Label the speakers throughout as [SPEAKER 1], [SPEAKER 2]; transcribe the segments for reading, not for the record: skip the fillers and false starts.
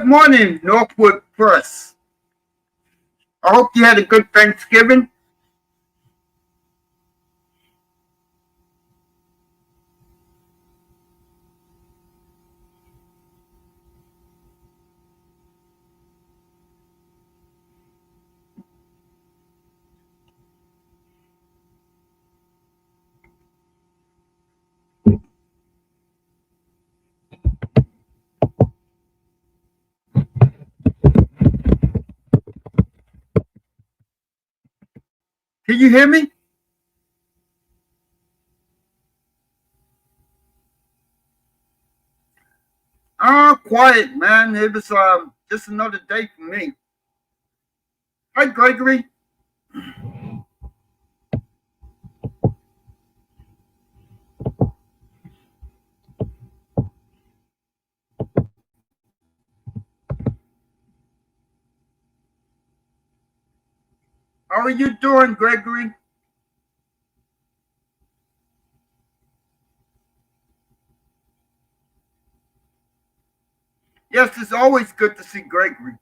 [SPEAKER 1] Good morning, Northwood Press. I hope you had a good Thanksgiving. Can you hear me? Quiet, man. It was just another day for me. Hi, Gregory. How are you doing, Gregory? Yes, it's always good to see Gregory.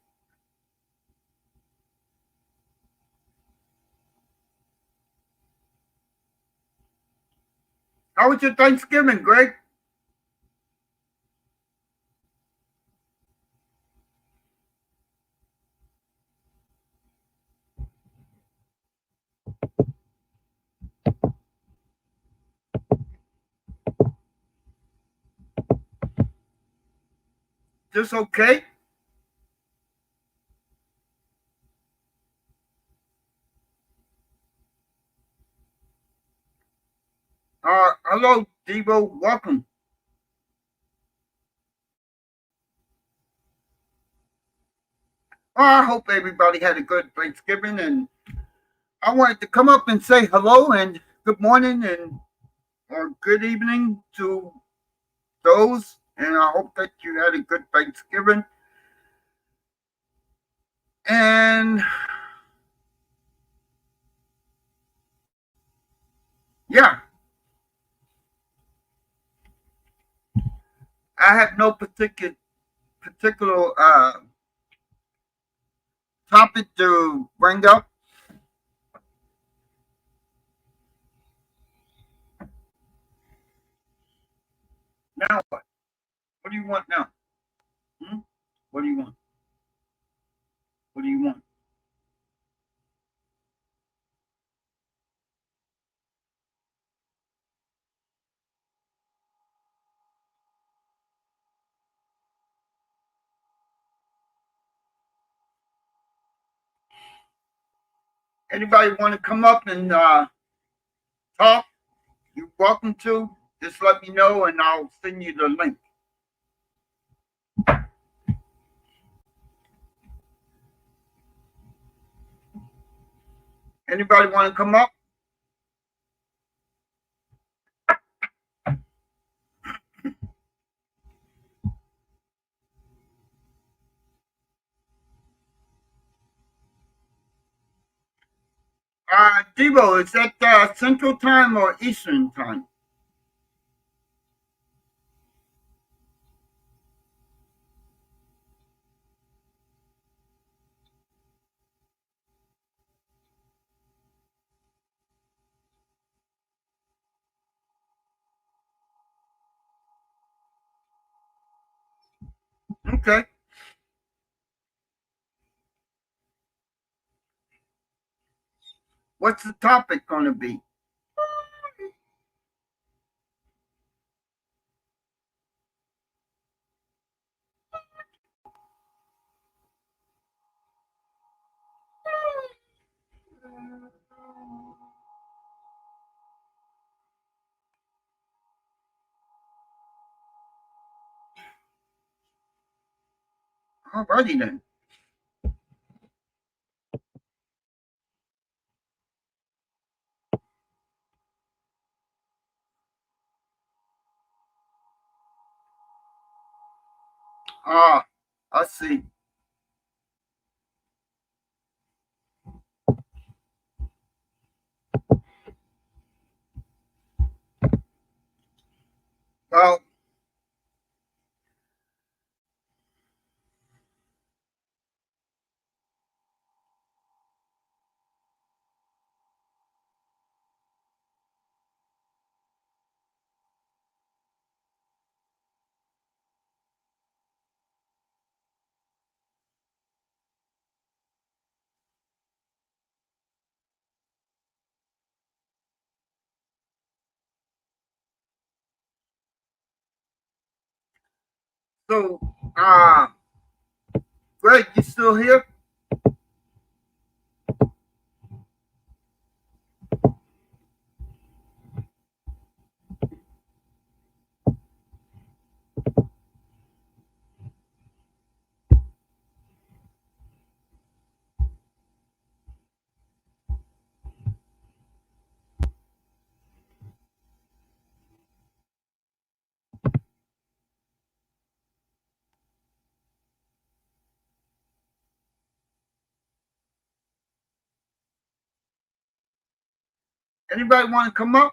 [SPEAKER 1] How was your Thanksgiving, Greg? Just okay? Hello, Devo. Welcome. I hope everybody had a good Thanksgiving, and I wanted to come up and say hello and good morning and or good evening to those, and I hope that you had a good Thanksgiving. And yeah, I have no particular topic to bring up. Now what? What do you want now? Hmm? What do you want? What do you want? Anybody want to come up and talk? You're welcome to. Just let me know, and I'll send you the link. Anybody want to come up? Devo, is that Central Time or Eastern Time? Okay. What's the topic going to be? Alrighty then. Ah, I see. Well, So, Greg, you still here? Anybody want to come up?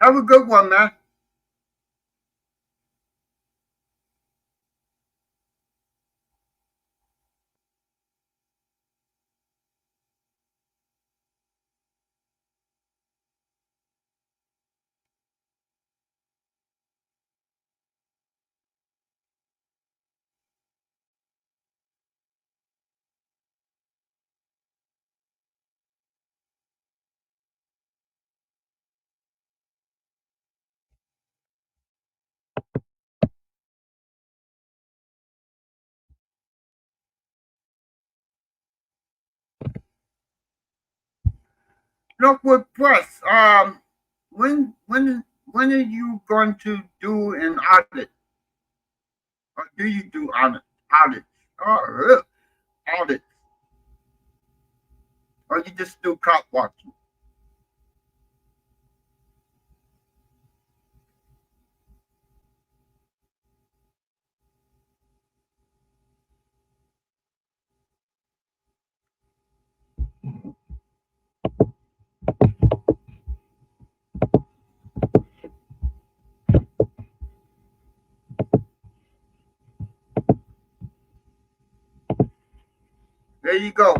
[SPEAKER 1] Have a good one, man. Lookwood Press. When are you going to do an audit? Or do you do audits? Oh, audits. Or you just do cop watching? There you go.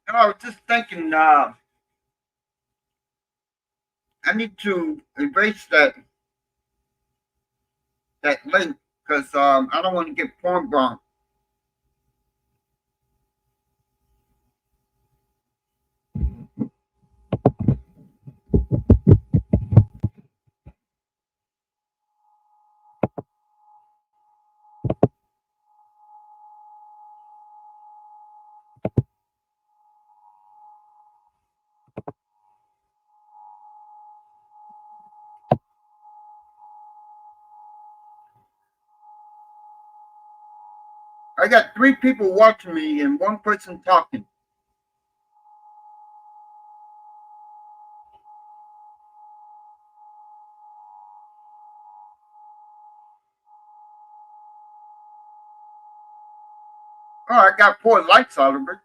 [SPEAKER 1] I was just thinking, I need to erase that link because I don't want to get porn bombed. I got 3 people watching me and 1 person talking. Oh, I got 4 likes out of it.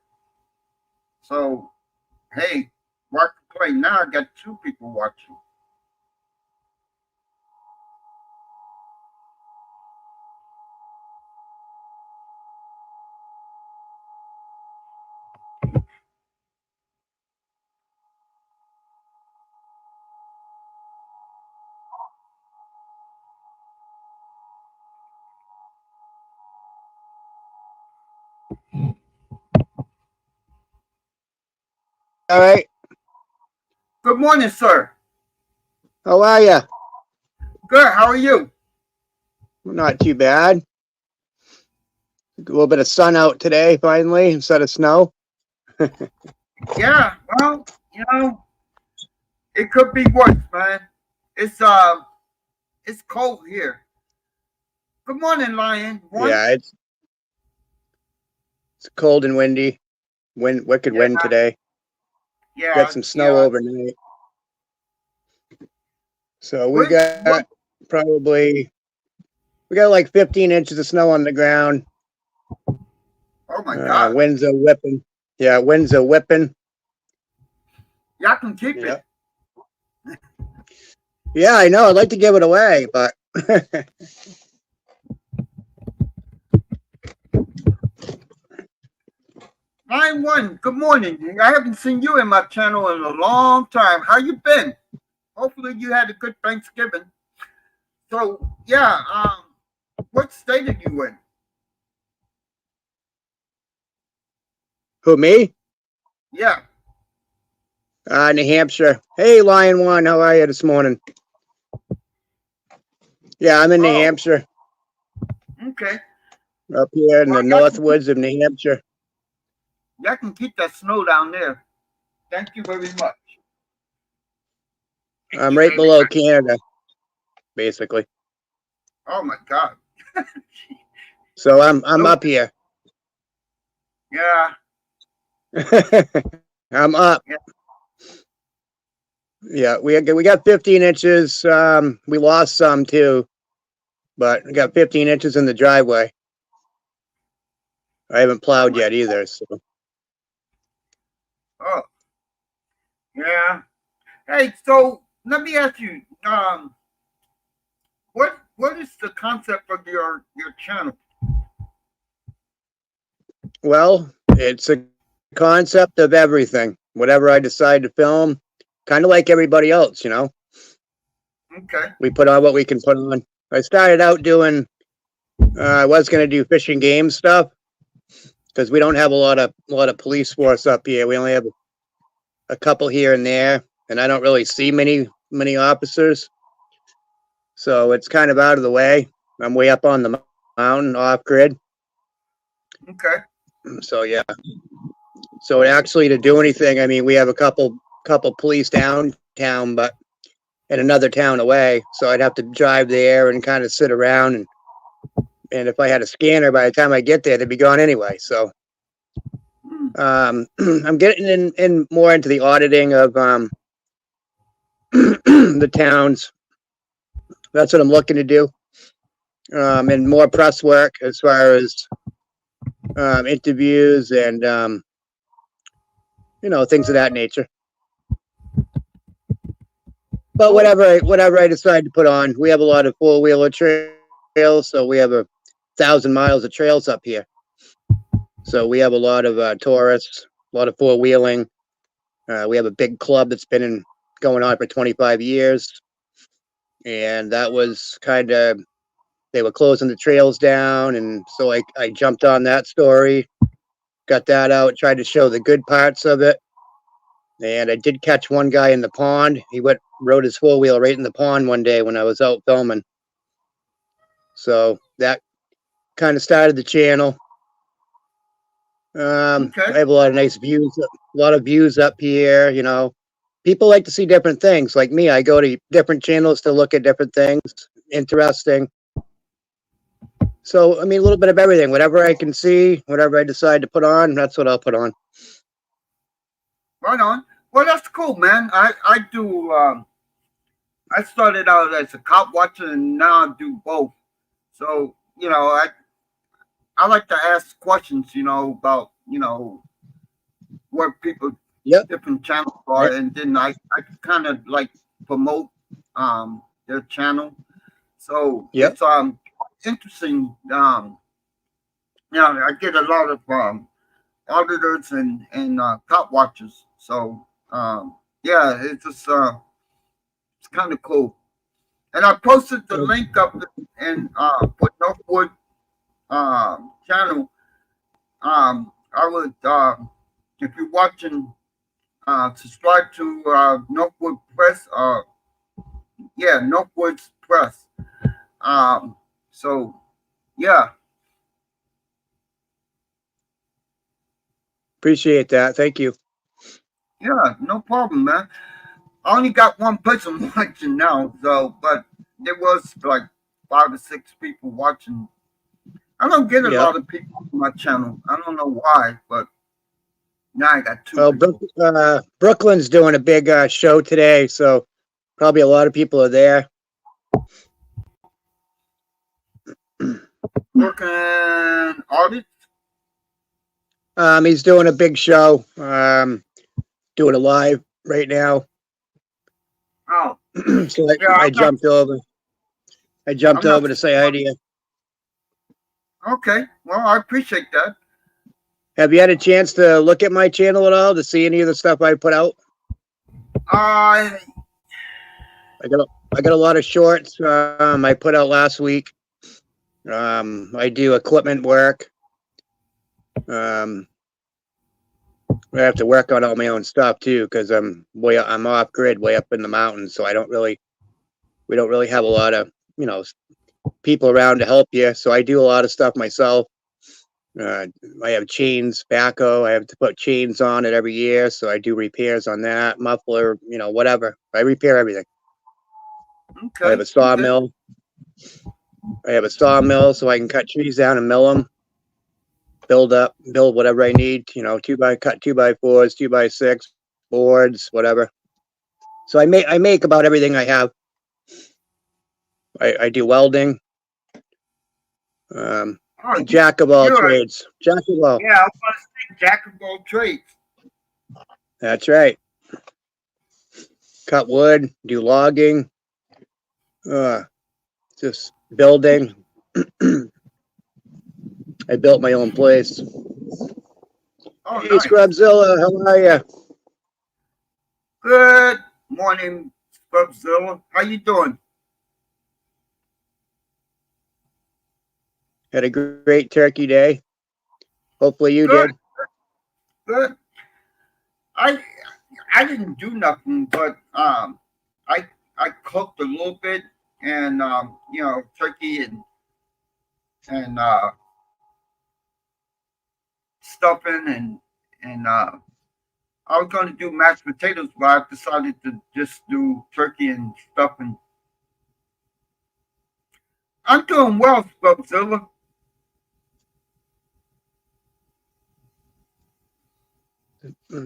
[SPEAKER 1] So, hey, Mark Play now. I got 2 people watching.
[SPEAKER 2] All right.
[SPEAKER 1] Good morning, sir.
[SPEAKER 2] How are you?
[SPEAKER 1] Good. How are you?
[SPEAKER 2] Not too bad. A little bit of sun out today, finally, instead of snow.
[SPEAKER 1] Yeah. Well, it could be worse, man. It's it's cold here. Good morning, Lion One.
[SPEAKER 2] Yeah, It's cold and windy. Wicked wind
[SPEAKER 1] Yeah.
[SPEAKER 2] today.
[SPEAKER 1] Yeah.
[SPEAKER 2] Got some snow
[SPEAKER 1] Yeah.
[SPEAKER 2] overnight. So we
[SPEAKER 1] What,
[SPEAKER 2] got probably like 15 inches of snow on the ground.
[SPEAKER 1] oh my God.
[SPEAKER 2] Winds are whipping. Yeah, winds are whipping.
[SPEAKER 1] Y'all can keep
[SPEAKER 2] Yeah.
[SPEAKER 1] it.
[SPEAKER 2] Yeah, I know. I'd like to give it away, but
[SPEAKER 1] 9-1, good morning. I haven't seen you in my channel in a long time. How you been? Hopefully you had a good Thanksgiving. So yeah, what state are you in?
[SPEAKER 2] who, me?
[SPEAKER 1] Yeah.
[SPEAKER 2] New Hampshire. Hey, Lion One, how are you this morning? Yeah, I'm in New
[SPEAKER 1] Oh,
[SPEAKER 2] Hampshire,
[SPEAKER 1] okay.
[SPEAKER 2] up here in
[SPEAKER 1] Well,
[SPEAKER 2] the north woods of New Hampshire.
[SPEAKER 1] y'all can keep that snow down there. Thank you very much.
[SPEAKER 2] I'm right below Canada, basically.
[SPEAKER 1] Oh my God.
[SPEAKER 2] So I'm
[SPEAKER 1] So,
[SPEAKER 2] up here.
[SPEAKER 1] yeah.
[SPEAKER 2] I'm up.
[SPEAKER 1] Yeah.
[SPEAKER 2] Yeah, we got 15 inches. We lost some too, but we got 15 inches in the driveway. I haven't plowed yet either. So
[SPEAKER 1] Oh, yeah. Hey, so let me ask you, what is the concept of your channel?
[SPEAKER 2] well, it's a concept of everything. Whatever I decide to film, kind of like everybody else, you know.
[SPEAKER 1] Okay.
[SPEAKER 2] We put on what we can put on. I started out doing. I was going to do fishing game stuff because we don't have a lot of police force up here. We only have a couple here and there, and I don't really see many officers. So it's kind of out of the way. I'm way up on the mountain, off grid.
[SPEAKER 1] Okay.
[SPEAKER 2] So yeah. So actually, to do anything, I mean, we have a couple police downtown, but in another town away. So I'd have to drive there and kind of sit around, and if I had a scanner, by the time I get there, they'd be gone anyway. So I'm getting in more into the auditing of the towns. That's what I'm looking to do. And more press work as far as interviews and things of that nature. But whatever I decide to put on, we have a lot of 4-wheeler trails, so we have 1,000 miles of trails up here. So we have a lot of tourists, a lot of 4-wheeling. We have a big club that's been going on for 25 years, and that was kind of, they were closing the trails down, and so I jumped on that story, got that out, tried to show the good parts of it. And I did catch one guy in the pond. He rode his 4-wheel right in the pond one day when I was out filming. So that kind of started the channel.
[SPEAKER 1] Okay.
[SPEAKER 2] I have a lot of nice views, a lot of views up here. You know, people like to see different things. Like me, I go to different channels to look at different things. Interesting. So I mean, a little bit of everything. Whatever I can see, whatever I decide to put on, that's what I'll put on.
[SPEAKER 1] Right on. Well, that's cool, man. I do. I started out as a cop watcher, and now I do both. So I like to ask questions, about what people
[SPEAKER 2] Yep.
[SPEAKER 1] different channels are, and then I kind of like promote their channel. So
[SPEAKER 2] Yep.
[SPEAKER 1] it's interesting. I get a lot of auditors and cop watchers. So yeah, it's just it's kind of cool. And I posted the link up in for Northwood channel. I would if you're watching, subscribe to Northwood Press. Yeah, Northwood's Press. So yeah.
[SPEAKER 2] Appreciate that. Thank you.
[SPEAKER 1] Yeah, no problem, man. I only got one person watching now, so but there was like 5 or 6 people watching I don't get a
[SPEAKER 2] Yeah.
[SPEAKER 1] lot of people on my channel. I don't know why, but now I got two
[SPEAKER 2] Well,
[SPEAKER 1] people.
[SPEAKER 2] Brooklyn's doing a big show today, so probably a lot of people are there.
[SPEAKER 1] Working audits.
[SPEAKER 2] He's doing a big show. Doing it live right now.
[SPEAKER 1] Oh,
[SPEAKER 2] So
[SPEAKER 1] yeah,
[SPEAKER 2] I jumped over. I jumped
[SPEAKER 1] I'm not.
[SPEAKER 2] over to say hi to you.
[SPEAKER 1] Okay, well, I appreciate that.
[SPEAKER 2] Have you had a chance to look at my channel at all to see any of the stuff I put out?
[SPEAKER 1] I
[SPEAKER 2] I got a lot of shorts. I put out last week. I do equipment work. I have to work on all my own stuff too because I'm off grid, way up in the mountains, so we don't really have a lot of people around to help you. So I do a lot of stuff myself. I have chains, backhoe. I have to put chains on it every year, so I do repairs on that, muffler, whatever. I repair everything.
[SPEAKER 1] okay.
[SPEAKER 2] I have a sawmill. I have a sawmill, so I can cut trees down and mill them. Build whatever I need. Cut 2x4s, 2x6 boards, whatever. So I make about everything I have. I do welding.
[SPEAKER 1] Oh,
[SPEAKER 2] Jack of all
[SPEAKER 1] you're
[SPEAKER 2] trades. Jack of all.
[SPEAKER 1] yeah, I was going to say jack of all trades.
[SPEAKER 2] That's right. Cut wood, do logging, just building. I built my own place.
[SPEAKER 1] Oh,
[SPEAKER 2] Hey,
[SPEAKER 1] nice.
[SPEAKER 2] Scrubzilla, how are you?
[SPEAKER 1] Good morning, Scrubzilla. How you doing?
[SPEAKER 2] Had a great turkey day. Hopefully you
[SPEAKER 1] Good,
[SPEAKER 2] did.
[SPEAKER 1] good. I I didn't do nothing, but I cooked a little bit, and turkey and stuffing and I was going to do mashed potatoes, but I decided to just do turkey and stuffing. I'm doing well, Scrubzilla.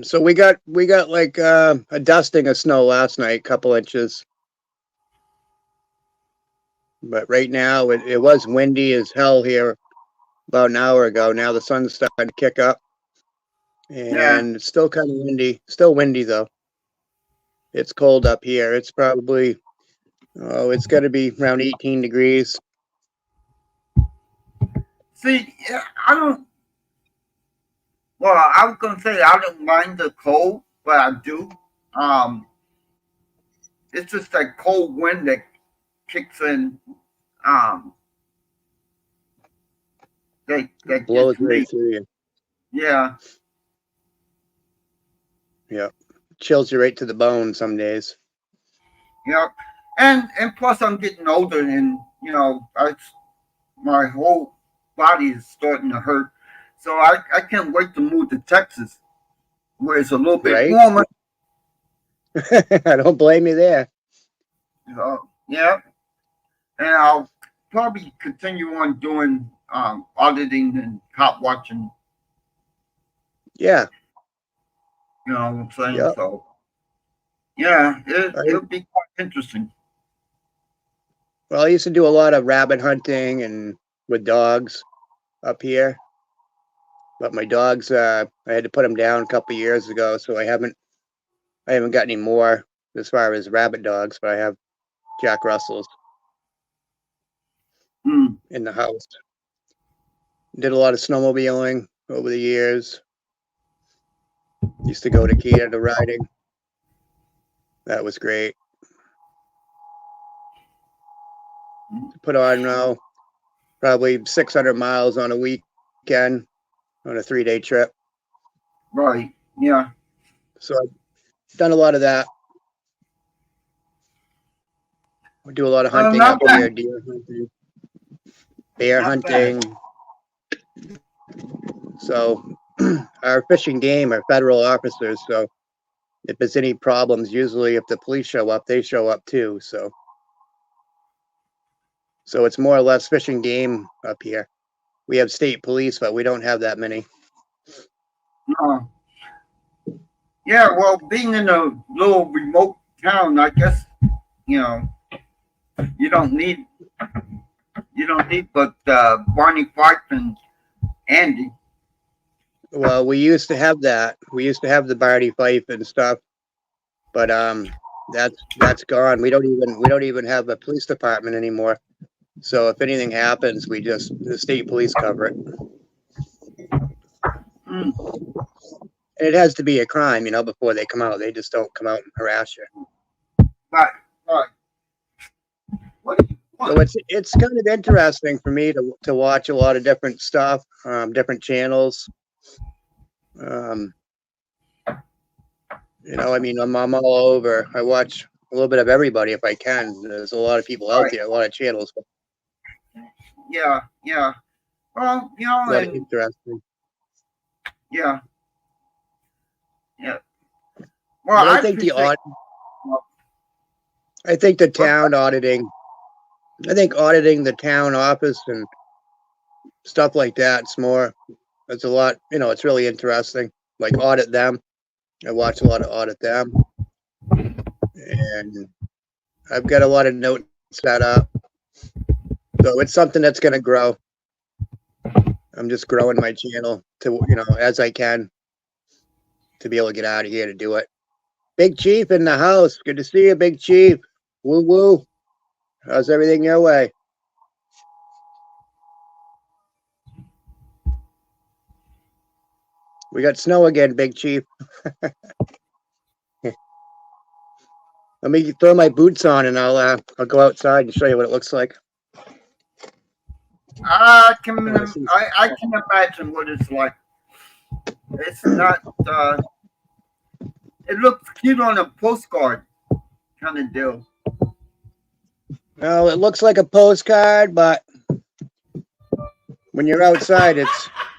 [SPEAKER 2] So we got like a dusting of snow last night, couple inches. But right now it was windy as hell here about an hour ago. Now the sun's starting to kick up.
[SPEAKER 1] Yeah.
[SPEAKER 2] And it's still kind of windy. Still windy though. It's cold up here. It's probably it's got to be around 18 degrees.
[SPEAKER 1] See, yeah, I don't. Well, I was gonna say I don't mind the cold, but I do. Um, it's just that cold wind that kicks in. Um, that
[SPEAKER 2] Blows
[SPEAKER 1] gets me.
[SPEAKER 2] right through you.
[SPEAKER 1] Yeah,
[SPEAKER 2] Yeah. Chills you right to the bone some days.
[SPEAKER 1] yeah, and plus I'm getting older, and my whole body is starting to hurt. So I can't wait to move to Texas, where it's a little bit
[SPEAKER 2] Right?
[SPEAKER 1] warmer.
[SPEAKER 2] I don't blame you there.
[SPEAKER 1] Yeah, and I'll probably continue on doing auditing and cop watching.
[SPEAKER 2] Yeah.
[SPEAKER 1] You know what I'm saying?
[SPEAKER 2] Yeah.
[SPEAKER 1] So yeah,
[SPEAKER 2] I,
[SPEAKER 1] it'll be quite interesting.
[SPEAKER 2] well, I used to do a lot of rabbit hunting and with dogs up here. But my dogs, I had to put them down a couple years ago, so I haven't got any more as far as rabbit dogs, but I have Jack Russells
[SPEAKER 1] Mm.
[SPEAKER 2] in the house. Did a lot of snowmobiling over the years. Used to go to Canada riding. That was great. Put on probably 600 miles on a weekend on a 3-day trip.
[SPEAKER 1] Right. Yeah.
[SPEAKER 2] So I've done a lot of that. We do a lot of hunting
[SPEAKER 1] Not
[SPEAKER 2] up here,
[SPEAKER 1] bad.
[SPEAKER 2] deer hunting, bear
[SPEAKER 1] Not
[SPEAKER 2] hunting.
[SPEAKER 1] bad.
[SPEAKER 2] So our fishing game are federal officers. So if there's any problems, usually if the police show up, they show up too. So it's more or less fishing game up here. We have state police, but we don't have that many.
[SPEAKER 1] Yeah, well, being in a little remote town, I guess, you know, you don't need but Barney Fife and Andy.
[SPEAKER 2] Well, we used to have that. We used to have the Barney Fife and stuff, but that's gone. We don't even have a police department anymore. So if anything happens, the state police cover it.
[SPEAKER 1] Mm.
[SPEAKER 2] And it has to be a crime, before they come out. They just don't come out and harass you.
[SPEAKER 1] Right. What do you want?
[SPEAKER 2] So it's kind of interesting for me to watch a lot of different stuff, different channels. I'm all over. I watch a little bit of everybody if I can. There's a lot of people out there, a lot of channels.
[SPEAKER 1] Yeah. Well,
[SPEAKER 2] A lot of
[SPEAKER 1] and
[SPEAKER 2] interesting.
[SPEAKER 1] yeah. Well,
[SPEAKER 2] But I think I think the town auditing. I think auditing the town office and stuff like that. It's a lot. It's really interesting. Like audit them. I watch a lot of audit them, and I've got a lot of notes set up. So it's something that's going to grow. I'm just growing my channel to, as I can to be able to get out of here to do it. Big Chief in the house. Good to see you, Big Chief. Woo woo. How's everything your way? We got snow again, Big Chief. Let me throw my boots on and I'll go outside and show you what it looks like.
[SPEAKER 1] I can imagine what it's like. It's not. It looks cute on a postcard kind of deal.
[SPEAKER 2] Well, it looks like a postcard, but when you're outside,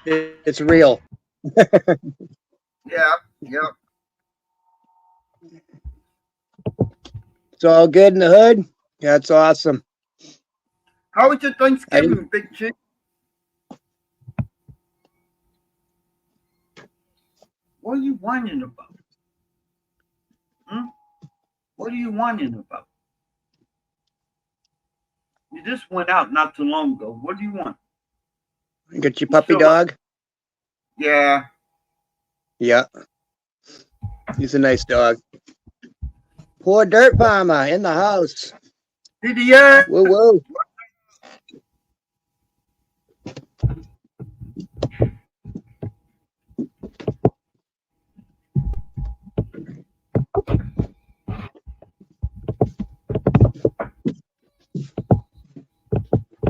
[SPEAKER 2] it's real.
[SPEAKER 1] Yeah.
[SPEAKER 2] It's all good in the hood. Yeah, it's awesome.
[SPEAKER 1] How was your Thanksgiving, Big Chief? What are you whining about? What are you whining about? You just went out not too long ago. What do you want?
[SPEAKER 2] You got your puppy dog?
[SPEAKER 1] Yeah.
[SPEAKER 2] Yeah. He's a nice dog. Poor Dirt Farmer in the house.
[SPEAKER 1] Did he? Yeah.
[SPEAKER 2] Woo woo.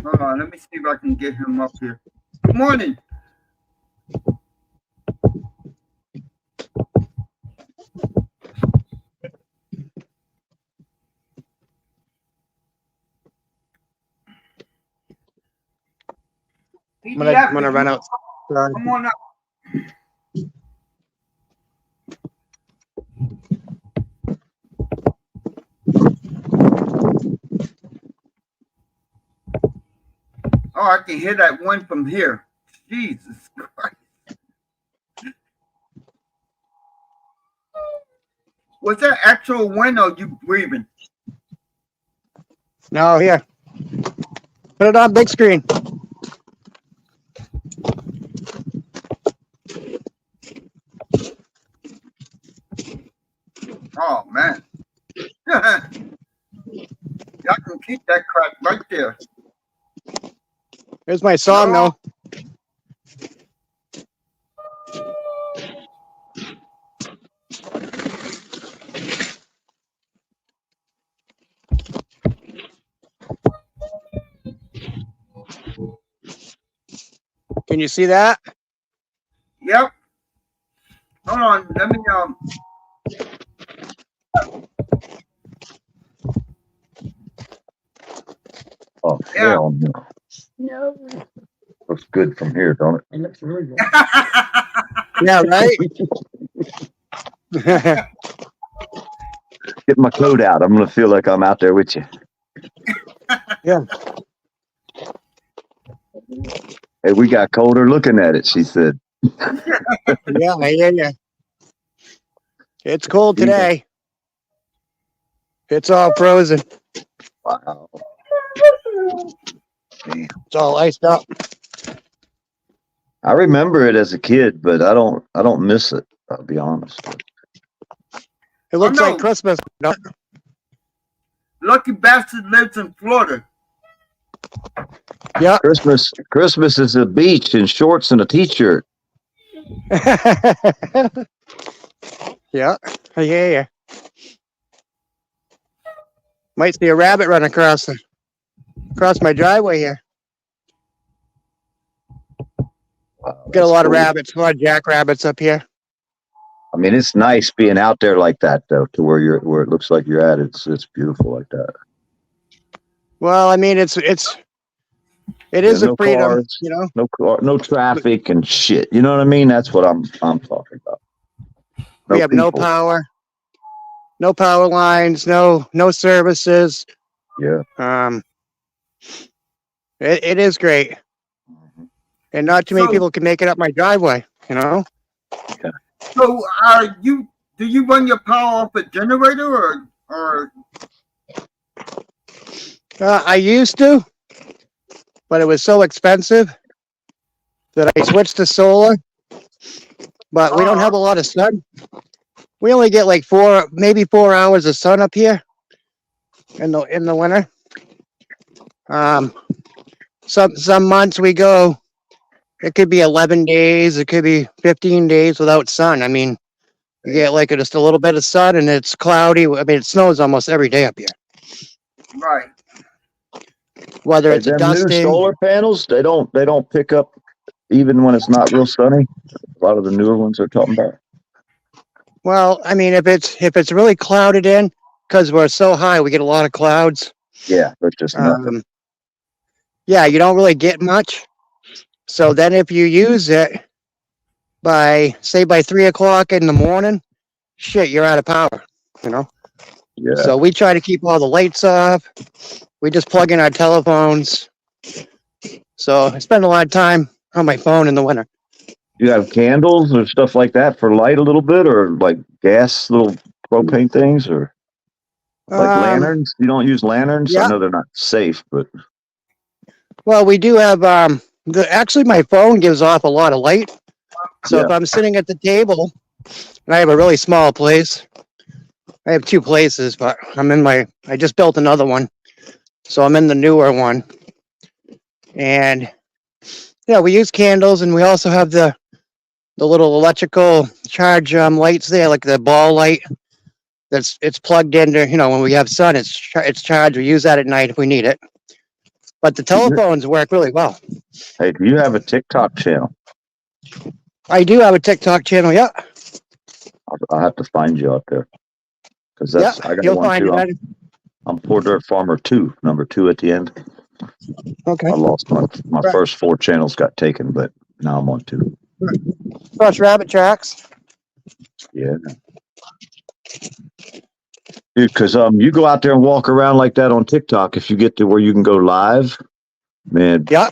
[SPEAKER 1] Hold on, let me see if I can get him up here. Good morning.
[SPEAKER 2] I'm gonna run out.
[SPEAKER 1] Come on up. Oh, I can hear that one from here. Jesus Christ. Was that actual wind or you breathing?
[SPEAKER 2] No, here. Put it on big screen.
[SPEAKER 1] Oh, man. Y'all can keep that crap right there.
[SPEAKER 2] Here's my sawmill. Can you see that?
[SPEAKER 1] Yep. Hold on. Let me
[SPEAKER 3] Oh,
[SPEAKER 1] Yeah.
[SPEAKER 3] hell no. Looks good from here, don't it?
[SPEAKER 4] It looks really good.
[SPEAKER 2] Yeah, right?
[SPEAKER 3] Get my coat out. I'm gonna feel like I'm out there with you.
[SPEAKER 2] Yeah.
[SPEAKER 3] Hey, we got colder looking at it, she said.
[SPEAKER 2] Yeah, I hear ya. It's cold today. It's all frozen.
[SPEAKER 3] Wow. Damn.
[SPEAKER 2] It's all iced up.
[SPEAKER 3] I remember it as a kid, but I don't miss it, I'll be honest.
[SPEAKER 2] It looks
[SPEAKER 1] Oh, no.
[SPEAKER 2] like Christmas. No?
[SPEAKER 1] Lucky bastard lives in Florida.
[SPEAKER 2] Yeah.
[SPEAKER 3] Christmas is a beach in shorts and a t-shirt.
[SPEAKER 2] Yeah, I hear ya. Might see a rabbit run across my driveway here.
[SPEAKER 3] Wow,
[SPEAKER 2] Get a
[SPEAKER 3] that's
[SPEAKER 2] lot of
[SPEAKER 3] cool.
[SPEAKER 2] rabbits, a lot of jackrabbits up here.
[SPEAKER 3] I mean, it's nice being out there like that, though, to where it looks like you're at. It's beautiful like that.
[SPEAKER 2] Well, I mean, it is
[SPEAKER 3] no
[SPEAKER 2] a freedom,
[SPEAKER 3] cars.
[SPEAKER 2] you know.
[SPEAKER 3] No traffic and shit. You know what I mean? That's what I'm talking about.
[SPEAKER 2] We have no
[SPEAKER 3] people.
[SPEAKER 2] power lines, no services.
[SPEAKER 3] Yeah.
[SPEAKER 2] It is great, and not too many
[SPEAKER 1] So-
[SPEAKER 2] people can make it up my driveway. You know.
[SPEAKER 1] So, do you run your power off a generator or?
[SPEAKER 2] I used to, but it was so expensive that I switched to solar. But we don't have a lot of sun. We only get like maybe 4 hours of sun up here in the winter. Some months we go. It could be 11 days. It could be 15 days without sun. I mean, you get like just a little bit of sun and it's cloudy. I mean, it snows almost every day up here.
[SPEAKER 1] Right.
[SPEAKER 2] Whether it's a
[SPEAKER 3] Them new
[SPEAKER 2] dusting.
[SPEAKER 3] solar panels, they don't pick up even when it's not real sunny. A lot of the newer ones they're talking about.
[SPEAKER 2] Well, I mean, if it's really clouded in, because we're so high, we get a lot of clouds.
[SPEAKER 3] Yeah, but just nothing.
[SPEAKER 2] Yeah, you don't really get much. So then if you use it by 3 o'clock in the morning, shit, you're out of power, you know?
[SPEAKER 3] Yeah.
[SPEAKER 2] So we try to keep all the lights off. We just plug in our telephones. So I spend a lot of time on my phone in the winter.
[SPEAKER 3] You have candles or stuff like that for light a little bit, or like gas little propane things, or like lanterns? You don't use lanterns?
[SPEAKER 2] yeah.
[SPEAKER 3] I know they're not safe, but
[SPEAKER 2] Well, we do have actually my phone gives off a lot of light. So if I'm sitting at the table and I have a really small place, I have 2 places, but I just built another one. So I'm in the newer one. And yeah, we use candles, and we also have the little electrical charge lights there, like the ball light. It's plugged into, you know, when we have sun, it's charged. We use that at night if we need it. But the telephones work really well.
[SPEAKER 3] hey, do you have a TikTok channel?
[SPEAKER 2] I do have a TikTok channel, yeah.
[SPEAKER 3] I'll have to find you out there. Because
[SPEAKER 2] Yeah,
[SPEAKER 3] I got
[SPEAKER 2] you'll
[SPEAKER 3] one
[SPEAKER 2] find
[SPEAKER 3] too.
[SPEAKER 2] it.
[SPEAKER 3] I'm Poor Dirt Farmer 2, number 2 at the end.
[SPEAKER 2] Okay.
[SPEAKER 3] I lost my first 4 channels got taken, but now I'm on 2.
[SPEAKER 2] Cross rabbit tracks.
[SPEAKER 3] Yeah. Dude, because you go out there and walk around like that on TikTok, if you get to where you can go live, man,
[SPEAKER 2] Yeah.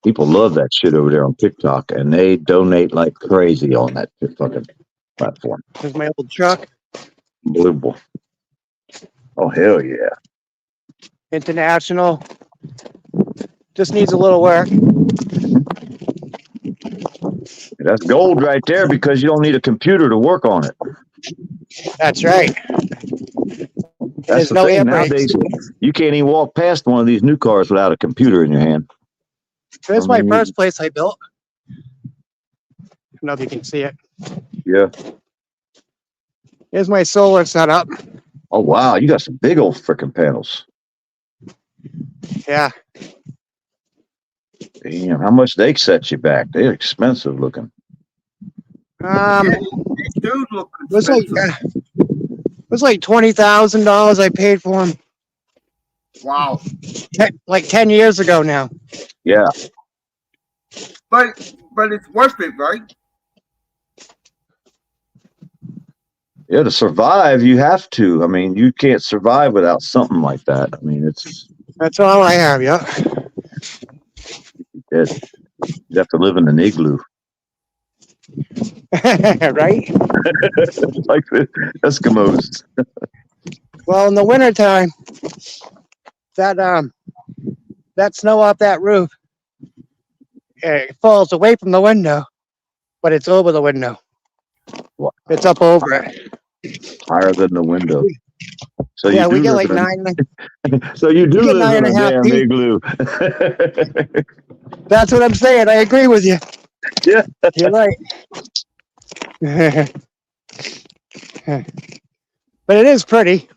[SPEAKER 3] people love that shit over there on TikTok, and they donate like crazy on that fucking platform.
[SPEAKER 2] There's my old truck.
[SPEAKER 3] Unbelievable. Oh, hell yeah.
[SPEAKER 2] International. Just needs a little work.
[SPEAKER 3] That's gold right there because you don't need a computer to work on it.
[SPEAKER 2] That's right.
[SPEAKER 3] That's
[SPEAKER 2] There's
[SPEAKER 3] the
[SPEAKER 2] no
[SPEAKER 3] thing.
[SPEAKER 2] air brakes.
[SPEAKER 3] Nowadays, you can't even walk past one of these new cars without a computer in your hand.
[SPEAKER 2] There's my first place I built. I don't know if you can see it.
[SPEAKER 3] Yeah.
[SPEAKER 2] Here's my solar setup.
[SPEAKER 3] Oh, wow. You got some big old freaking panels.
[SPEAKER 2] Yeah.
[SPEAKER 3] Damn. How much they set you back? They're expensive looking.
[SPEAKER 1] They do look
[SPEAKER 2] It was like
[SPEAKER 1] expensive.
[SPEAKER 2] $20,000 I paid for them.
[SPEAKER 1] Wow.
[SPEAKER 2] Like 10 years ago now.
[SPEAKER 3] Yeah.
[SPEAKER 1] But it's worth it, right?
[SPEAKER 3] Yeah, to survive, you have to. I mean, you can't survive without something like that. I mean, it's
[SPEAKER 2] That's all I have, yeah.
[SPEAKER 3] it. You have to live in an igloo.
[SPEAKER 2] Right?
[SPEAKER 3] Like the Eskimos.
[SPEAKER 2] Well, in the wintertime, that snow off that roof, it falls away from the window, but it's over the window.
[SPEAKER 3] Wow.
[SPEAKER 2] It's up over it.
[SPEAKER 3] Higher than the window. So
[SPEAKER 2] Yeah,
[SPEAKER 3] you
[SPEAKER 2] we
[SPEAKER 3] do
[SPEAKER 2] get
[SPEAKER 3] live
[SPEAKER 2] like
[SPEAKER 3] in so you do
[SPEAKER 2] get
[SPEAKER 3] live in a
[SPEAKER 2] 9.5
[SPEAKER 3] damn
[SPEAKER 2] feet.
[SPEAKER 3] igloo.
[SPEAKER 2] That's what I'm saying. I agree with you.
[SPEAKER 3] Yeah.
[SPEAKER 2] You're right. But it is pretty,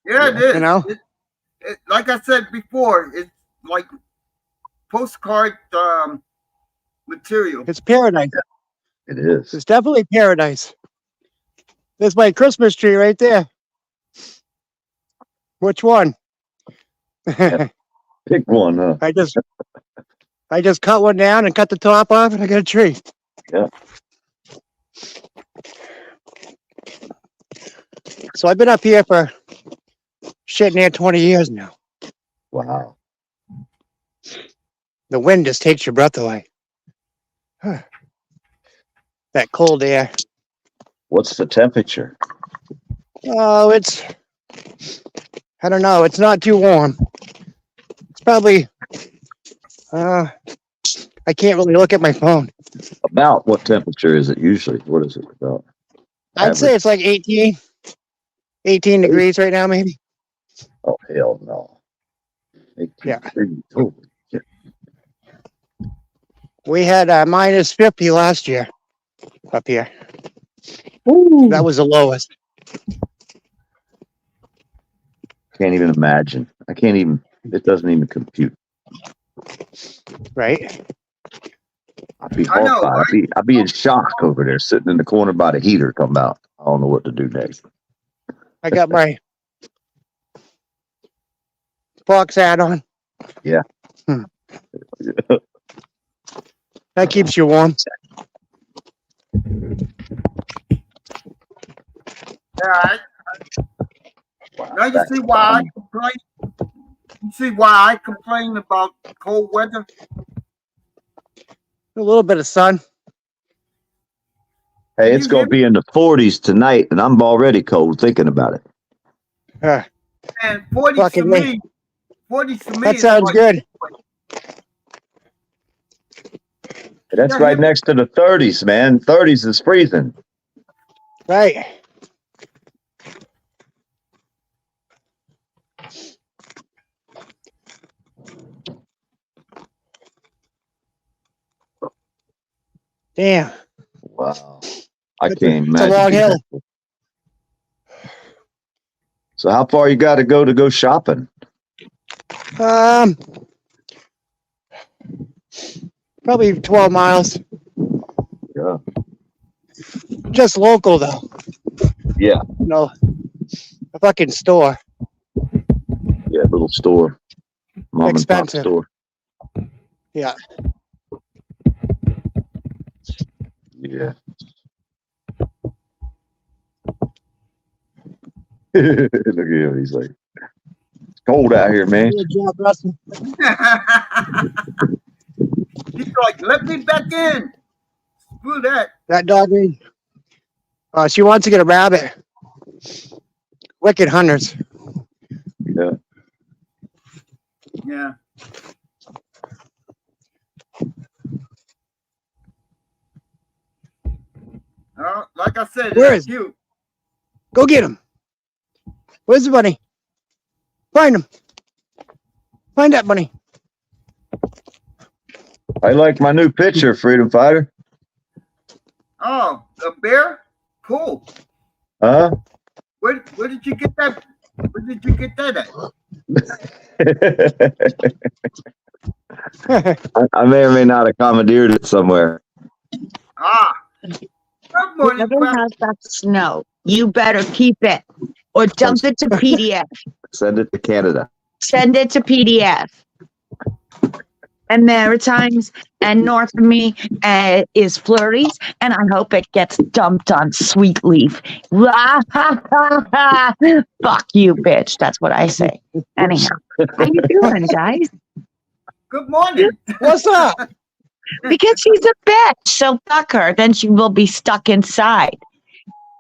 [SPEAKER 1] Yeah, it is.
[SPEAKER 2] you know.
[SPEAKER 1] It, like I said before, it's like postcard material.
[SPEAKER 2] It's paradise.
[SPEAKER 3] It is.
[SPEAKER 2] It's definitely paradise. There's my Christmas tree right there. Which one?
[SPEAKER 3] Pick one, huh?
[SPEAKER 2] I just cut one down and cut the top off, and I got a tree.
[SPEAKER 3] Yeah.
[SPEAKER 2] So I've been up here for shit near 20 years now.
[SPEAKER 3] Wow.
[SPEAKER 2] The wind just takes your breath away. That cold air.
[SPEAKER 3] What's the temperature?
[SPEAKER 2] Oh, I don't know. It's not too warm. It's probably, I can't really look at my phone.
[SPEAKER 3] About what temperature is it usually? What is it about?
[SPEAKER 2] I'd say it's like 18 degrees right now, maybe.
[SPEAKER 3] Oh, hell no. 18
[SPEAKER 2] Yeah.
[SPEAKER 3] degrees. Holy shit.
[SPEAKER 2] We had minus 50 last year up here. That was the lowest.
[SPEAKER 3] Can't even imagine. It doesn't even compute.
[SPEAKER 2] Right?
[SPEAKER 3] I'd be
[SPEAKER 1] I know,
[SPEAKER 3] horrified. I'd be in shock over there, sitting in the corner by the heater, come out. I don't know what to do next.
[SPEAKER 2] I got my Fox hat on.
[SPEAKER 3] Yeah.
[SPEAKER 2] That keeps you warm.
[SPEAKER 1] Yeah,
[SPEAKER 3] Wow,
[SPEAKER 1] now you
[SPEAKER 3] that's
[SPEAKER 1] see why I
[SPEAKER 3] fine.
[SPEAKER 1] complain. You see why I complain about cold weather?
[SPEAKER 2] A little bit of sun.
[SPEAKER 3] Hey, it's going to be in the 40s tonight, and I'm already cold thinking about it.
[SPEAKER 1] And 40
[SPEAKER 2] Fucking
[SPEAKER 1] to
[SPEAKER 2] me.
[SPEAKER 1] me. 40 to me.
[SPEAKER 2] That
[SPEAKER 1] is
[SPEAKER 2] sounds
[SPEAKER 1] like-
[SPEAKER 2] good.
[SPEAKER 3] That's
[SPEAKER 1] Yeah,
[SPEAKER 3] right
[SPEAKER 1] yeah.
[SPEAKER 3] next to the 30s, man. 30s is freezing.
[SPEAKER 2] Right. Damn.
[SPEAKER 3] Wow. I
[SPEAKER 2] It's
[SPEAKER 3] can't
[SPEAKER 2] a
[SPEAKER 3] imagine.
[SPEAKER 2] long hill.
[SPEAKER 3] So how far you got to go shopping?
[SPEAKER 2] Probably 12 miles.
[SPEAKER 3] Yeah.
[SPEAKER 2] Just local though.
[SPEAKER 3] Yeah.
[SPEAKER 2] No, a fucking store.
[SPEAKER 3] Yeah, little store. Mom
[SPEAKER 2] Expensive.
[SPEAKER 3] and pop store.
[SPEAKER 2] Yeah.
[SPEAKER 3] Yeah. Look at him. He's like, it's cold out here, man.
[SPEAKER 2] Jack Russell.
[SPEAKER 1] He's like, let me back in. Screw that.
[SPEAKER 2] That dog. She wants to get a rabbit. Wicked hunters.
[SPEAKER 3] Yeah.
[SPEAKER 1] Yeah. Like I said,
[SPEAKER 2] Where
[SPEAKER 1] it's
[SPEAKER 2] is-
[SPEAKER 1] cute.
[SPEAKER 2] Go get him. Where's the bunny? Find him. Find that bunny.
[SPEAKER 3] I like my new picture, Freedom Fighter.
[SPEAKER 1] Oh, a bear? Cool.
[SPEAKER 3] Huh?
[SPEAKER 1] Where did you get that? Where did you get that at?
[SPEAKER 3] I may or may not have commandeered it somewhere.
[SPEAKER 1] Ah. Good morning,
[SPEAKER 4] Whoever
[SPEAKER 1] Crack.
[SPEAKER 4] has that snow, you better keep it or dump it to PDF.
[SPEAKER 3] Send it to Canada.
[SPEAKER 4] Send it to PDF. And Maritimes and north of me is Flurries, and I hope it gets dumped on Sweet Leaf. Fuck you, bitch. That's what I say. Anyhow, how you doing, guys?
[SPEAKER 1] Good morning.
[SPEAKER 2] What's up?
[SPEAKER 4] Because she's a bitch. So fuck her. Then she will be stuck inside.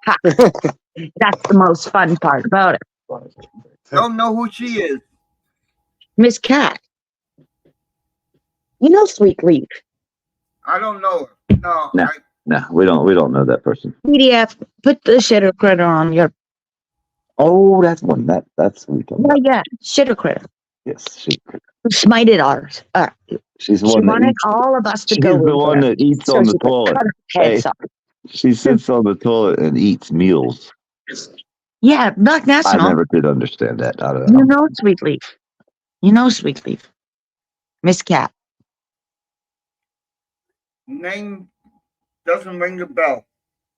[SPEAKER 4] Ha. That's the most fun part about it.
[SPEAKER 1] Don't know who she is.
[SPEAKER 4] Miss Cat. You know Sweet Leaf.
[SPEAKER 1] I don't know her. No.
[SPEAKER 3] No. No, we don't know that person.
[SPEAKER 4] PDF, put the shitter critter on your.
[SPEAKER 3] Oh, that's one. That's what we talking about.
[SPEAKER 4] Yeah, shitter critter.
[SPEAKER 3] Yes,
[SPEAKER 4] Who smited ours.
[SPEAKER 3] she's the
[SPEAKER 4] She
[SPEAKER 3] one that
[SPEAKER 4] wanted
[SPEAKER 3] eats.
[SPEAKER 4] all of us to
[SPEAKER 3] She's
[SPEAKER 4] go.
[SPEAKER 3] the
[SPEAKER 4] in
[SPEAKER 3] one
[SPEAKER 4] there
[SPEAKER 3] that eats
[SPEAKER 4] so
[SPEAKER 3] on
[SPEAKER 4] she
[SPEAKER 3] the
[SPEAKER 4] could
[SPEAKER 3] toilet.
[SPEAKER 4] cut her heads
[SPEAKER 3] Hey.
[SPEAKER 4] off.
[SPEAKER 3] She sits on the toilet and eats meals.
[SPEAKER 4] Yeah, Black
[SPEAKER 3] I
[SPEAKER 4] National.
[SPEAKER 3] never did understand that. I don't
[SPEAKER 4] You
[SPEAKER 3] know.
[SPEAKER 4] know Sweet Leaf. You know Sweet Leaf. Miss Cat.
[SPEAKER 1] Name doesn't ring the bell.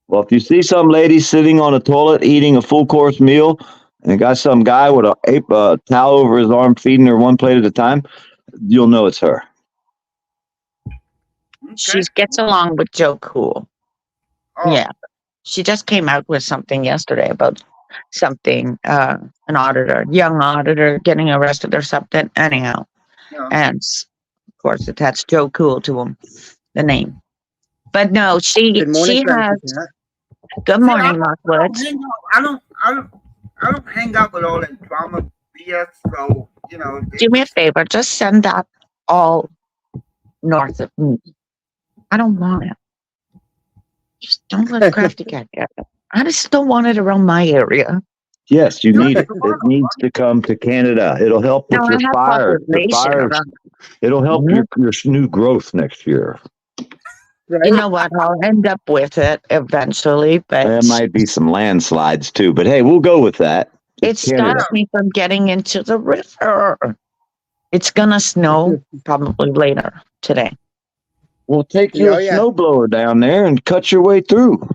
[SPEAKER 3] Well, if you see some lady sitting on a toilet eating a full course meal and got some guy with a towel over his arm feeding her one plate at a time, you'll know it's her.
[SPEAKER 1] Okay.
[SPEAKER 4] She gets along with Joe Cool.
[SPEAKER 1] Oh,
[SPEAKER 4] Yeah. She just came out with something yesterday about something, an auditor, young auditor getting arrested or something. Anyhow.
[SPEAKER 1] yeah.
[SPEAKER 4] And of course, attached Joe Cool to him, the name. But no, she
[SPEAKER 2] Good morning,
[SPEAKER 4] has.
[SPEAKER 2] Francis.
[SPEAKER 4] Good
[SPEAKER 1] See,
[SPEAKER 4] morning, Mark
[SPEAKER 1] I don't
[SPEAKER 4] Woods.
[SPEAKER 1] hang out. I don't hang out with all that drama BS. So
[SPEAKER 4] Do me a favor, just send that all north of me. I don't want it. Just don't let Crafty Cat get it. I just don't want it around my area.
[SPEAKER 3] Yes, you need it. It needs to come to Canada. It'll help with
[SPEAKER 4] No, I
[SPEAKER 3] your
[SPEAKER 4] have
[SPEAKER 3] fire. The
[SPEAKER 4] population
[SPEAKER 3] fires.
[SPEAKER 4] around.
[SPEAKER 3] It'll help
[SPEAKER 4] Mhm.
[SPEAKER 3] your new growth next year.
[SPEAKER 4] You
[SPEAKER 2] Right?
[SPEAKER 4] know what? I'll end up with it eventually, but
[SPEAKER 3] There might be some landslides too, but hey, we'll go with that.
[SPEAKER 4] it
[SPEAKER 3] It's Canada.
[SPEAKER 4] stops me from getting into the river. It's gonna snow probably later today.
[SPEAKER 3] We'll take you
[SPEAKER 2] Oh,
[SPEAKER 3] a
[SPEAKER 2] yeah.
[SPEAKER 3] snowblower down there and cut your way through.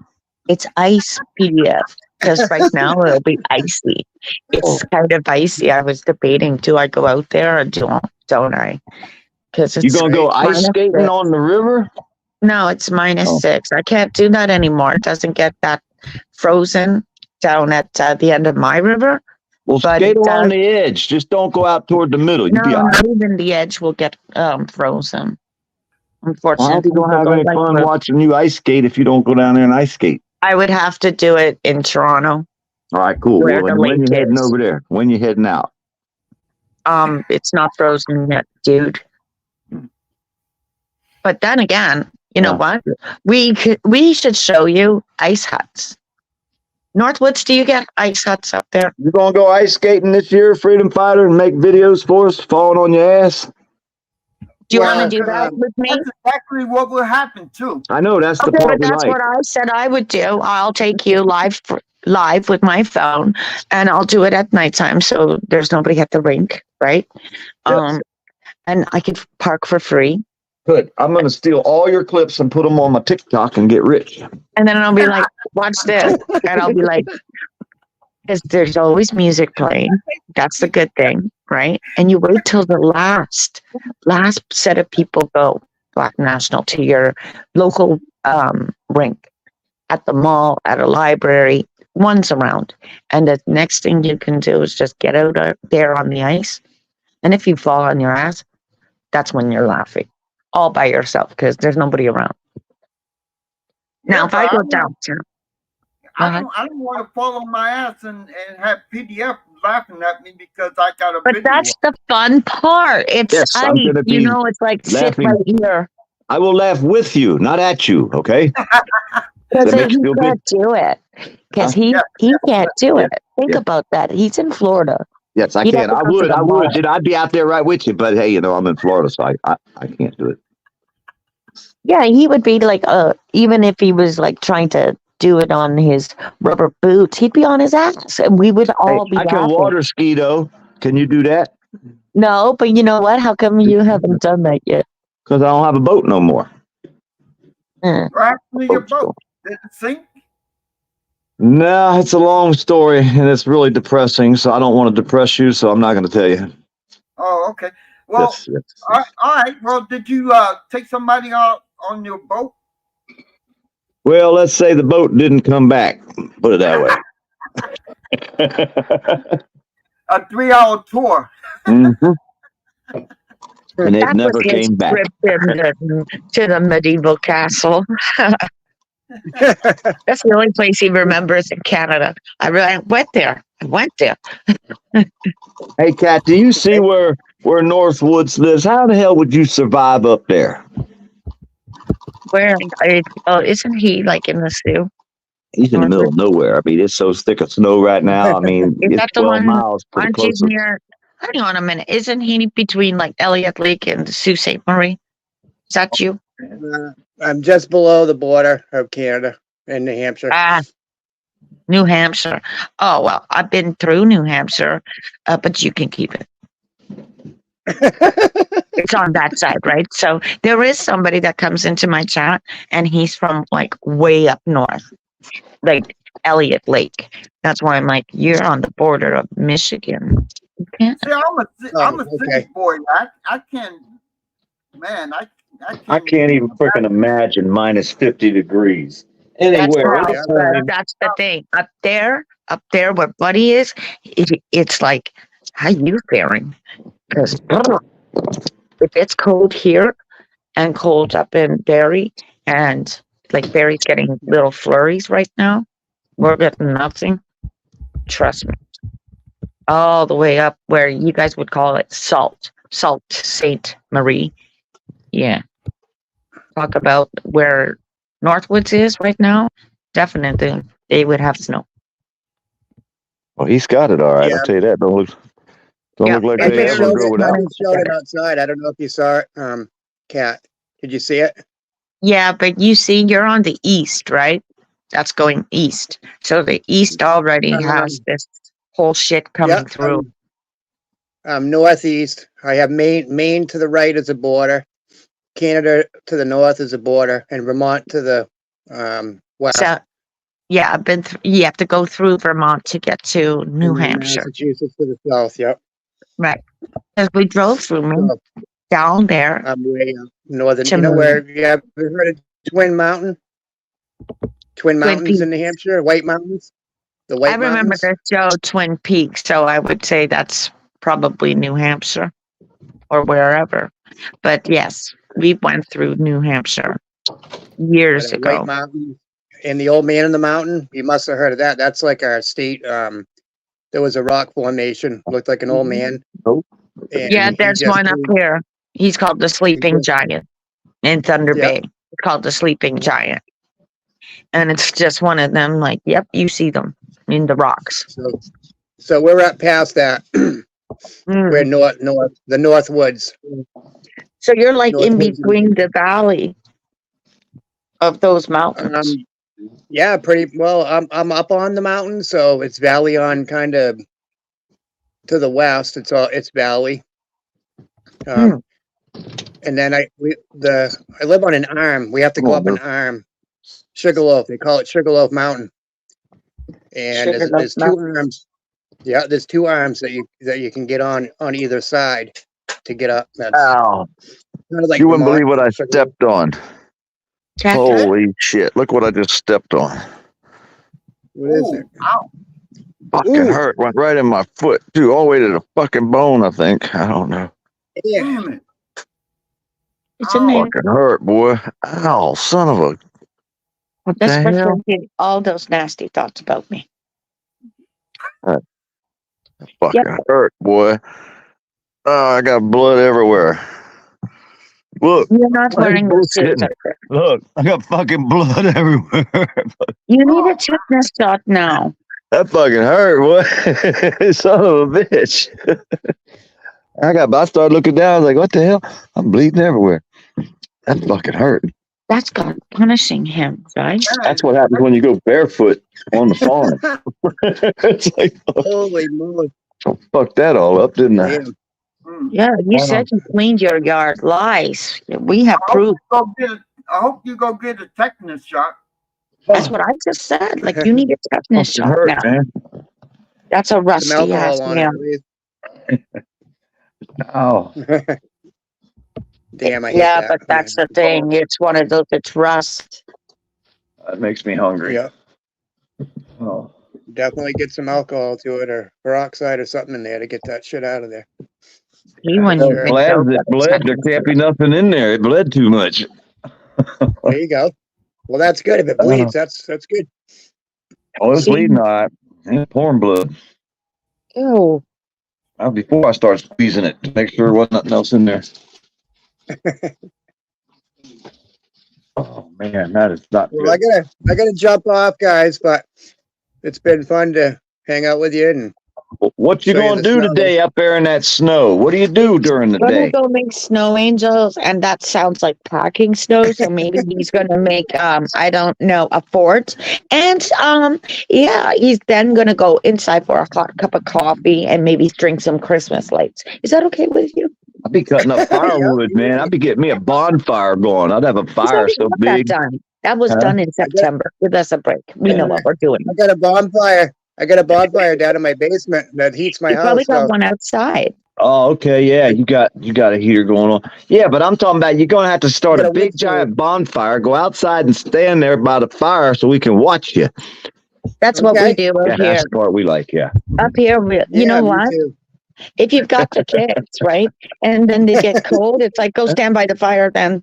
[SPEAKER 4] It's ice PDF because right now it'll be icy. It's kind of icy. I was debating, do I go out there or don't I? Because
[SPEAKER 3] You
[SPEAKER 4] it's
[SPEAKER 3] gonna go ice
[SPEAKER 4] minus
[SPEAKER 3] skating
[SPEAKER 4] 6.
[SPEAKER 3] on the river?
[SPEAKER 4] No, it's minus
[SPEAKER 3] Oh.
[SPEAKER 4] 6. I can't do that anymore. It doesn't get that frozen down at the end of my river.
[SPEAKER 3] Well,
[SPEAKER 4] But
[SPEAKER 3] skate
[SPEAKER 4] it
[SPEAKER 3] along
[SPEAKER 4] does-
[SPEAKER 3] the edge. Just don't go out toward the middle. You
[SPEAKER 4] No,
[SPEAKER 3] be all right.
[SPEAKER 4] not even the edge will get frozen.
[SPEAKER 3] How
[SPEAKER 4] Unfortunately,
[SPEAKER 3] you gonna have
[SPEAKER 4] because
[SPEAKER 3] any
[SPEAKER 4] I like
[SPEAKER 3] fun
[SPEAKER 4] the-
[SPEAKER 3] watching you ice skate if you don't go down there and ice skate?
[SPEAKER 4] I would have to do it in Toronto.
[SPEAKER 3] All right, cool.
[SPEAKER 4] Where
[SPEAKER 3] Well,
[SPEAKER 4] the
[SPEAKER 3] when you
[SPEAKER 4] lake
[SPEAKER 3] heading
[SPEAKER 4] is.
[SPEAKER 3] over there? When you heading out?
[SPEAKER 4] It's not frozen yet, dude. But then again, you know what? We should show you ice huts. Northwoods, do you get ice huts up there?
[SPEAKER 3] You gonna go ice skating this year, Freedom Fighter, and make videos for us, falling on your ass?
[SPEAKER 4] Do you
[SPEAKER 2] Well,
[SPEAKER 4] want to do that with me?
[SPEAKER 1] That's exactly what will happen too.
[SPEAKER 3] I know that's the
[SPEAKER 4] Okay,
[SPEAKER 3] part
[SPEAKER 4] but
[SPEAKER 3] we
[SPEAKER 4] that's
[SPEAKER 3] like.
[SPEAKER 4] what I said I would do. I'll take you live with my phone, and I'll do it at nighttime, so there's nobody at the rink, right?
[SPEAKER 3] Yes.
[SPEAKER 4] And I could park for free,
[SPEAKER 3] Good. I'm gonna steal all your clips and put them on my TikTok and get rich.
[SPEAKER 4] and then I'll be like, "Watch this," and I'll be like, "Because there's always music playing. That's the good thing, right?" And you wait till the last set of people go Black National to your local rink at the mall, at a library, one's around. And the next thing you can do is just get out there on the ice. And if you fall on your ass, that's when you're laughing all by yourself because there's nobody around. Now, if I go downtown,
[SPEAKER 1] I don't want to fall on my ass and have PDF laughing at me because I got a
[SPEAKER 4] but
[SPEAKER 1] video.
[SPEAKER 4] that's the fun part. It's
[SPEAKER 3] Yes, I'm
[SPEAKER 4] ice.
[SPEAKER 3] gonna
[SPEAKER 4] You
[SPEAKER 3] be
[SPEAKER 4] know, it's like
[SPEAKER 3] laughing.
[SPEAKER 4] sit right here.
[SPEAKER 3] I will laugh with you, not at you. Okay.
[SPEAKER 4] Because
[SPEAKER 3] That makes
[SPEAKER 4] he
[SPEAKER 3] you feel
[SPEAKER 4] can't do it. Because he can't do
[SPEAKER 3] Yeah.
[SPEAKER 4] it. Think
[SPEAKER 3] Yeah.
[SPEAKER 4] about that. He's in Florida.
[SPEAKER 3] Yes, I
[SPEAKER 4] You'd
[SPEAKER 3] can.
[SPEAKER 4] have to
[SPEAKER 3] I
[SPEAKER 4] go to
[SPEAKER 3] would.
[SPEAKER 4] the
[SPEAKER 3] I
[SPEAKER 4] mall.
[SPEAKER 3] would. Dude, I'd be out there right with you. But hey, I'm in Florida, so I can't do it.
[SPEAKER 4] Yeah, he would be like, even if he was like trying to do it on his rubber boots, he'd be on his ass, and we would
[SPEAKER 3] Hey,
[SPEAKER 4] all be
[SPEAKER 3] I can
[SPEAKER 4] laughing.
[SPEAKER 3] water ski though. Can you do that?
[SPEAKER 4] No, but you know what? How come you haven't done that yet?
[SPEAKER 3] Because I don't have a boat no more.
[SPEAKER 4] Hmm.
[SPEAKER 1] What happened to your boat? Did it sink?
[SPEAKER 3] No, it's a long story and it's really depressing. So I don't want to depress you. So I'm not going to tell you.
[SPEAKER 1] Oh, okay. Well,
[SPEAKER 3] Yes.
[SPEAKER 1] all right. Well, did you take somebody out on your boat?
[SPEAKER 3] Well, let's say the boat didn't come back. Put it that way.
[SPEAKER 1] A 3-hour tour.
[SPEAKER 3] Mhm. and it
[SPEAKER 4] That was
[SPEAKER 3] never
[SPEAKER 4] his
[SPEAKER 3] came back.
[SPEAKER 4] trip to the medieval castle. That's the only place he remembers in Canada. I went there. I went there.
[SPEAKER 3] Hey, Kat, do you see where Northwoods lives? How the hell would you survive up there?
[SPEAKER 4] Where? Isn't he like in the Sioux?
[SPEAKER 3] He's in the middle of nowhere. I mean, it's so thick of snow right now. I mean,
[SPEAKER 4] Is
[SPEAKER 3] it's
[SPEAKER 4] that the
[SPEAKER 3] 12
[SPEAKER 4] one?
[SPEAKER 3] miles to the
[SPEAKER 4] Aren't you
[SPEAKER 3] closest.
[SPEAKER 4] near? Hang on a minute. Isn't he between like Elliott Lake and Sault Ste. Marie? Is that you?
[SPEAKER 2] I'm just below the border of Canada and New Hampshire.
[SPEAKER 4] Ah, New Hampshire. Oh well, I've been through New Hampshire, but you can keep it. It's on that side, right? So there is somebody that comes into my chat, and he's from like way up north, like Elliott Lake. That's why I'm like, you're on the border of Michigan. You can't.
[SPEAKER 1] See, I'm a
[SPEAKER 2] Oh,
[SPEAKER 1] city
[SPEAKER 2] okay.
[SPEAKER 1] boy. I can't, man.
[SPEAKER 5] I can't even freaking imagine minus 50 degrees anywhere.
[SPEAKER 4] That's
[SPEAKER 2] how-
[SPEAKER 5] anytime.
[SPEAKER 4] That's the thing. Up there where Buddy is, it's like, how you faring? Because if it's cold here and cold up in Barrie, and like Barrie's getting little flurries right now, we're getting nothing. Trust me. All the way up where you guys would call it Sault Ste. Marie. Yeah. Talk about where Northwoods is right now. Definitely, they would have snow.
[SPEAKER 3] Well, he's got it all right.
[SPEAKER 2] Yeah.
[SPEAKER 3] I'll tell you that. Don't
[SPEAKER 4] Yeah.
[SPEAKER 3] look like
[SPEAKER 2] I
[SPEAKER 3] they
[SPEAKER 2] just
[SPEAKER 3] ever
[SPEAKER 2] showed
[SPEAKER 3] go
[SPEAKER 2] it,
[SPEAKER 3] without.
[SPEAKER 2] I just showed it outside. I don't know if you saw it. Kat, did you see it?
[SPEAKER 4] Yeah, but you see, you're on the east, right? That's going east. So the east already has this whole shit coming
[SPEAKER 2] Yep,
[SPEAKER 4] through.
[SPEAKER 2] northeast. I have Maine to the right as a border, Canada to the north as a border, and Vermont to the west.
[SPEAKER 4] So, yeah, you have to go through Vermont to get to New
[SPEAKER 2] and then
[SPEAKER 4] Hampshire,
[SPEAKER 2] Massachusetts to the south. Yep.
[SPEAKER 4] right? Because we drove through Maine,
[SPEAKER 2] So
[SPEAKER 4] down there.
[SPEAKER 2] I'm way up northern.
[SPEAKER 4] To
[SPEAKER 2] You know
[SPEAKER 4] Maine.
[SPEAKER 2] where you ever heard of Twin Mountain? Twin Mountains in New Hampshire, White Mountains. The White
[SPEAKER 4] I remember
[SPEAKER 2] Mountains.
[SPEAKER 4] the show Twin Peaks, so I would say that's probably New Hampshire or wherever. But yes, we went through New Hampshire years
[SPEAKER 2] The
[SPEAKER 4] ago.
[SPEAKER 2] White Mountains and the Old Man in the Mountain. You must have heard of that. That's like our state. There was a rock formation, looked like an old man.
[SPEAKER 3] Nope.
[SPEAKER 2] And
[SPEAKER 4] Yeah,
[SPEAKER 2] he
[SPEAKER 4] there's
[SPEAKER 2] just
[SPEAKER 4] one up
[SPEAKER 2] moved-
[SPEAKER 4] here. He's called the Sleeping Giant in Thunder
[SPEAKER 2] Yeah.
[SPEAKER 4] Bay. It's called the Sleeping Giant. And it's just one of them, like, yep, you see them in the rocks.
[SPEAKER 2] So we're up past that.
[SPEAKER 4] Mm.
[SPEAKER 2] We're the North Woods.
[SPEAKER 4] So you're like in
[SPEAKER 2] Northwoods.
[SPEAKER 4] between the valley of those mountains.
[SPEAKER 2] Yeah, pretty well. I'm up on the mountain, so it's valley on kind of to the west. It's valley. And then I live on an arm. We have to go up an arm. Sugarloaf. They call it Sugarloaf Mountain. And there's two arms. Yeah, there's two arms that you can get on either side to get up. That's
[SPEAKER 3] Ow.
[SPEAKER 2] kind of like
[SPEAKER 3] You wouldn't
[SPEAKER 2] Vermont.
[SPEAKER 3] believe what I stepped on.
[SPEAKER 4] Cactus?
[SPEAKER 3] Holy shit. Look what I just stepped on.
[SPEAKER 2] What is
[SPEAKER 1] Ooh,
[SPEAKER 2] it?
[SPEAKER 1] ow.
[SPEAKER 3] Fucking
[SPEAKER 2] Ooh.
[SPEAKER 3] hurt. Went right in my foot, too. All the way to the fucking bone, I think. I don't know.
[SPEAKER 2] Yeah.
[SPEAKER 1] Damn it.
[SPEAKER 4] It's in there.
[SPEAKER 3] Fucking hurt, boy. Ow, son of a. What
[SPEAKER 4] That's
[SPEAKER 3] the
[SPEAKER 4] for
[SPEAKER 3] hell?
[SPEAKER 4] thinking all those nasty thoughts about me.
[SPEAKER 3] Fucking hurt, boy. Oh, I got blood everywhere. Look,
[SPEAKER 4] You're not
[SPEAKER 3] Why are you
[SPEAKER 4] wearing the suit.
[SPEAKER 3] bullshitting? look, I got fucking blood everywhere.
[SPEAKER 4] You need a tetanus shot now.
[SPEAKER 3] That fucking hurt, boy. Son of a bitch. I started looking down, I was like, what the hell? I'm bleeding everywhere. That fucking hurt.
[SPEAKER 4] That's God punishing him, right?
[SPEAKER 3] That's what happens when you go barefoot on the farm. It's like,
[SPEAKER 2] Holy moly.
[SPEAKER 3] fuck that all up, didn't I?
[SPEAKER 2] Damn.
[SPEAKER 1] Mm.
[SPEAKER 4] Yeah, you said you cleaned your yard. Lies. We have proof.
[SPEAKER 1] I hope you go get a tetanus shot.
[SPEAKER 4] That's what I just said. Like, you need a tetanus
[SPEAKER 3] Fucking
[SPEAKER 4] shot
[SPEAKER 3] hurt,
[SPEAKER 4] now.
[SPEAKER 3] man.
[SPEAKER 4] That's a
[SPEAKER 2] Some
[SPEAKER 4] rusty ass
[SPEAKER 2] alcohol on it,
[SPEAKER 4] man.
[SPEAKER 2] please.
[SPEAKER 3] Oh.
[SPEAKER 2] Damn, I hate
[SPEAKER 4] Yeah,
[SPEAKER 2] that.
[SPEAKER 4] but that's the thing. It's one of those, it's rust.
[SPEAKER 3] That makes me hungry.
[SPEAKER 2] Yeah,
[SPEAKER 3] Oh.
[SPEAKER 2] definitely get some alcohol to it or peroxide or something in there to get that shit out of there.
[SPEAKER 4] He wouldn't
[SPEAKER 2] It
[SPEAKER 4] even
[SPEAKER 3] Bled,
[SPEAKER 4] joke
[SPEAKER 3] it
[SPEAKER 4] at the
[SPEAKER 3] bled. There
[SPEAKER 4] time.
[SPEAKER 3] can't be nothing in there. It bled too much.
[SPEAKER 2] There you go. Well, that's good. If it bleeds, that's good.
[SPEAKER 3] Oh, it's
[SPEAKER 4] See?
[SPEAKER 3] bleeding all right. Yeah, pouring blood.
[SPEAKER 4] Ew.
[SPEAKER 3] Before I start squeezing it to make sure there wasn't nothing else in there. Oh man, that is not
[SPEAKER 2] Well,
[SPEAKER 3] good.
[SPEAKER 2] I gotta jump off, guys, but it's been fun to hang out with you. And
[SPEAKER 3] What you
[SPEAKER 2] show you
[SPEAKER 3] gonna
[SPEAKER 2] the
[SPEAKER 3] do
[SPEAKER 2] snow.
[SPEAKER 3] today up there in that snow? What do you do during the
[SPEAKER 4] Gonna
[SPEAKER 3] day?
[SPEAKER 4] go make snow angels, and that sounds like packing snow. So maybe he's gonna make I don't know, a fort, and yeah, he's then gonna go inside for a hot cup of coffee and maybe drink some Christmas lights. Is that okay with you?
[SPEAKER 3] I'd be cutting up firewood, man. I'd be getting me a bonfire going. I'd have a
[SPEAKER 4] He's
[SPEAKER 3] fire
[SPEAKER 4] already
[SPEAKER 3] so
[SPEAKER 4] got that
[SPEAKER 3] big.
[SPEAKER 4] done. That was
[SPEAKER 3] Huh?
[SPEAKER 4] done in September. Give us a break. We know what we're doing.
[SPEAKER 2] I got a bonfire. I got a bonfire down in my basement that heats my
[SPEAKER 4] You probably
[SPEAKER 2] house.
[SPEAKER 4] got
[SPEAKER 2] So
[SPEAKER 4] one outside.
[SPEAKER 3] Oh, okay, yeah, you got a heater going on. Yeah, but I'm talking about you're gonna have to start
[SPEAKER 2] I got
[SPEAKER 3] a
[SPEAKER 2] a
[SPEAKER 3] big
[SPEAKER 2] wood stove.
[SPEAKER 3] giant bonfire, go outside and stand there by the fire so we can watch you.
[SPEAKER 4] That's what we
[SPEAKER 2] Okay.
[SPEAKER 4] do
[SPEAKER 3] Yeah,
[SPEAKER 4] out here.
[SPEAKER 3] that's the part we like, yeah.
[SPEAKER 4] Up here, you
[SPEAKER 2] Yeah,
[SPEAKER 4] know
[SPEAKER 2] me
[SPEAKER 4] what?
[SPEAKER 2] too.
[SPEAKER 4] If you've got the kids, right, and then they get cold, it's like go stand by the fire then,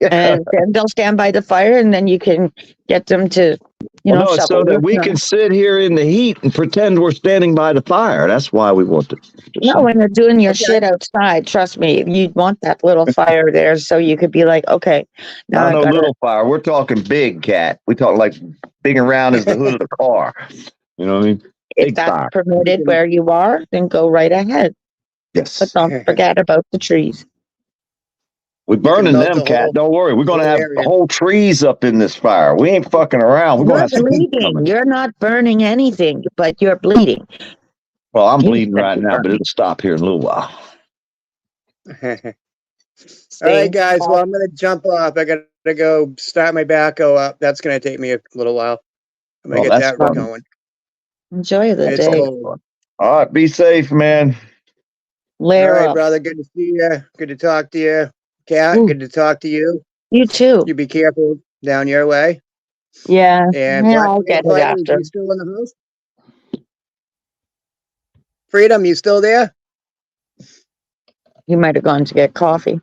[SPEAKER 4] and then they'll stand by the fire, and then you can get them to, you know,
[SPEAKER 3] Well, no, it's so
[SPEAKER 4] shovel
[SPEAKER 3] that
[SPEAKER 4] with
[SPEAKER 3] we
[SPEAKER 4] them.
[SPEAKER 3] can sit here in the heat and pretend we're standing by the fire. That's why we want to.
[SPEAKER 4] No, when they're doing your
[SPEAKER 2] Okay.
[SPEAKER 4] shit outside, trust me, you'd want that little fire there so you could be like, okay, now
[SPEAKER 3] Not
[SPEAKER 4] I
[SPEAKER 3] no
[SPEAKER 4] gotta.
[SPEAKER 3] little fire. We're talking big, cat. We talk like big and round as the hood of the car. You know what I mean?
[SPEAKER 4] If
[SPEAKER 3] big
[SPEAKER 4] that's
[SPEAKER 3] fire.
[SPEAKER 4] permitted where you are, then go right ahead. But
[SPEAKER 3] Yes.
[SPEAKER 4] don't forget about the trees.
[SPEAKER 3] We're
[SPEAKER 2] can
[SPEAKER 3] burning
[SPEAKER 2] melt
[SPEAKER 3] them,
[SPEAKER 2] the
[SPEAKER 3] cat.
[SPEAKER 2] whole-
[SPEAKER 3] Don't worry. We're gonna
[SPEAKER 2] whole
[SPEAKER 3] have
[SPEAKER 2] area.
[SPEAKER 3] whole trees up in this fire. We ain't fucking around. We're gonna
[SPEAKER 4] You're
[SPEAKER 3] have some heat
[SPEAKER 4] bleeding.
[SPEAKER 3] coming.
[SPEAKER 4] You're not burning anything, but you're bleeding.
[SPEAKER 3] Well, I'm
[SPEAKER 4] You
[SPEAKER 3] bleeding
[SPEAKER 4] said
[SPEAKER 3] right
[SPEAKER 4] you're
[SPEAKER 3] now, but
[SPEAKER 4] burning.
[SPEAKER 3] it'll stop here in a little while.
[SPEAKER 2] All
[SPEAKER 4] See?
[SPEAKER 2] right, guys. Well, I'm gonna jump off. I gotta go start my backhoe up. That's gonna take me a little while. I'm gonna
[SPEAKER 3] Well,
[SPEAKER 2] get
[SPEAKER 3] that's
[SPEAKER 2] that
[SPEAKER 3] fun.
[SPEAKER 2] going.
[SPEAKER 4] Enjoy the
[SPEAKER 2] It's
[SPEAKER 4] day.
[SPEAKER 2] cold.
[SPEAKER 3] All right, be safe, man.
[SPEAKER 2] All
[SPEAKER 4] Layer
[SPEAKER 2] right,
[SPEAKER 4] up.
[SPEAKER 2] brother. Good to see you. Good to talk to you. Kat,
[SPEAKER 4] Ooh.
[SPEAKER 2] good to talk to you.
[SPEAKER 4] You too.
[SPEAKER 2] You be careful down your way.
[SPEAKER 4] Yeah.
[SPEAKER 2] And
[SPEAKER 4] Yeah,
[SPEAKER 2] Black
[SPEAKER 4] I'll get it
[SPEAKER 2] Fighter,
[SPEAKER 4] after.
[SPEAKER 2] you still in the house? Freedom, you still there?
[SPEAKER 4] You might have gone to get coffee.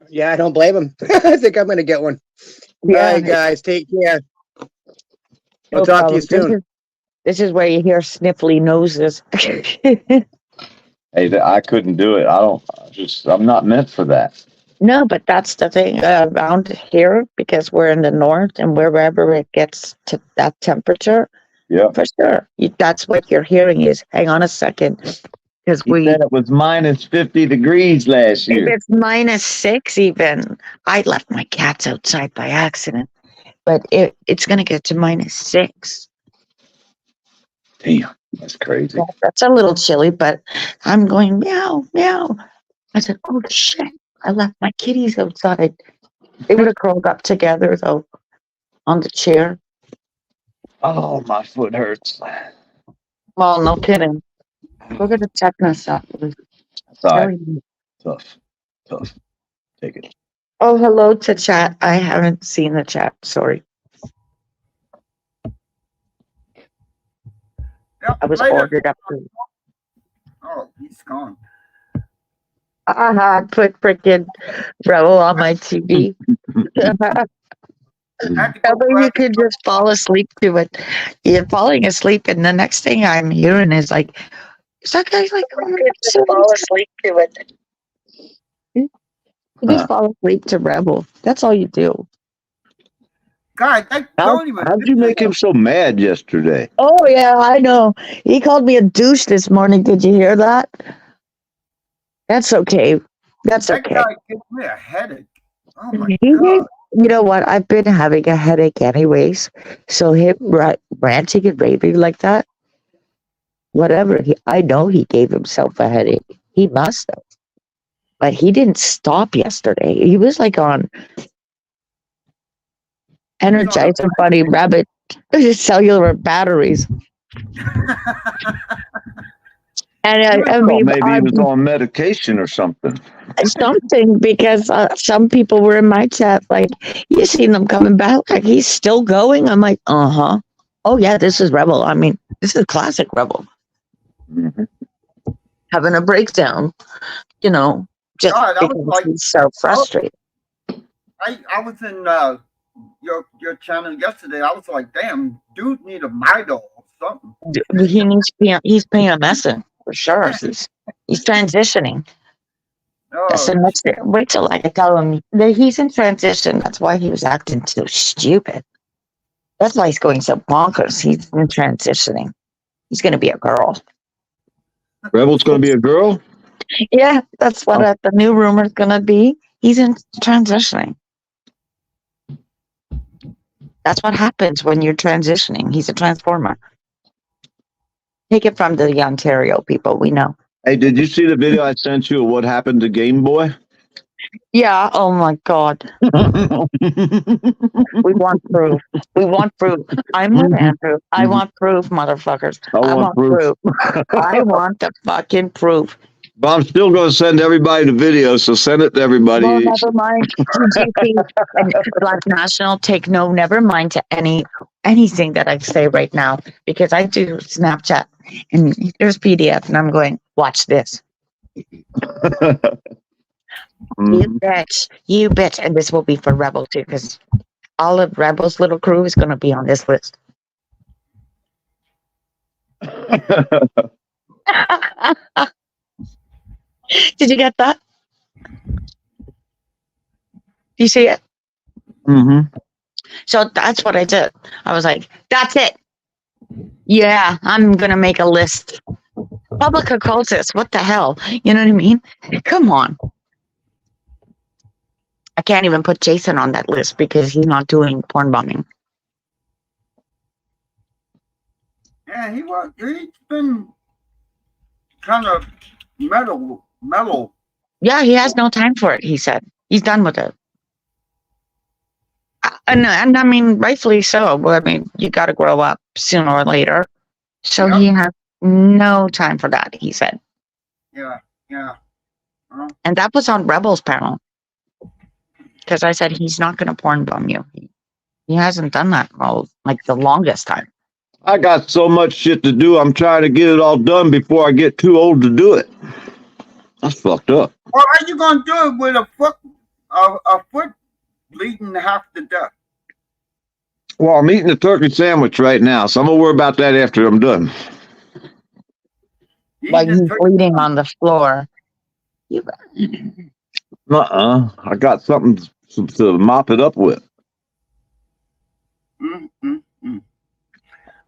[SPEAKER 2] Yeah, I don't blame him. I think I'm gonna get one. All right, guys, take care.
[SPEAKER 4] no
[SPEAKER 2] I'll talk to you
[SPEAKER 4] problem.
[SPEAKER 2] soon.
[SPEAKER 4] This is where you hear sniffly noses.
[SPEAKER 3] Hey, I couldn't do it. I'm not meant for that.
[SPEAKER 4] No, but that's the thing around here because we're in the north and wherever it gets to that temperature,
[SPEAKER 3] Yeah.
[SPEAKER 4] for sure. That's what you're hearing is, hang on a second, because
[SPEAKER 3] He said it was minus 50 degrees last
[SPEAKER 4] if
[SPEAKER 3] year.
[SPEAKER 4] it's -6 even, I left my cats outside by accident, but it's going to get to -6.
[SPEAKER 3] Damn, that's crazy.
[SPEAKER 4] Yeah, that's a little chilly, but I'm going meow, meow. I said, oh shit, I left my kitties outside. They would have curled up together though on the chair.
[SPEAKER 3] Oh, my foot hurts.
[SPEAKER 4] Well, no kidding. Go get a tetanus shot.
[SPEAKER 3] Sorry, tough. Take it.
[SPEAKER 4] Oh, hello to chat. I haven't seen the chat. Sorry.
[SPEAKER 1] Yep,
[SPEAKER 4] I was
[SPEAKER 1] later.
[SPEAKER 4] ordered up.
[SPEAKER 1] Oh, he's gone.
[SPEAKER 4] I put freaking Rebel on my TV.
[SPEAKER 1] Had to
[SPEAKER 4] That
[SPEAKER 1] go
[SPEAKER 4] way you
[SPEAKER 1] grab
[SPEAKER 4] could just fall asleep to it. You're falling asleep, and the next thing I'm hearing is like, is that guy like, just fall asleep to it? You just fall asleep to Rebel. That's all you do.
[SPEAKER 1] God, I don't even.
[SPEAKER 3] How'd you make him so mad yesterday?
[SPEAKER 4] Oh, yeah, I know. He called me a douche this morning. Did you hear that? That's okay. That's
[SPEAKER 1] That
[SPEAKER 4] okay.
[SPEAKER 1] guy gives me a headache. Oh my
[SPEAKER 4] He
[SPEAKER 1] god.
[SPEAKER 4] gave- You know what? I've been having a headache anyways. So him ranting and raving like that, whatever. I know he gave himself a headache. He must have. But he didn't stop yesterday. He was like on Energizer Bunny Rabbit cellular batteries. And I
[SPEAKER 3] Well,
[SPEAKER 4] mean,
[SPEAKER 3] maybe he was on medication or something.
[SPEAKER 4] something because some people were in my chat like, you seen them coming back? Like, he's still going? I'm like, uh-huh. Oh, yeah, this is Rebel. I mean, this is classic Rebel.
[SPEAKER 3] Mhm.
[SPEAKER 4] having a breakdown, you know, just
[SPEAKER 1] God, I was
[SPEAKER 4] because
[SPEAKER 1] like,
[SPEAKER 4] he's so frustrated.
[SPEAKER 1] I was in your channel yesterday. I was like, damn, dude need a Midol or something.
[SPEAKER 4] He needs he's PMSing for sure. He's transitioning. That's the
[SPEAKER 1] Oh,
[SPEAKER 4] next thing. Wait till I tell him that he's in transition. That's why he was acting so stupid. That's why he's going so bonkers. He's in transitioning. He's going to be a girl.
[SPEAKER 3] Rebel's going to be a girl?
[SPEAKER 4] Yeah, that's what the new rumor's going to be. He's in transitioning. That's what happens when you're transitioning. He's a transformer. Take it from the Ontario people. We know.
[SPEAKER 3] Hey, did you see the video I sent you of what happened to Game Boy?
[SPEAKER 4] Yeah. Oh my God. We want proof. We want proof. I'm with Andrew. I want proof, motherfuckers. I want proof. I want the fucking proof.
[SPEAKER 3] But I'm still going to send everybody the video, so send it to everybody.
[SPEAKER 4] Well, never mind. GP and Black National take never mind to anything that I say right now, because I do Snapchat and there's PDF and I'm going, watch this. You bet. And this will be for Rebel too, because all of Rebel's little crew is going to be on this list. Did you get that? Do you see it?
[SPEAKER 3] Mm-hmm.
[SPEAKER 4] So that's what I did. I was like, that's it. Yeah, I'm going to make a list. Public occultist, what the hell? You know what I mean? Come on. I can't even put Jason on that list because he's not doing porn bombing.
[SPEAKER 1] yeah, he's been kind of mellow.
[SPEAKER 4] Yeah, he has no time for it, he said. He's done with it. And I mean, rightfully so. Well, I mean, you got to grow up sooner or later. So
[SPEAKER 1] Yep.
[SPEAKER 4] he has no time for that, he said.
[SPEAKER 1] Yeah.
[SPEAKER 4] And that was on Rebel's panel. Because I said, he's not going to porn bomb you. He hasn't done that like the longest time.
[SPEAKER 3] I got so much shit to do. I'm trying to get it all done before I get too old to do it. That's fucked up.
[SPEAKER 1] Or are you gonna do it with a foot bleeding half to death?
[SPEAKER 3] Well, I'm eating a turkey sandwich right now, so I'm gonna worry about that after I'm done.
[SPEAKER 4] Like he's bleeding on the floor.
[SPEAKER 3] I got something to mop it up with.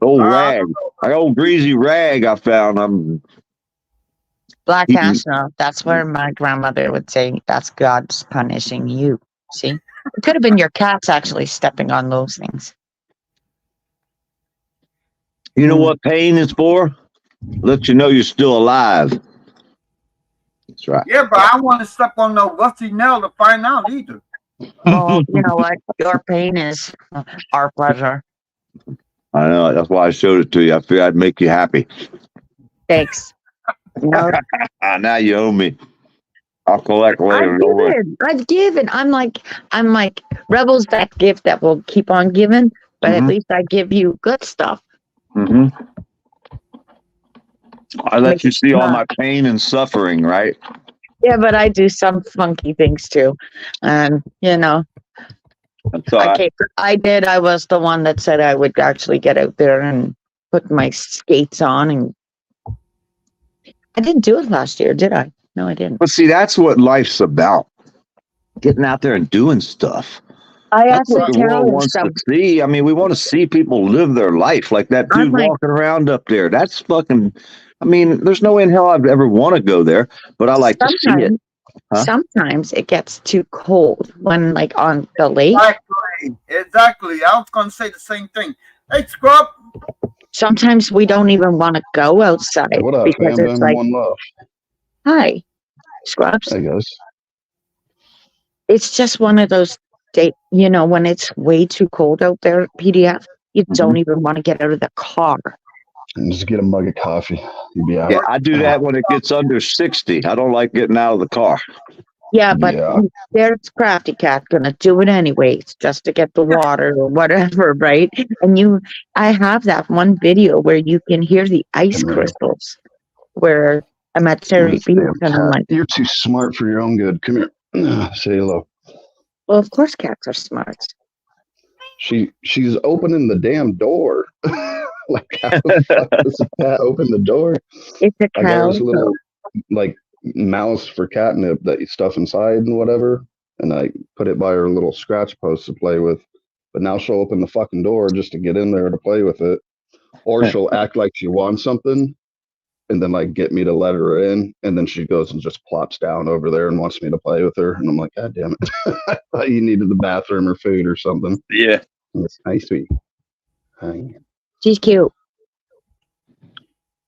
[SPEAKER 3] Old rag, an old greasy rag I found. I'm
[SPEAKER 4] Black National. That's where my grandmother would say, that's God's punishing you. See? It could have been your cats actually stepping on those things.
[SPEAKER 3] You know what pain is for? Let you know you're still alive. That's right.
[SPEAKER 1] Yeah, but I want to step on no rusty nail to find out either.
[SPEAKER 4] Well, you know what? Your pain is our pleasure.
[SPEAKER 3] I know. That's why I showed it to you. I figured I'd make you happy.
[SPEAKER 4] Thanks. No,
[SPEAKER 3] Now you owe me. I'll collect later.
[SPEAKER 4] I've given. I'm like, Rebel's that gift that will keep on giving, but at least I give you good stuff.
[SPEAKER 3] Mm-hmm. I let you see all my pain and suffering, right?
[SPEAKER 4] Yeah, but I do some funky things too. And, you know,
[SPEAKER 3] That's all right.
[SPEAKER 4] I was the one that said I would actually get out there and put my skates on. And I didn't do it last year, did I? No, I didn't.
[SPEAKER 3] But see, that's what life's about. Getting out there and doing stuff.
[SPEAKER 4] I
[SPEAKER 3] That's what
[SPEAKER 4] actually
[SPEAKER 3] the world
[SPEAKER 4] challenged
[SPEAKER 3] wants
[SPEAKER 4] some.
[SPEAKER 3] to see. I mean, we want to see people live their life like that dude walking around up there. That's fucking, I mean, there's no way in hell I'd ever want to go there, but I like to see it. Huh?
[SPEAKER 4] Sometimes it gets too cold when, like, on the lake.
[SPEAKER 1] Exactly. I was going to say the same thing. Hey, Scrub.
[SPEAKER 4] Sometimes we don't even want to go outside.
[SPEAKER 6] What up,
[SPEAKER 4] because
[SPEAKER 6] fam?
[SPEAKER 4] it's like,
[SPEAKER 6] One love.
[SPEAKER 4] hi, Scrubs.
[SPEAKER 6] Hey, guys.
[SPEAKER 4] It's just one of those days, you know, when it's way too cold out there, PDF, you don't even want to get out of the car.
[SPEAKER 6] And just get a mug of coffee. You'll be out.
[SPEAKER 3] Yeah, I do that when it gets under 60. I don't like getting out of the car.
[SPEAKER 4] Yeah, but
[SPEAKER 6] Yeah.
[SPEAKER 4] there's Crafty Cat gonna do it anyways, just to get the water or whatever, right? And I have that one video where you can hear the ice
[SPEAKER 6] Come here.
[SPEAKER 4] crystals, where I'm at Terry Beach
[SPEAKER 6] Damn
[SPEAKER 4] and I'm
[SPEAKER 6] cat.
[SPEAKER 4] like,
[SPEAKER 6] You're too smart for your own good. Come here. Say hello.
[SPEAKER 4] well, of course cats are smart.
[SPEAKER 6] She's opening the damn door. Like how the fuck does a cat open the door?
[SPEAKER 4] It's a
[SPEAKER 6] I got
[SPEAKER 4] cow.
[SPEAKER 6] this little like mouse for catnip that you stuff inside and whatever, and I put it by her little scratch post to play with. But now she'll open the fucking door just to get in there to play with it, or she'll act like she wants something, and then like get me to let her in, and then she goes and just plops down over there and wants me to play with her, and I'm like, God damn it! I thought you needed the bathroom or food or something.
[SPEAKER 3] Yeah.
[SPEAKER 6] It's nice, sweet. Hi.
[SPEAKER 4] She's cute.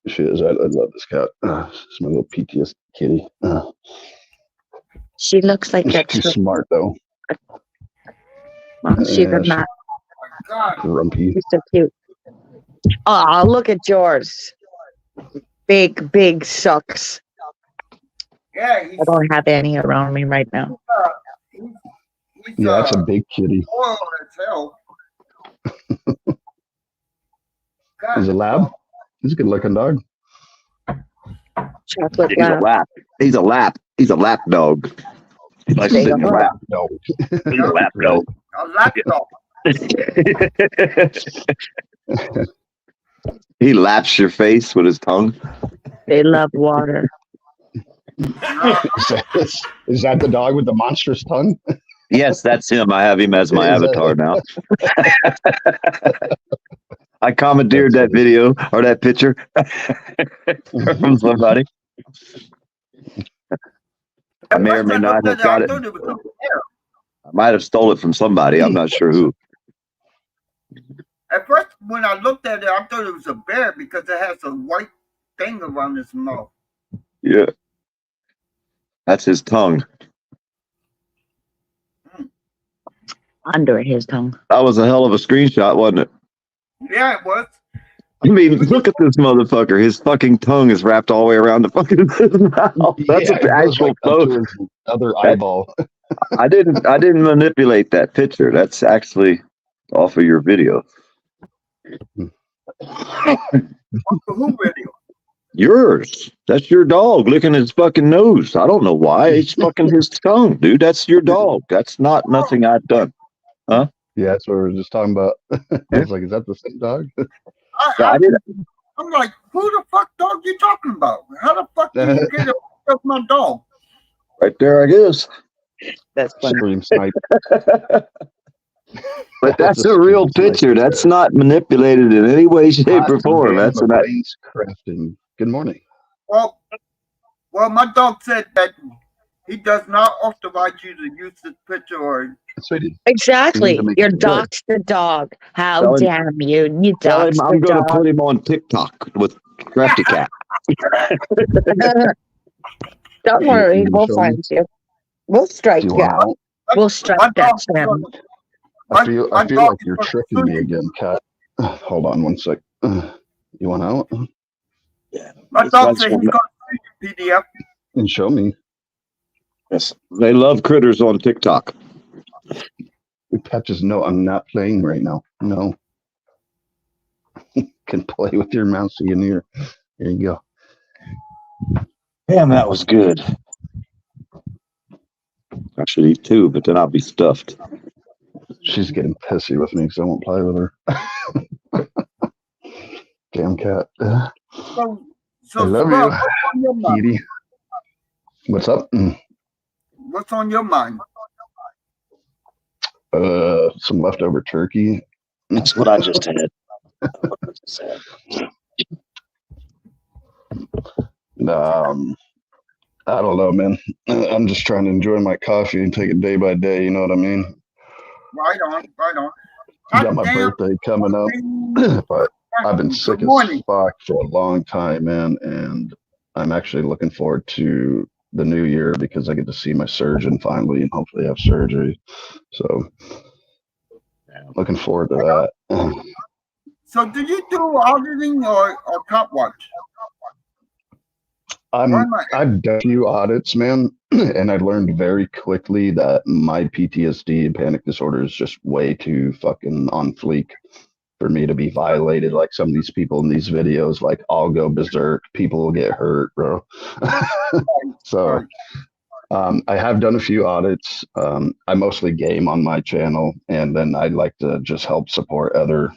[SPEAKER 6] She is. I love this cat. It's my little PTS kitty.
[SPEAKER 4] She looks like
[SPEAKER 6] She's
[SPEAKER 4] that.
[SPEAKER 6] too smart though.
[SPEAKER 4] Well, she's
[SPEAKER 6] Yeah,
[SPEAKER 4] a not.
[SPEAKER 1] God.
[SPEAKER 6] Grumpy.
[SPEAKER 4] She's so cute. Oh, look at yours. Big sucks.
[SPEAKER 1] Yeah, he's,
[SPEAKER 4] I don't have any around me right now.
[SPEAKER 1] he's
[SPEAKER 6] Yeah, that's a big kitty.
[SPEAKER 1] spoiled as hell. God,
[SPEAKER 6] He's a lab. He's a good looking dog.
[SPEAKER 4] Chocolate
[SPEAKER 3] He's a
[SPEAKER 4] lab.
[SPEAKER 3] lap. He's a lap. He's a lap dog. He likes to sit in your lap.
[SPEAKER 6] No.
[SPEAKER 3] He's a lap dog.
[SPEAKER 1] A laptop.
[SPEAKER 3] He laps your face with his tongue.
[SPEAKER 4] They love water.
[SPEAKER 6] Is that the dog with the monstrous tongue?
[SPEAKER 3] Yes, that's him. I have him as my
[SPEAKER 6] Is that-
[SPEAKER 3] avatar now. I commandeered that video or that picture from somebody. I may or may not have got it. I might have stole it from somebody. I'm not sure who.
[SPEAKER 1] At first, when I looked at it, I thought it was a bear because it has a white thing around its mouth.
[SPEAKER 3] Yeah. That's his tongue.
[SPEAKER 4] Under his tongue.
[SPEAKER 3] That was a hell of a screenshot, wasn't it?
[SPEAKER 1] Yeah, it was.
[SPEAKER 3] I mean, look at this motherfucker. His fucking tongue is wrapped all the way around the fucking mouth. That's
[SPEAKER 6] Yeah,
[SPEAKER 3] an
[SPEAKER 6] it goes,
[SPEAKER 3] actual
[SPEAKER 6] like, up to
[SPEAKER 3] photo.
[SPEAKER 6] his other eyeball.
[SPEAKER 3] I didn't manipulate that picture. That's actually off of your video.
[SPEAKER 1] Who video?
[SPEAKER 3] Yours. That's your dog licking his fucking nose. I don't know why. It's fucking his tongue, dude. That's your dog. That's not nothing I've done.
[SPEAKER 6] Yeah, that's what we were just talking about. I was like, is that the same dog?
[SPEAKER 3] I did.
[SPEAKER 1] I'm like, who the fuck dog you talking about? How the fuck did you get it off my dog?
[SPEAKER 3] Right there, I guess.
[SPEAKER 4] That's funny.
[SPEAKER 6] Stream snipe.
[SPEAKER 3] But that's a real picture. That's not manipulated in any way, shape, or form. That's an
[SPEAKER 6] Brains crafting. Good morning.
[SPEAKER 1] Well, my dog said that he does not authorize you to use this picture or
[SPEAKER 6] Sweetie.
[SPEAKER 4] Exactly.
[SPEAKER 6] You need to make
[SPEAKER 4] You're
[SPEAKER 6] it good.
[SPEAKER 4] doxed the dog. How
[SPEAKER 3] Tell him-
[SPEAKER 4] damn you? You
[SPEAKER 3] tell him
[SPEAKER 4] doxed
[SPEAKER 3] I'm
[SPEAKER 4] the
[SPEAKER 3] going to
[SPEAKER 4] dog.
[SPEAKER 3] put him on TikTok with Crafty Cat.
[SPEAKER 4] Don't worry,
[SPEAKER 6] you
[SPEAKER 4] we'll
[SPEAKER 6] show
[SPEAKER 4] find you. We'll strike
[SPEAKER 6] Do you
[SPEAKER 4] you
[SPEAKER 6] want
[SPEAKER 4] out.
[SPEAKER 6] out?
[SPEAKER 4] We'll strike
[SPEAKER 1] my
[SPEAKER 4] that
[SPEAKER 1] dog-
[SPEAKER 4] Sam.
[SPEAKER 6] I feel
[SPEAKER 1] my
[SPEAKER 6] like
[SPEAKER 1] dog
[SPEAKER 6] you're
[SPEAKER 1] is
[SPEAKER 6] tricking me again, Cat. Hold on one sec. You want out?
[SPEAKER 1] My dog said he's going to see the PDF.
[SPEAKER 6] And show me.
[SPEAKER 3] Yes. They love critters on TikTok.
[SPEAKER 6] Cat just no, I'm not playing right now. No. Can play with your mouse in here. Here you go.
[SPEAKER 3] Damn, that was good. I should eat two, but then I'll be stuffed.
[SPEAKER 6] She's getting pissy with me because I won't play with her. Damn cat.
[SPEAKER 1] So
[SPEAKER 6] I love
[SPEAKER 1] Scrub,
[SPEAKER 6] you,
[SPEAKER 1] what's on your mind?
[SPEAKER 6] Edie. What's up?
[SPEAKER 1] What's on your mind?
[SPEAKER 6] Some leftover turkey.
[SPEAKER 3] That's what I just had.
[SPEAKER 6] I don't know, man. I'm just trying to enjoy my coffee and take it day by day. You know what I mean?
[SPEAKER 1] Right on, right on.
[SPEAKER 6] I got my birthday coming up, but I've been sick
[SPEAKER 1] Good morning.
[SPEAKER 6] as fuck for a long time, man. And I'm actually looking forward to the new year because I get to see my surgeon finally and hopefully have surgery. So looking forward to that.
[SPEAKER 1] So do you do auditing or top watch?
[SPEAKER 6] I've done a few audits, man, and I learned very quickly that my PTSD and panic disorder is just way too fucking on fleek. for me to be violated. Like some of these people in these videos, like I'll go berserk. People will get hurt, bro. So I have done a few audits. I mostly game on my channel, and then I like to just help support other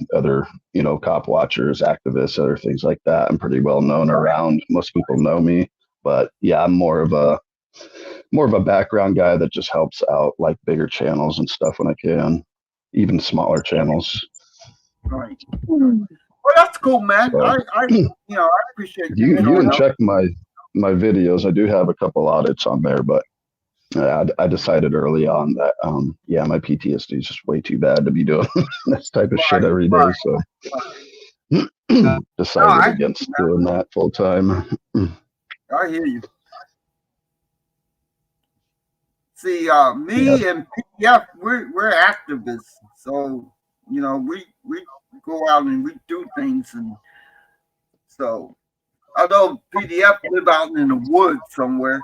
[SPEAKER 6] cop watchers, activists, other things like that. I'm pretty well known around. Most people know me, but yeah, I'm more of a background guy that just helps out like bigger channels and stuff when I can, even smaller channels.
[SPEAKER 1] Right. Well, that's cool, man.
[SPEAKER 6] So,
[SPEAKER 1] I appreciate
[SPEAKER 6] you
[SPEAKER 1] know,
[SPEAKER 6] can check my videos. I do have a couple audits on there, but I decided early on that my PTSD is just way too bad to be doing this type of shit every day. So decided against doing that full time.
[SPEAKER 1] I hear you. See, me and PTF, we're activists, so we go out and we do things, and so although PDF live out in the woods somewhere.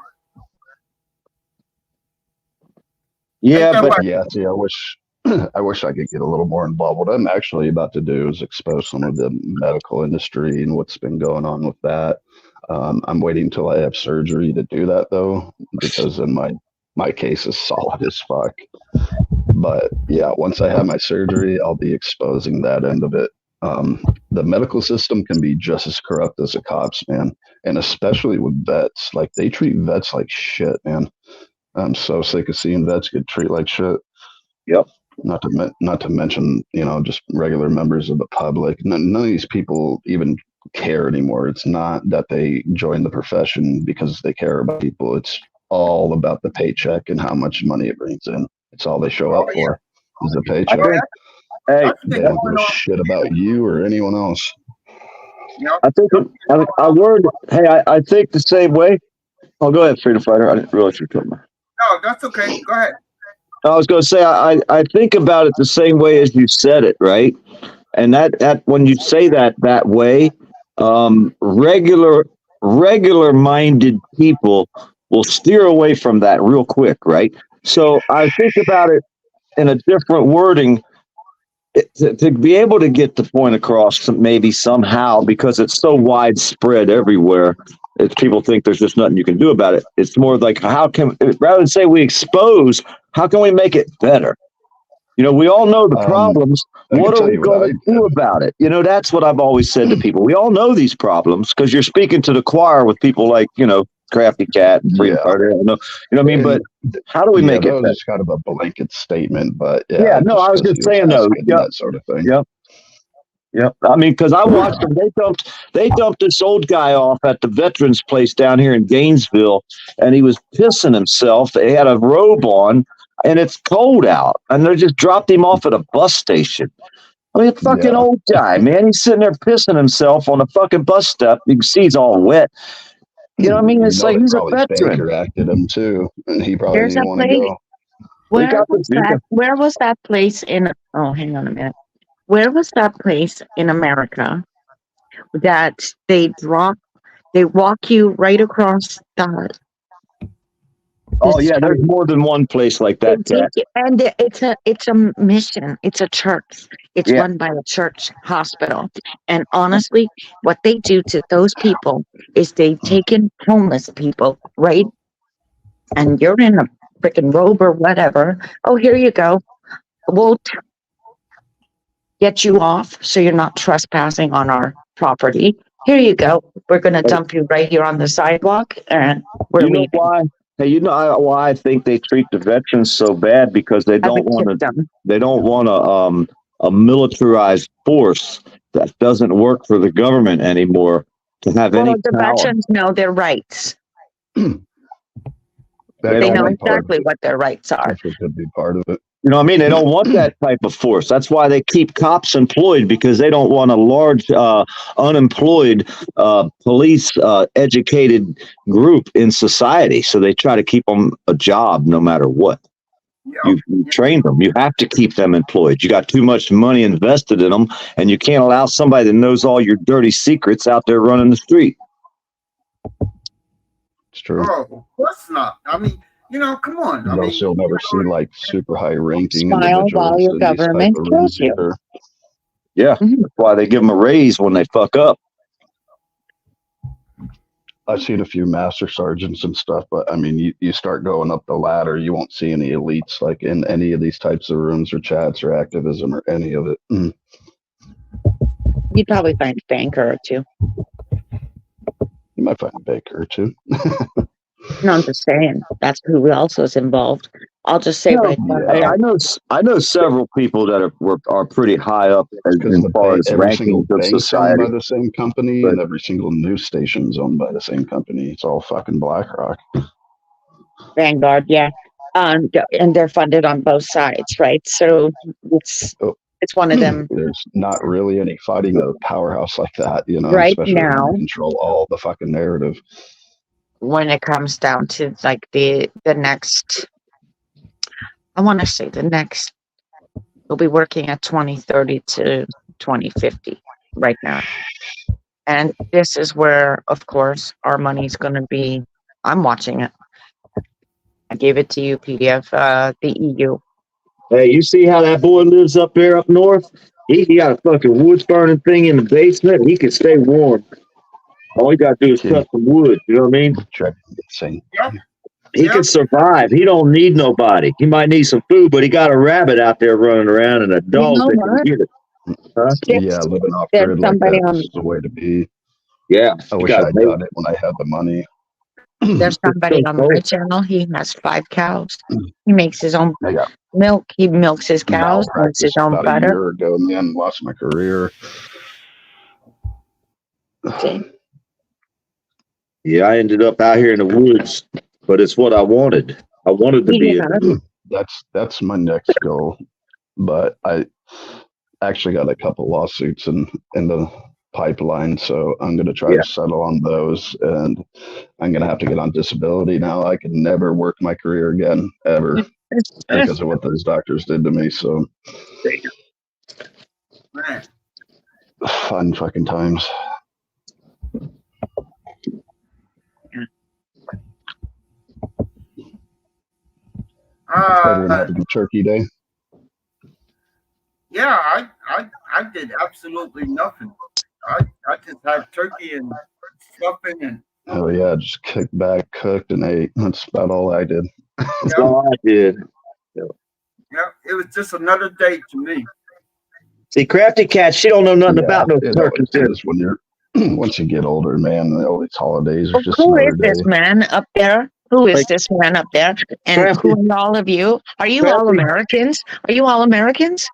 [SPEAKER 3] Yeah, but
[SPEAKER 6] yeah, see, I wish I could get a little more involved. What I'm actually about to do is expose some of the medical industry and what's been going on with that. I'm waiting until I have surgery to do that, though, because then my case is solid as fuck. But yeah, once I have my surgery, I'll be exposing that end of it. The medical system can be just as corrupt as the cops, man, and especially with vets. Like they treat vets like shit, man. I'm so sick of seeing vets get treated like shit.
[SPEAKER 3] Yep.
[SPEAKER 6] Not to mention, just regular members of the public. None of these people even care anymore. It's not that they join the profession because they care about people. It's all about the paycheck and how much money it brings in. It's all they show up for is the paycheck.
[SPEAKER 3] Hey,
[SPEAKER 6] They don't give a shit about you or anyone else.
[SPEAKER 3] I think I learned. Hey, I think the same way. Oh, go ahead, Freedom Fighter. I didn't realize you were talking about.
[SPEAKER 1] No, that's okay. Go ahead.
[SPEAKER 3] I was going to say I think about it the same way as you said it, right? And that when you say that way, regular minded people will steer away from that real quick, right? So I think about it in a different wording to be able to get the point across maybe somehow, because it's so widespread everywhere. People think there's just nothing you can do about it. It's more like, rather than say we expose, how can we make it better? We all know the problems. What are we going to do about it? That's what I've always said to people. We all know these problems because you're speaking to the choir with people like, Crafty Cat and Freedom Fighter. What I mean? But how do we make it better?
[SPEAKER 6] It's kind of a blanket statement, but
[SPEAKER 3] I was just saying though,
[SPEAKER 6] that sort of thing.
[SPEAKER 3] Yep. I mean, because I watched them. They dumped this old guy off at the veterans place down here in Gainesville, and he was pissing himself. They had a robe on, and it's cold out, and they just dropped him off at a bus station. I mean, fucking old guy, man. He's sitting there pissing himself on a fucking bus stop. You can see he's all wet. You know what I mean? It's like he's a veteran.
[SPEAKER 6] Baker acted him too, and he probably didn't want to go.
[SPEAKER 4] Where was that place in? Oh, hang on a minute. Where was that place in America that they walk you right across the?
[SPEAKER 3] Oh yeah, there's more than one place like that.
[SPEAKER 4] And it's a mission. It's a church. It's run by a church hospital. And honestly, what they do to those people is they take in homeless people, right? And you're in a freaking robe or whatever. Oh, here you go. We'll get you off so you're not trespassing on our property. Here you go. We're going to dump you right here on the sidewalk, and we're leaving.
[SPEAKER 3] Why? Hey, why I think they treat the veterans so bad? Because they don't want to. They don't want a militarized force that doesn't work for the government anymore to have any
[SPEAKER 4] the
[SPEAKER 3] power.
[SPEAKER 4] veterans know their rights.
[SPEAKER 6] They
[SPEAKER 4] know exactly what their rights are.
[SPEAKER 6] That could be part of it.
[SPEAKER 3] You know what I mean? They don't want that type of force. That's why they keep cops employed, because they don't want a large unemployed police educated group in society. So they try to keep them a job no matter what. You train them. You have to keep them employed. You got too much money invested in them, and you can't allow somebody that knows all your dirty secrets out there running the street.
[SPEAKER 6] It's true.
[SPEAKER 1] Oh, of course not. I mean, come on. I mean,
[SPEAKER 6] you'll never see like super high ranking
[SPEAKER 4] Smile while your government kills you.
[SPEAKER 3] Yeah,
[SPEAKER 4] Mhm.
[SPEAKER 3] that's why they give them a raise when they fuck up.
[SPEAKER 6] I've seen a few master sergeants and stuff, but I mean, you start going up the ladder, you won't see any elites like in any of these types of rooms or chats or activism or any of it.
[SPEAKER 4] You'd probably find a banker or two.
[SPEAKER 6] You might find a baker or two.
[SPEAKER 4] No, I'm just saying that's who else is involved. I'll just say
[SPEAKER 3] No,
[SPEAKER 4] right
[SPEAKER 3] Hey,
[SPEAKER 4] there.
[SPEAKER 3] I know several people that are pretty high up as
[SPEAKER 6] Because
[SPEAKER 3] far as
[SPEAKER 6] every single
[SPEAKER 3] rankings of
[SPEAKER 6] bank's owned
[SPEAKER 3] society.
[SPEAKER 6] by the same company,
[SPEAKER 3] But-
[SPEAKER 6] and every single news station's owned by the same company. It's all fucking BlackRock.
[SPEAKER 4] Vanguard, yeah. And they're funded on both sides, right? So it's
[SPEAKER 6] Oh.
[SPEAKER 4] it's one of them.
[SPEAKER 6] There's not really any fighting a powerhouse like that, you know,
[SPEAKER 4] Right
[SPEAKER 6] especially when
[SPEAKER 4] now.
[SPEAKER 6] you control all the fucking narrative.
[SPEAKER 4] When it comes down to like the next, I want to say the next, we'll be working at 2030 to 2050 right now. And this is where, of course, our money's going to be. I'm watching it. I gave it to you, PDF, the EU.
[SPEAKER 3] Hey, you see how that boy lives up there up north? He got a fucking wood burning thing in the basement. He can stay warm. All he got to do is cut some wood. You know what I mean?
[SPEAKER 6] Insane.
[SPEAKER 3] He can survive. He don't need nobody. He might need some food, but he got a rabbit out there running around and a dog
[SPEAKER 4] know
[SPEAKER 3] that
[SPEAKER 4] what?
[SPEAKER 3] can get it. Huh?
[SPEAKER 6] Yeah, living off
[SPEAKER 4] There's
[SPEAKER 6] grid like
[SPEAKER 4] somebody on-
[SPEAKER 6] that's the way to be.
[SPEAKER 3] Yeah.
[SPEAKER 6] I
[SPEAKER 3] he
[SPEAKER 6] wish
[SPEAKER 3] got
[SPEAKER 6] I'd
[SPEAKER 3] made-
[SPEAKER 6] done it when I had the money.
[SPEAKER 4] There's somebody
[SPEAKER 3] so
[SPEAKER 4] on my channel. He has 5 cows. He makes his own
[SPEAKER 6] I got
[SPEAKER 4] milk. He milks his cows, makes his
[SPEAKER 6] malpractice
[SPEAKER 4] own
[SPEAKER 6] about a
[SPEAKER 4] butter.
[SPEAKER 6] year ago, and then lost my career.
[SPEAKER 4] See?
[SPEAKER 3] Yeah, I ended up out here in the woods, but it's what I wanted. I wanted to be.
[SPEAKER 4] Yeah.
[SPEAKER 6] That's my next goal, but I actually got a couple lawsuits in the pipeline, so I'm going to try
[SPEAKER 3] Yeah.
[SPEAKER 6] to settle on those, and I'm going to have to get on disability now. I can never work my career again ever because of what those doctors did to me. So
[SPEAKER 1] Man.
[SPEAKER 6] fun fucking times. Everyone
[SPEAKER 1] Uh,
[SPEAKER 6] have a good Turkey Day.
[SPEAKER 1] yeah, I did absolutely nothing. I just had turkey and stuffing and
[SPEAKER 6] Oh yeah, just kicked back, cooked, and ate. That's about all I did.
[SPEAKER 3] That's all I did.
[SPEAKER 1] yeah, it was just another day to me.
[SPEAKER 3] See, Crafty Cat, she don't know nothing
[SPEAKER 6] Yeah,
[SPEAKER 3] about no
[SPEAKER 6] it
[SPEAKER 3] turkey.
[SPEAKER 6] always is when you're once you get older, man. All these holidays are just
[SPEAKER 4] Who
[SPEAKER 6] another
[SPEAKER 4] is
[SPEAKER 6] day.
[SPEAKER 4] this man up there? Who is
[SPEAKER 3] Like-
[SPEAKER 4] this man up there? And
[SPEAKER 3] Crafty.
[SPEAKER 4] who are all of you? Are you all
[SPEAKER 3] Crafty.
[SPEAKER 4] Americans? Are you all Americans?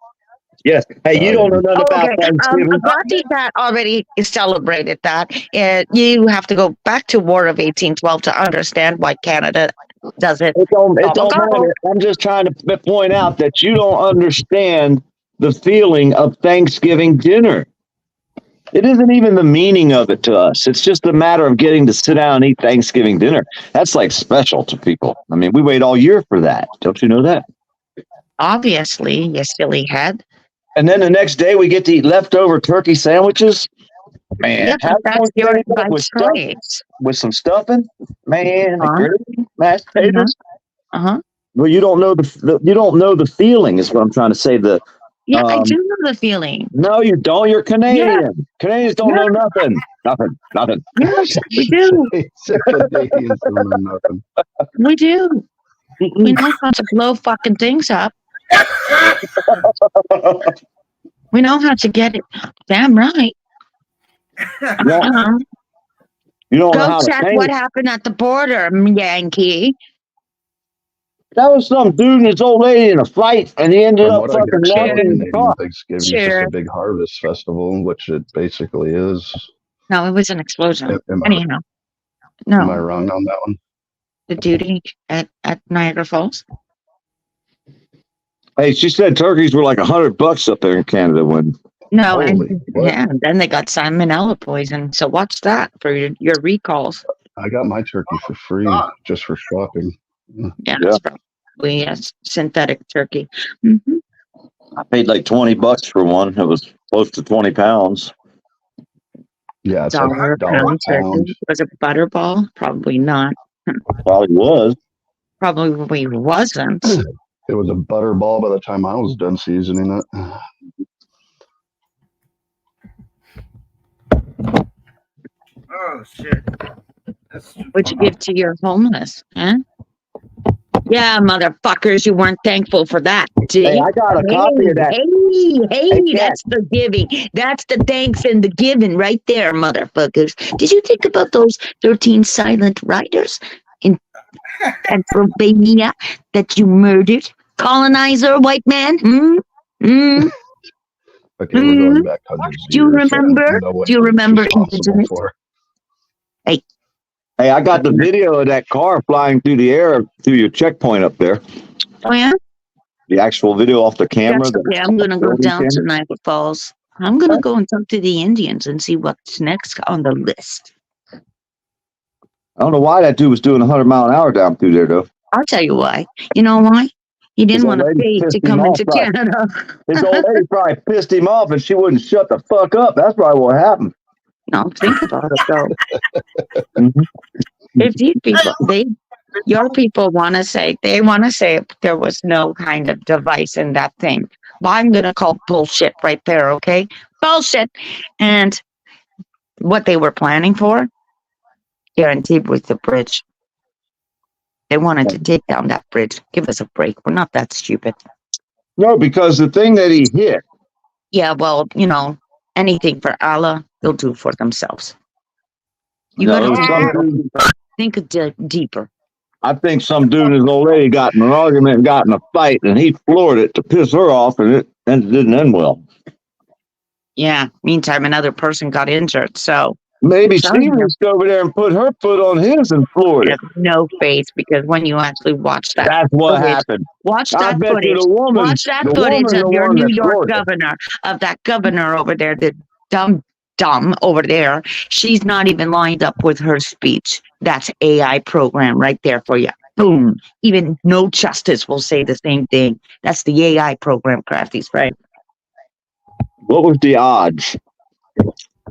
[SPEAKER 3] Yes. Hey, you don't know nothing
[SPEAKER 4] Oh,
[SPEAKER 3] about
[SPEAKER 4] okay.
[SPEAKER 3] Thanksgiving.
[SPEAKER 4] Crafty Cat already celebrated that. You have to go back to War of 1812 to understand why Canada does it.
[SPEAKER 3] It don't
[SPEAKER 4] Gobble,
[SPEAKER 3] matter. I'm just trying to point out that you don't understand the feeling of Thanksgiving dinner. It isn't even the meaning of it to us. It's just a matter of getting to sit down and eat Thanksgiving dinner. That's like special to people. I mean, we wait all year for that. Don't you know that?
[SPEAKER 4] Obviously, you silly head.
[SPEAKER 3] And then the next day we get to eat leftover turkey sandwiches. Man,
[SPEAKER 4] Yeah,
[SPEAKER 3] how
[SPEAKER 4] but that's
[SPEAKER 3] you
[SPEAKER 4] your
[SPEAKER 3] gonna do that
[SPEAKER 4] by
[SPEAKER 3] with stuff,
[SPEAKER 4] choice.
[SPEAKER 3] with some stuffing, man, the
[SPEAKER 4] Uh-huh.
[SPEAKER 3] gravy, mashed potatoes.
[SPEAKER 4] Uh-huh.
[SPEAKER 3] Well, you don't know you don't know the feeling is what I'm trying to say.
[SPEAKER 4] Yeah, I
[SPEAKER 3] Um,
[SPEAKER 4] do know the feeling.
[SPEAKER 3] No, you don't. You're Canadian. Canadians don't know nothing. Nothing.
[SPEAKER 4] Yes, we do.
[SPEAKER 6] Canadians don't know nothing.
[SPEAKER 4] We do. We know how to blow fucking things up. We know how to get it. Damn right. Uh-huh.
[SPEAKER 3] You don't know
[SPEAKER 4] Go
[SPEAKER 3] how to
[SPEAKER 4] check
[SPEAKER 3] paint.
[SPEAKER 4] what happened at the border, Yankee.
[SPEAKER 3] That was some dude and his old lady in a fight, and he ended
[SPEAKER 6] From
[SPEAKER 3] up
[SPEAKER 6] what I
[SPEAKER 3] fucking
[SPEAKER 6] get,
[SPEAKER 3] knocking the
[SPEAKER 6] Canadian
[SPEAKER 3] car.
[SPEAKER 6] Thanksgiving is
[SPEAKER 4] Sure.
[SPEAKER 6] just a big harvest festival, which it basically is.
[SPEAKER 4] No, it was an explosion.
[SPEAKER 6] Am
[SPEAKER 4] Anyhow,
[SPEAKER 6] I
[SPEAKER 4] no,
[SPEAKER 6] wrong on that one?
[SPEAKER 4] the duty at Niagara Falls.
[SPEAKER 3] Hey, she said turkeys were like $100 up there in Canada when.
[SPEAKER 4] No,
[SPEAKER 6] Holy,
[SPEAKER 4] and
[SPEAKER 6] what?
[SPEAKER 4] yeah, and then they got salmonella poison. So watch that for your recalls.
[SPEAKER 6] I got my turkey for free just for shopping.
[SPEAKER 4] Yeah, it's probably synthetic turkey. hmm
[SPEAKER 3] I paid like $20 for one. It was close to 20 pounds.
[SPEAKER 6] Yeah, it's
[SPEAKER 4] Dollar
[SPEAKER 6] like
[SPEAKER 4] a pound
[SPEAKER 6] $1
[SPEAKER 4] turkey. Was it butterball? Probably not.
[SPEAKER 3] Probably was.
[SPEAKER 4] Probably wasn't.
[SPEAKER 6] It was a butterball by the time I was done seasoning it.
[SPEAKER 1] Oh shit. That's
[SPEAKER 4] What'd you give to your homeless? Huh? Yeah, motherfuckers, you weren't thankful for that.
[SPEAKER 3] Hey, I got a copy of that.
[SPEAKER 4] Hey,
[SPEAKER 3] Cat.
[SPEAKER 4] that's the giving. That's the thanks and the giving right there, motherfuckers. Did you think about those 13 silent riders in Pennsylvania that you murdered? Colonizer, white man?
[SPEAKER 6] Okay, we're going back hundreds of
[SPEAKER 4] Do you
[SPEAKER 6] years. so
[SPEAKER 4] remember?
[SPEAKER 6] no one
[SPEAKER 4] Do you
[SPEAKER 6] was
[SPEAKER 4] remember
[SPEAKER 6] responsible
[SPEAKER 4] indigenous?
[SPEAKER 6] for.
[SPEAKER 3] Hey, I got the video of that car flying through the air through your checkpoint up there.
[SPEAKER 4] Oh, yeah?
[SPEAKER 3] The actual video off the camera.
[SPEAKER 4] That's okay. I'm going to go
[SPEAKER 3] building
[SPEAKER 4] down to
[SPEAKER 3] camera.
[SPEAKER 4] Niagara Falls. I'm going to go and talk to the Indians and see what's next on the list.
[SPEAKER 3] I don't know why that dude was doing 100-mile-an-hour down through there, though.
[SPEAKER 4] I'll tell you why. You know why? He didn't
[SPEAKER 3] His
[SPEAKER 4] want to
[SPEAKER 3] old lady
[SPEAKER 4] pay
[SPEAKER 3] pissed
[SPEAKER 4] to
[SPEAKER 3] him
[SPEAKER 4] come
[SPEAKER 3] off,
[SPEAKER 4] into
[SPEAKER 3] right?
[SPEAKER 4] Canada.
[SPEAKER 3] His old lady probably pissed him off, and she wouldn't shut the fuck up. That's probably what happened.
[SPEAKER 4] No, think about it though.
[SPEAKER 3] Mhm.
[SPEAKER 4] If these people, your people want to say, there was no kind of device in that thing. Well, I'm going to call bullshit right there, okay? Bullshit. And what they were planning for, guaranteed was the bridge. They wanted to take down that bridge. Give us a break. We're not that stupid.
[SPEAKER 3] No, because the thing that he hit,
[SPEAKER 4] Yeah, well, anything for Allah, they'll do for themselves. You
[SPEAKER 3] no,
[SPEAKER 4] got
[SPEAKER 3] it was some
[SPEAKER 4] to
[SPEAKER 3] dude,
[SPEAKER 4] think deeper.
[SPEAKER 3] I think some dude and his old lady got in an argument and got in a fight, and he floored it to piss her off, and it didn't end well.
[SPEAKER 4] Yeah. Meantime, another person got injured. So
[SPEAKER 3] Maybe
[SPEAKER 4] Telling
[SPEAKER 3] she
[SPEAKER 4] you.
[SPEAKER 3] reached over there and put her foot on his and floored
[SPEAKER 4] it
[SPEAKER 3] it.
[SPEAKER 4] has no face because when you actually watch that,
[SPEAKER 3] That's what
[SPEAKER 4] footage.
[SPEAKER 3] happened.
[SPEAKER 4] watch
[SPEAKER 3] I
[SPEAKER 4] that
[SPEAKER 3] bet you
[SPEAKER 4] footage,
[SPEAKER 3] the woman,
[SPEAKER 4] watch that
[SPEAKER 3] the
[SPEAKER 4] footage
[SPEAKER 3] woman,
[SPEAKER 4] of
[SPEAKER 3] the
[SPEAKER 4] your
[SPEAKER 3] one
[SPEAKER 4] New
[SPEAKER 3] that
[SPEAKER 4] York
[SPEAKER 3] floored it.
[SPEAKER 4] governor, of that governor over there, the dumb over there. She's not even lined up with her speech. That's AI program right there for you. Boom. Even No Justice will say the same thing. That's the AI program, Crafties, right?
[SPEAKER 3] What was the odds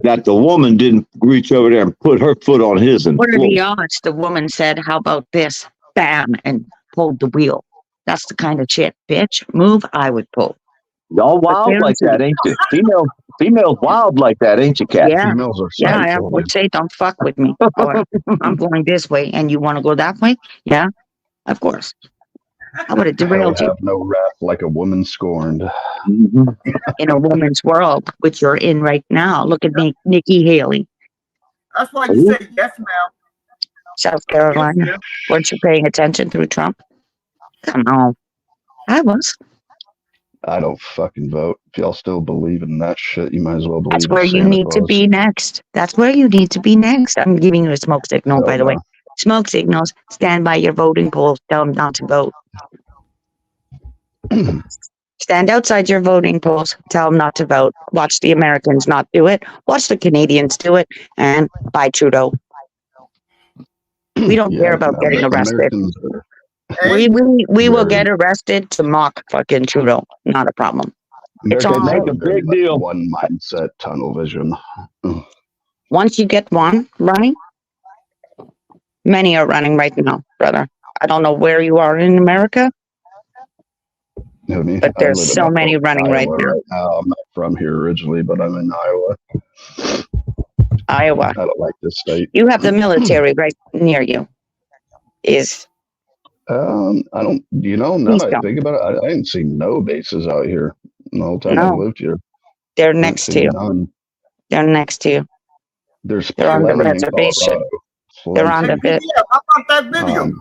[SPEAKER 3] that the woman didn't reach over there and put her foot on his and
[SPEAKER 4] What are
[SPEAKER 3] floored
[SPEAKER 4] the
[SPEAKER 3] it?
[SPEAKER 4] odds? The woman said, "How about this?" Bam, and pulled the wheel. That's the kind of shit, bitch. Move, I would pull.
[SPEAKER 3] Y'all wild like that, ain't you? Females wild like that, ain't you, Cat?
[SPEAKER 4] Yeah,
[SPEAKER 6] Females are
[SPEAKER 4] yeah. I
[SPEAKER 6] psycho.
[SPEAKER 4] would say, don't fuck with me. Or I'm going this way, and you want to go that way? Yeah, of course. I would have
[SPEAKER 6] I will
[SPEAKER 4] derailed you
[SPEAKER 6] have no wrath like a woman scorned.
[SPEAKER 3] Mhm.
[SPEAKER 4] in a woman's world, which you're in right now. Look at Nikki Haley,
[SPEAKER 1] That's why you say yes, ma'am.
[SPEAKER 4] South
[SPEAKER 1] Yes,
[SPEAKER 4] Carolina.
[SPEAKER 1] ma'am.
[SPEAKER 4] Weren't you paying attention through Trump? Come on, I was.
[SPEAKER 6] I don't fucking vote. If y'all still believe in that shit, you might as well believe
[SPEAKER 4] That's
[SPEAKER 6] in
[SPEAKER 4] where you
[SPEAKER 6] Santa
[SPEAKER 4] need to
[SPEAKER 6] Claus.
[SPEAKER 4] be next. That's where you need to be next. I'm giving you a smoke signal,
[SPEAKER 6] Hell
[SPEAKER 4] by the way.
[SPEAKER 6] no.
[SPEAKER 4] Smoke signals. Stand by your voting polls. Tell them not to vote. Stand outside your voting polls. Tell them not to vote. Watch the Americans not do it. Watch the Canadians do it. And bye, Trudeau. We don't care about getting arrested.
[SPEAKER 6] Americans are,
[SPEAKER 1] Hey,
[SPEAKER 4] We will
[SPEAKER 6] Very.
[SPEAKER 4] get arrested to mock fucking Trudeau. Not a problem. It's
[SPEAKER 6] Americans
[SPEAKER 4] all
[SPEAKER 3] make
[SPEAKER 6] are
[SPEAKER 3] a
[SPEAKER 6] very
[SPEAKER 3] big
[SPEAKER 6] much
[SPEAKER 3] deal.
[SPEAKER 6] one mindset, tunnel vision.
[SPEAKER 4] Once you get one running, many are running right now, brother. I don't know where you are in America,
[SPEAKER 6] You know what I mean?
[SPEAKER 4] but
[SPEAKER 6] I
[SPEAKER 4] there's
[SPEAKER 6] live in
[SPEAKER 4] so many
[SPEAKER 6] Upper
[SPEAKER 4] running right
[SPEAKER 6] Iowa
[SPEAKER 4] now.
[SPEAKER 6] I'm not from here originally, but I'm in Iowa.
[SPEAKER 4] Iowa.
[SPEAKER 6] I don't like this state.
[SPEAKER 4] You have the military right near you.
[SPEAKER 6] I don't, now
[SPEAKER 4] Please
[SPEAKER 6] that I
[SPEAKER 4] don't.
[SPEAKER 6] think about it, I didn't see no bases out here the whole time I
[SPEAKER 4] No.
[SPEAKER 6] lived here.
[SPEAKER 4] They're
[SPEAKER 6] I didn't
[SPEAKER 4] next
[SPEAKER 6] see
[SPEAKER 4] to you.
[SPEAKER 6] none.
[SPEAKER 4] They're next to you.
[SPEAKER 6] There's
[SPEAKER 4] They're on the
[SPEAKER 6] plenty in
[SPEAKER 4] reservation.
[SPEAKER 6] Colorado.
[SPEAKER 4] They're on
[SPEAKER 6] Plenty.
[SPEAKER 4] the
[SPEAKER 1] yeah, how about that video?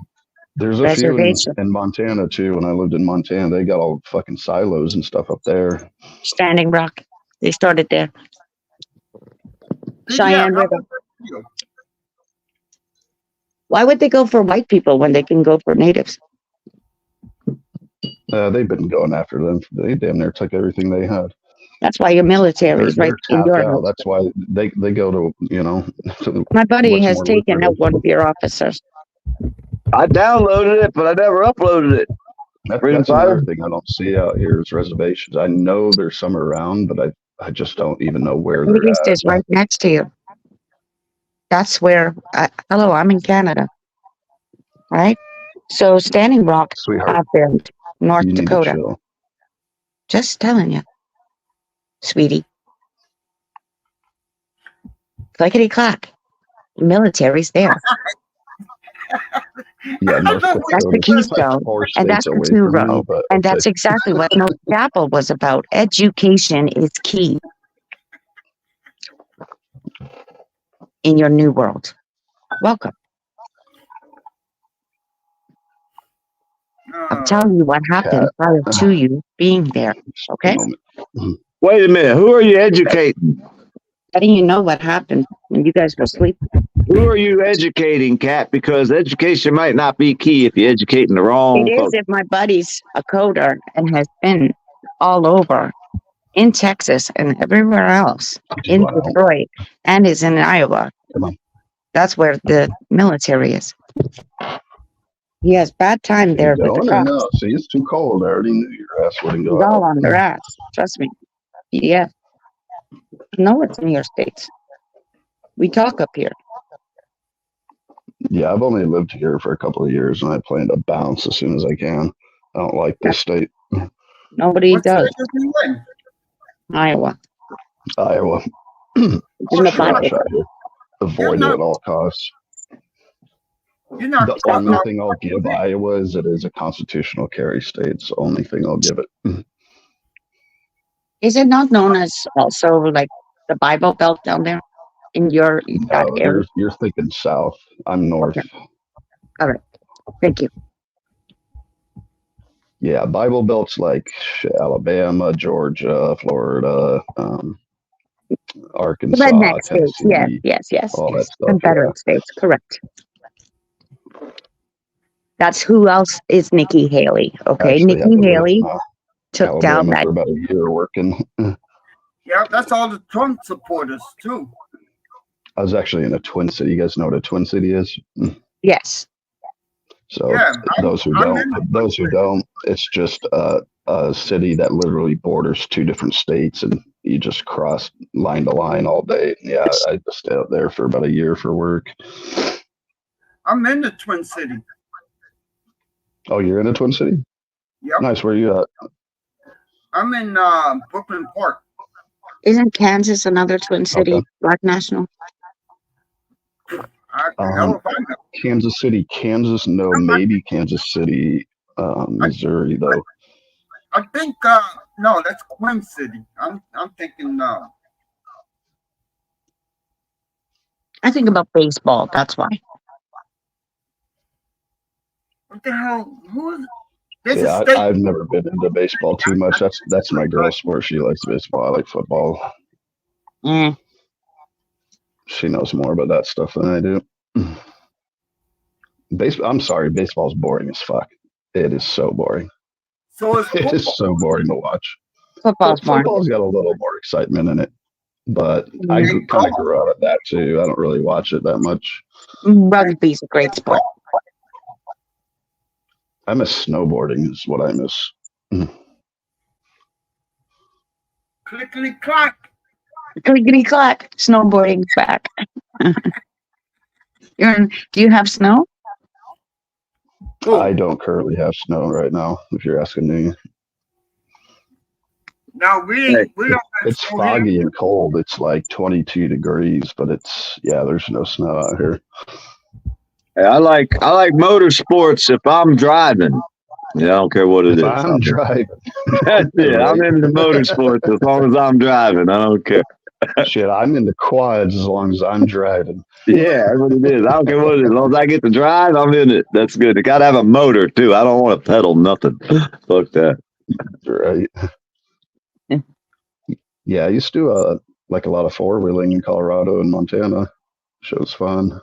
[SPEAKER 6] There's a few
[SPEAKER 4] reservation.
[SPEAKER 6] in Montana too. When I lived in Montana, they got all fucking silos and stuff up there.
[SPEAKER 4] Standing Rock. They started there.
[SPEAKER 1] Yeah,
[SPEAKER 4] Cheyenne
[SPEAKER 1] how
[SPEAKER 4] River.
[SPEAKER 1] about that video?
[SPEAKER 4] Why would they go for white people when they can go for natives?
[SPEAKER 6] They've been going after them. They damn near took everything they had.
[SPEAKER 4] That's why your military is right in
[SPEAKER 6] tapped
[SPEAKER 4] your.
[SPEAKER 6] out. That's why they go to
[SPEAKER 4] My buddy
[SPEAKER 6] what's
[SPEAKER 4] has
[SPEAKER 6] more
[SPEAKER 4] taken
[SPEAKER 6] lucrative.
[SPEAKER 4] out one of your officers.
[SPEAKER 3] I downloaded it, but I never uploaded it. Freedom
[SPEAKER 6] That's another
[SPEAKER 3] Fighter?
[SPEAKER 6] thing I don't see out here is reservations. I know there's some around, but I just don't even know where
[SPEAKER 4] The
[SPEAKER 6] they're
[SPEAKER 4] East
[SPEAKER 6] at.
[SPEAKER 4] is right next to you. That's where. Hello, I'm in Canada. Right? So Standing Rock,
[SPEAKER 6] Sweetheart,
[SPEAKER 4] Southfield, North
[SPEAKER 6] you need to
[SPEAKER 4] Dakota.
[SPEAKER 6] chill.
[SPEAKER 4] Just telling you, sweetie. Clickety clack. Military's there.
[SPEAKER 6] Yeah, North
[SPEAKER 1] That's
[SPEAKER 6] Dakota.
[SPEAKER 4] the
[SPEAKER 6] is
[SPEAKER 4] keystone,
[SPEAKER 6] like 4
[SPEAKER 4] and that's
[SPEAKER 6] states
[SPEAKER 4] the
[SPEAKER 6] away
[SPEAKER 4] two
[SPEAKER 6] from me,
[SPEAKER 4] road.
[SPEAKER 6] but
[SPEAKER 4] And
[SPEAKER 6] okay.
[SPEAKER 4] that's exactly what North Chapel was about. Education is key in your new world. Welcome. I'm telling you what happened prior to you being there.
[SPEAKER 6] Just
[SPEAKER 4] Okay?
[SPEAKER 6] a moment.
[SPEAKER 3] Wait a minute. Who are you educating?
[SPEAKER 4] Letting you know what happened when you guys were sleeping.
[SPEAKER 3] Who are you educating, Kat? Because education might not be key if you're educating the
[SPEAKER 4] It
[SPEAKER 3] wrong
[SPEAKER 4] is
[SPEAKER 3] folks.
[SPEAKER 4] if my buddy's a coder and has been all over in Texas and everywhere else, in
[SPEAKER 6] Wow.
[SPEAKER 4] Detroit, and is in Iowa.
[SPEAKER 6] Come on.
[SPEAKER 4] That's where the military is. He has bad time there
[SPEAKER 6] You
[SPEAKER 4] with the
[SPEAKER 6] going or
[SPEAKER 4] cops.
[SPEAKER 6] no? See, it's too cold. I already knew your ass wouldn't
[SPEAKER 4] He's
[SPEAKER 6] go
[SPEAKER 4] all
[SPEAKER 6] out.
[SPEAKER 4] on their ass. Trust me. Yeah. No, it's in your states. We talk up here.
[SPEAKER 6] Yeah, I've only lived here for a couple of years, and I plan to bounce as soon as I can. I don't like this state,
[SPEAKER 4] Nobody
[SPEAKER 1] What state
[SPEAKER 4] does.
[SPEAKER 1] is he in?
[SPEAKER 4] Iowa.
[SPEAKER 6] Iowa.
[SPEAKER 4] It's in the
[SPEAKER 6] Sure, I'll
[SPEAKER 4] Bible.
[SPEAKER 6] try to avoid it at all costs.
[SPEAKER 1] You're not.
[SPEAKER 6] The only thing I'll give Iowa is it is a constitutional carry state. It's the only thing I'll give it.
[SPEAKER 4] Is it not known as also like the Bible Belt down there in your that
[SPEAKER 6] No,
[SPEAKER 4] area?
[SPEAKER 6] you're thinking south. I'm north.
[SPEAKER 4] Okay. Thank you.
[SPEAKER 6] Yeah, Bible Belt's like Alabama, Georgia, Florida, Arkansas,
[SPEAKER 4] Redneck states.
[SPEAKER 6] Tennessee,
[SPEAKER 4] Yes.
[SPEAKER 6] all that stuff.
[SPEAKER 4] Confederate states. Correct. That's who else is Nikki Haley. Okay.
[SPEAKER 6] Actually,
[SPEAKER 4] Nikki
[SPEAKER 6] I lived
[SPEAKER 4] Haley
[SPEAKER 6] in,
[SPEAKER 4] took down
[SPEAKER 6] Alabama
[SPEAKER 4] that.
[SPEAKER 6] for about a year working.
[SPEAKER 1] Yeah, that's all the Trump supporters too.
[SPEAKER 6] I was actually in a Twin City. You guys know what a Twin City is?
[SPEAKER 4] Yes.
[SPEAKER 6] So
[SPEAKER 1] Yeah,
[SPEAKER 6] those who don't, it's just a city that literally borders 2 different states, and you just cross line to line all day. Yeah, I just stayed out there for about a year for work.
[SPEAKER 1] I'm in the Twin City.
[SPEAKER 6] Oh, you're in a Twin City?
[SPEAKER 1] Yep.
[SPEAKER 6] Nice. Where you at?
[SPEAKER 1] I'm in Brooklyn Park.
[SPEAKER 4] Isn't Kansas another Twin City
[SPEAKER 6] Okay.
[SPEAKER 4] Black National?
[SPEAKER 1] Hell if I know.
[SPEAKER 6] Kansas City, Kansas. No, maybe Kansas City, Missouri though.
[SPEAKER 1] I think no, that's Queen City. I'm thinking
[SPEAKER 4] I think about baseball. That's why.
[SPEAKER 1] what the hell? Who is? There's
[SPEAKER 6] Yeah,
[SPEAKER 1] a state.
[SPEAKER 6] I've never been into baseball too much. That's my girl sport. She likes baseball. I like football.
[SPEAKER 4] Mm.
[SPEAKER 6] She knows more about that stuff than I do. I'm sorry, baseball's boring as fuck. It is so boring.
[SPEAKER 1] So is
[SPEAKER 6] It is
[SPEAKER 1] football.
[SPEAKER 6] so boring to watch.
[SPEAKER 4] Football's more.
[SPEAKER 6] Football's got a little more excitement in it, but I
[SPEAKER 1] Mhm.
[SPEAKER 6] kind of grew out of that too. I don't really watch it that much.
[SPEAKER 4] Rugby's a great sport.
[SPEAKER 6] I miss snowboarding is what I miss.
[SPEAKER 1] Clickety clack.
[SPEAKER 4] Clickety clack. Snowboarding's back. Do you have snow?
[SPEAKER 6] I don't currently have snow right now, if you're asking me.
[SPEAKER 1] Now we don't have
[SPEAKER 6] It's
[SPEAKER 1] snow here.
[SPEAKER 6] foggy and cold. It's like 22 degrees, but there's no snow out here.
[SPEAKER 3] Hey, I like motorsports if I'm driving. Yeah, I don't care what it is.
[SPEAKER 6] If I'm driving,
[SPEAKER 3] That's it. I'm into motorsports as long as I'm driving. I don't care.
[SPEAKER 6] shit, I'm into quads as long as I'm driving.
[SPEAKER 3] Yeah, that's what it is. I don't care what it is. As long as I get to drive, I'm in it. That's good. It got to have a motor too. I don't want to pedal nothing. Fuck that.
[SPEAKER 6] Right. Yeah, I used to like a lot of 4-wheeling in Colorado and Montana. Show's fun.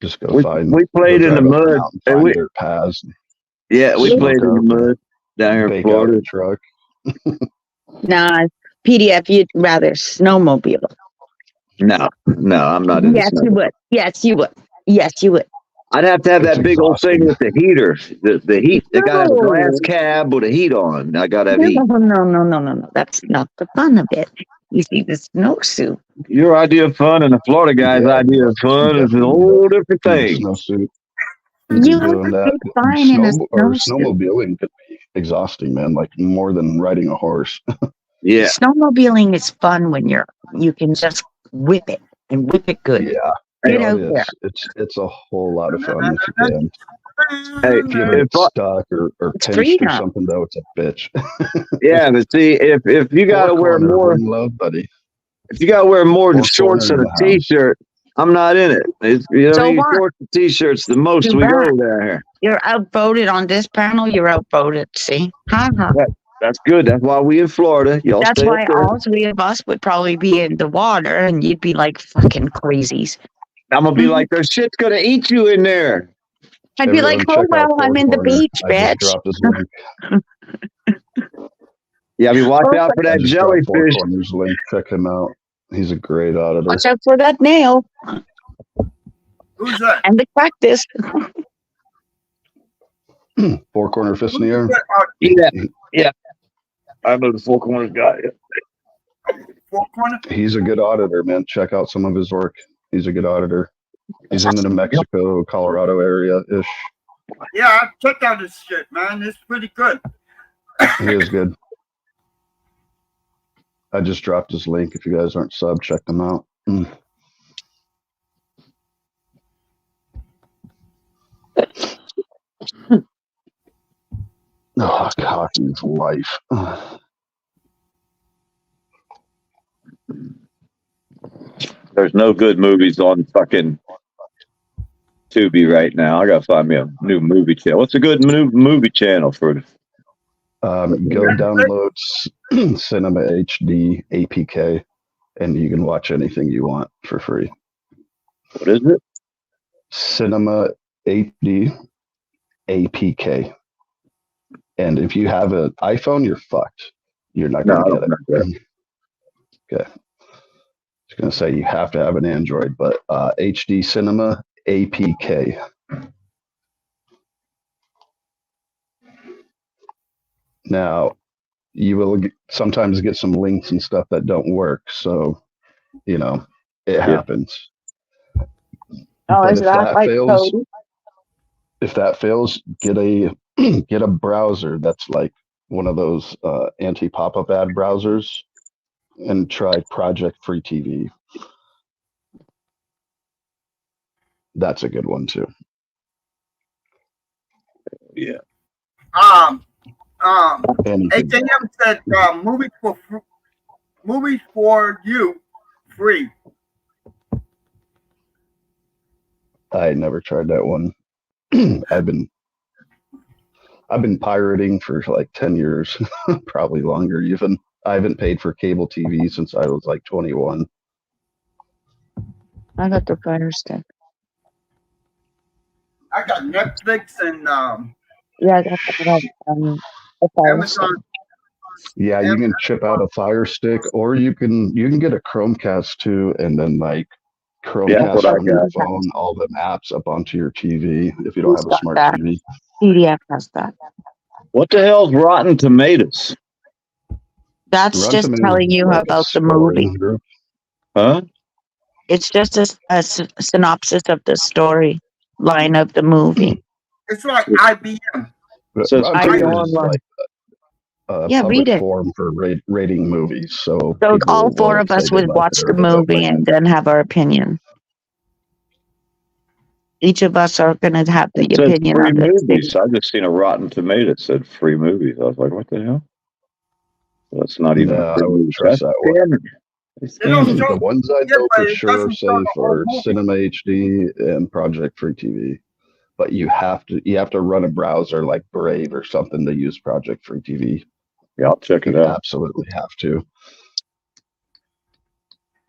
[SPEAKER 6] Just go
[SPEAKER 3] We played
[SPEAKER 6] go
[SPEAKER 3] in the
[SPEAKER 6] drive up
[SPEAKER 3] mud.
[SPEAKER 6] mountain,
[SPEAKER 3] And
[SPEAKER 6] find
[SPEAKER 3] we-
[SPEAKER 6] dirt paths,
[SPEAKER 3] Yeah, we
[SPEAKER 6] Smoke
[SPEAKER 3] played in the
[SPEAKER 6] out.
[SPEAKER 3] mud down here in
[SPEAKER 6] bake out
[SPEAKER 3] Florida.
[SPEAKER 6] the truck.
[SPEAKER 4] Nah, PDF, you'd rather snowmobile.
[SPEAKER 3] No, I'm not into
[SPEAKER 4] Yes,
[SPEAKER 3] snow.
[SPEAKER 4] you would. Yes, you would. Yes, you would.
[SPEAKER 3] I'd have to have
[SPEAKER 6] It's
[SPEAKER 3] that big old thing
[SPEAKER 6] exhausting.
[SPEAKER 3] with the heater. The heat. They gotta have a
[SPEAKER 4] No.
[SPEAKER 3] glass cab with a heat on. I gotta have heat.
[SPEAKER 4] No. That's not the fun of it. You see, the snowsuit.
[SPEAKER 3] Your idea of fun and the Florida guy's
[SPEAKER 6] Yeah.
[SPEAKER 3] idea of fun is a whole different thing.
[SPEAKER 6] Snowsuit.
[SPEAKER 4] You
[SPEAKER 6] Doing that.
[SPEAKER 4] it's fine in a snowsuit.
[SPEAKER 6] Snowmobiling could be exhausting, man. Like more than riding a horse.
[SPEAKER 3] Yeah.
[SPEAKER 4] Snowmobiling is fun when you can just whip it and wicked good.
[SPEAKER 6] Yeah,
[SPEAKER 4] Get
[SPEAKER 6] no,
[SPEAKER 4] out
[SPEAKER 6] it
[SPEAKER 4] there.
[SPEAKER 6] is. It's a whole lot of fun if you can.
[SPEAKER 3] Hey,
[SPEAKER 6] If you ever
[SPEAKER 3] if
[SPEAKER 6] get
[SPEAKER 3] I,
[SPEAKER 6] stuck or
[SPEAKER 4] It's free
[SPEAKER 6] pinched or
[SPEAKER 4] now.
[SPEAKER 6] something, though, it's a bitch.
[SPEAKER 3] yeah, but see, if you got to
[SPEAKER 6] Four
[SPEAKER 3] wear
[SPEAKER 6] corner,
[SPEAKER 3] more,
[SPEAKER 6] one love, buddy.
[SPEAKER 3] if you got to wear more than
[SPEAKER 6] Four
[SPEAKER 3] shorts
[SPEAKER 6] corner
[SPEAKER 3] and
[SPEAKER 6] in
[SPEAKER 3] a
[SPEAKER 6] the house.
[SPEAKER 3] t-shirt, I'm not in it. It's, you know,
[SPEAKER 4] So
[SPEAKER 3] what I mean,
[SPEAKER 4] what?
[SPEAKER 3] shorts and t-shirts, the most
[SPEAKER 4] Too
[SPEAKER 3] we go
[SPEAKER 4] bad.
[SPEAKER 3] there.
[SPEAKER 4] You're outvoted on this panel. You're outvoted. See? Ha.
[SPEAKER 3] That's good. That's why we in Florida. Y'all
[SPEAKER 4] That's
[SPEAKER 3] stay up
[SPEAKER 4] why
[SPEAKER 3] there.
[SPEAKER 4] all three of us would probably be in the water, and you'd be like fucking crazies.
[SPEAKER 3] I'm gonna be
[SPEAKER 4] Mhm.
[SPEAKER 3] like, there's shit's gonna eat you in there.
[SPEAKER 4] I'd be like,
[SPEAKER 6] Everyone
[SPEAKER 4] oh
[SPEAKER 6] check out
[SPEAKER 4] well, I'm
[SPEAKER 6] Four
[SPEAKER 4] in the
[SPEAKER 6] Corner.
[SPEAKER 4] beach,
[SPEAKER 6] I just
[SPEAKER 4] bitch.
[SPEAKER 6] dropped his link.
[SPEAKER 3] Yeah, I mean, watch
[SPEAKER 4] Oh,
[SPEAKER 3] out for
[SPEAKER 6] I
[SPEAKER 3] that
[SPEAKER 6] just dropped Four
[SPEAKER 3] jellyfish.
[SPEAKER 6] Corner's link. Check him out. He's a great auditor.
[SPEAKER 4] Watch out for that nail
[SPEAKER 1] Who's that?
[SPEAKER 4] and the cactus.
[SPEAKER 6] Four Corner Fist in the air.
[SPEAKER 3] Yeah. I know the Four Corners guy.
[SPEAKER 1] Four corner?
[SPEAKER 6] He's a good auditor, man. Check out some of his work. He's a good auditor. He's in the New Mexico, Colorado area ish.
[SPEAKER 1] Yeah, I checked out this shit, man. It's pretty good.
[SPEAKER 6] He is good. I just dropped his link. If you guys aren't sub, check them out. Oh, hockey's life.
[SPEAKER 3] There's no good movies on fucking Tubi right now. I gotta find me a new movie channel. What's a good new movie channel for?
[SPEAKER 6] Go download Cinema HD APK, and you can watch anything you want for free.
[SPEAKER 3] What is it?
[SPEAKER 6] Cinema HD APK. And if you have an iPhone, you're fucked. You're not
[SPEAKER 3] No,
[SPEAKER 6] going
[SPEAKER 3] I
[SPEAKER 6] to
[SPEAKER 3] don't
[SPEAKER 6] get
[SPEAKER 3] know
[SPEAKER 6] it. Okay. I was going to say you have to have an Android, but HD Cinema APK. Now, you will sometimes get some links and stuff that don't work. So, you know, it happens.
[SPEAKER 4] Oh,
[SPEAKER 6] But
[SPEAKER 4] is
[SPEAKER 6] if
[SPEAKER 4] that
[SPEAKER 6] that
[SPEAKER 4] like
[SPEAKER 6] fails,
[SPEAKER 4] Cody?
[SPEAKER 6] if that fails, get a get a browser that's like one of those anti pop-up ad browsers, and try Project Free TV. That's a good one too.
[SPEAKER 3] Yeah.
[SPEAKER 6] And
[SPEAKER 1] 8 a.m. said movies for you free.
[SPEAKER 6] I never tried that one. I've been pirating for like 10 years, probably longer even. I haven't paid for cable TV since I was like 21.
[SPEAKER 4] I got the Fire Stick.
[SPEAKER 1] I got Netflix and
[SPEAKER 4] Yeah, I got the Fire Stick.
[SPEAKER 1] Amazon.
[SPEAKER 6] Yeah, you can chip out a Fire Stick, or you can get a Chromecast too, and then like Chromecast
[SPEAKER 3] what I
[SPEAKER 6] from your
[SPEAKER 4] got.
[SPEAKER 6] phone all the apps up onto your TV if you don't have a
[SPEAKER 4] Got
[SPEAKER 6] smart
[SPEAKER 4] that.
[SPEAKER 6] TV.
[SPEAKER 4] PDF has that.
[SPEAKER 3] What the hell's Rotten Tomatoes?
[SPEAKER 4] That's
[SPEAKER 6] Rotten
[SPEAKER 4] just
[SPEAKER 6] Tomatoes
[SPEAKER 4] telling
[SPEAKER 6] is
[SPEAKER 4] you
[SPEAKER 6] like a
[SPEAKER 4] about the
[SPEAKER 6] scoring
[SPEAKER 4] movie.
[SPEAKER 6] group.
[SPEAKER 3] Huh?
[SPEAKER 4] It's just a synopsis of the story line of the movie.
[SPEAKER 1] It's like IBM.
[SPEAKER 6] But
[SPEAKER 3] Says
[SPEAKER 6] Rotten
[SPEAKER 4] I
[SPEAKER 6] Tomatoes
[SPEAKER 4] don't
[SPEAKER 6] is
[SPEAKER 4] want-
[SPEAKER 6] like a
[SPEAKER 4] Yeah,
[SPEAKER 6] public
[SPEAKER 4] read it.
[SPEAKER 6] forum for rating movies. So
[SPEAKER 4] So
[SPEAKER 6] people
[SPEAKER 4] all four
[SPEAKER 6] will
[SPEAKER 4] of us
[SPEAKER 6] say they
[SPEAKER 4] would
[SPEAKER 6] like
[SPEAKER 4] watch
[SPEAKER 6] it
[SPEAKER 4] the
[SPEAKER 6] or they don't
[SPEAKER 4] movie
[SPEAKER 6] like
[SPEAKER 4] and
[SPEAKER 6] it.
[SPEAKER 4] then have our opinion. Each of us are going to have the
[SPEAKER 3] It says
[SPEAKER 4] opinion
[SPEAKER 3] free
[SPEAKER 4] on this thing.
[SPEAKER 3] movies. I just seen a Rotten Tomato that said free movies. I was like, what the hell? That's not even
[SPEAKER 6] No,
[SPEAKER 3] a free
[SPEAKER 6] I wouldn't
[SPEAKER 3] movie.
[SPEAKER 6] trust
[SPEAKER 3] That's
[SPEAKER 6] that one.
[SPEAKER 3] scamming. It's
[SPEAKER 1] They don't
[SPEAKER 3] scamming.
[SPEAKER 1] show-
[SPEAKER 6] The ones I
[SPEAKER 1] Yeah,
[SPEAKER 6] know
[SPEAKER 1] but
[SPEAKER 6] for
[SPEAKER 1] it
[SPEAKER 6] sure
[SPEAKER 1] doesn't show the
[SPEAKER 6] safe
[SPEAKER 1] whole
[SPEAKER 6] are
[SPEAKER 1] movie.
[SPEAKER 6] Cinema HD and Project Free TV. But you have to run a browser like Brave or something to use Project Free TV.
[SPEAKER 3] Yeah, I'll check it
[SPEAKER 6] You
[SPEAKER 3] out.
[SPEAKER 6] absolutely have to.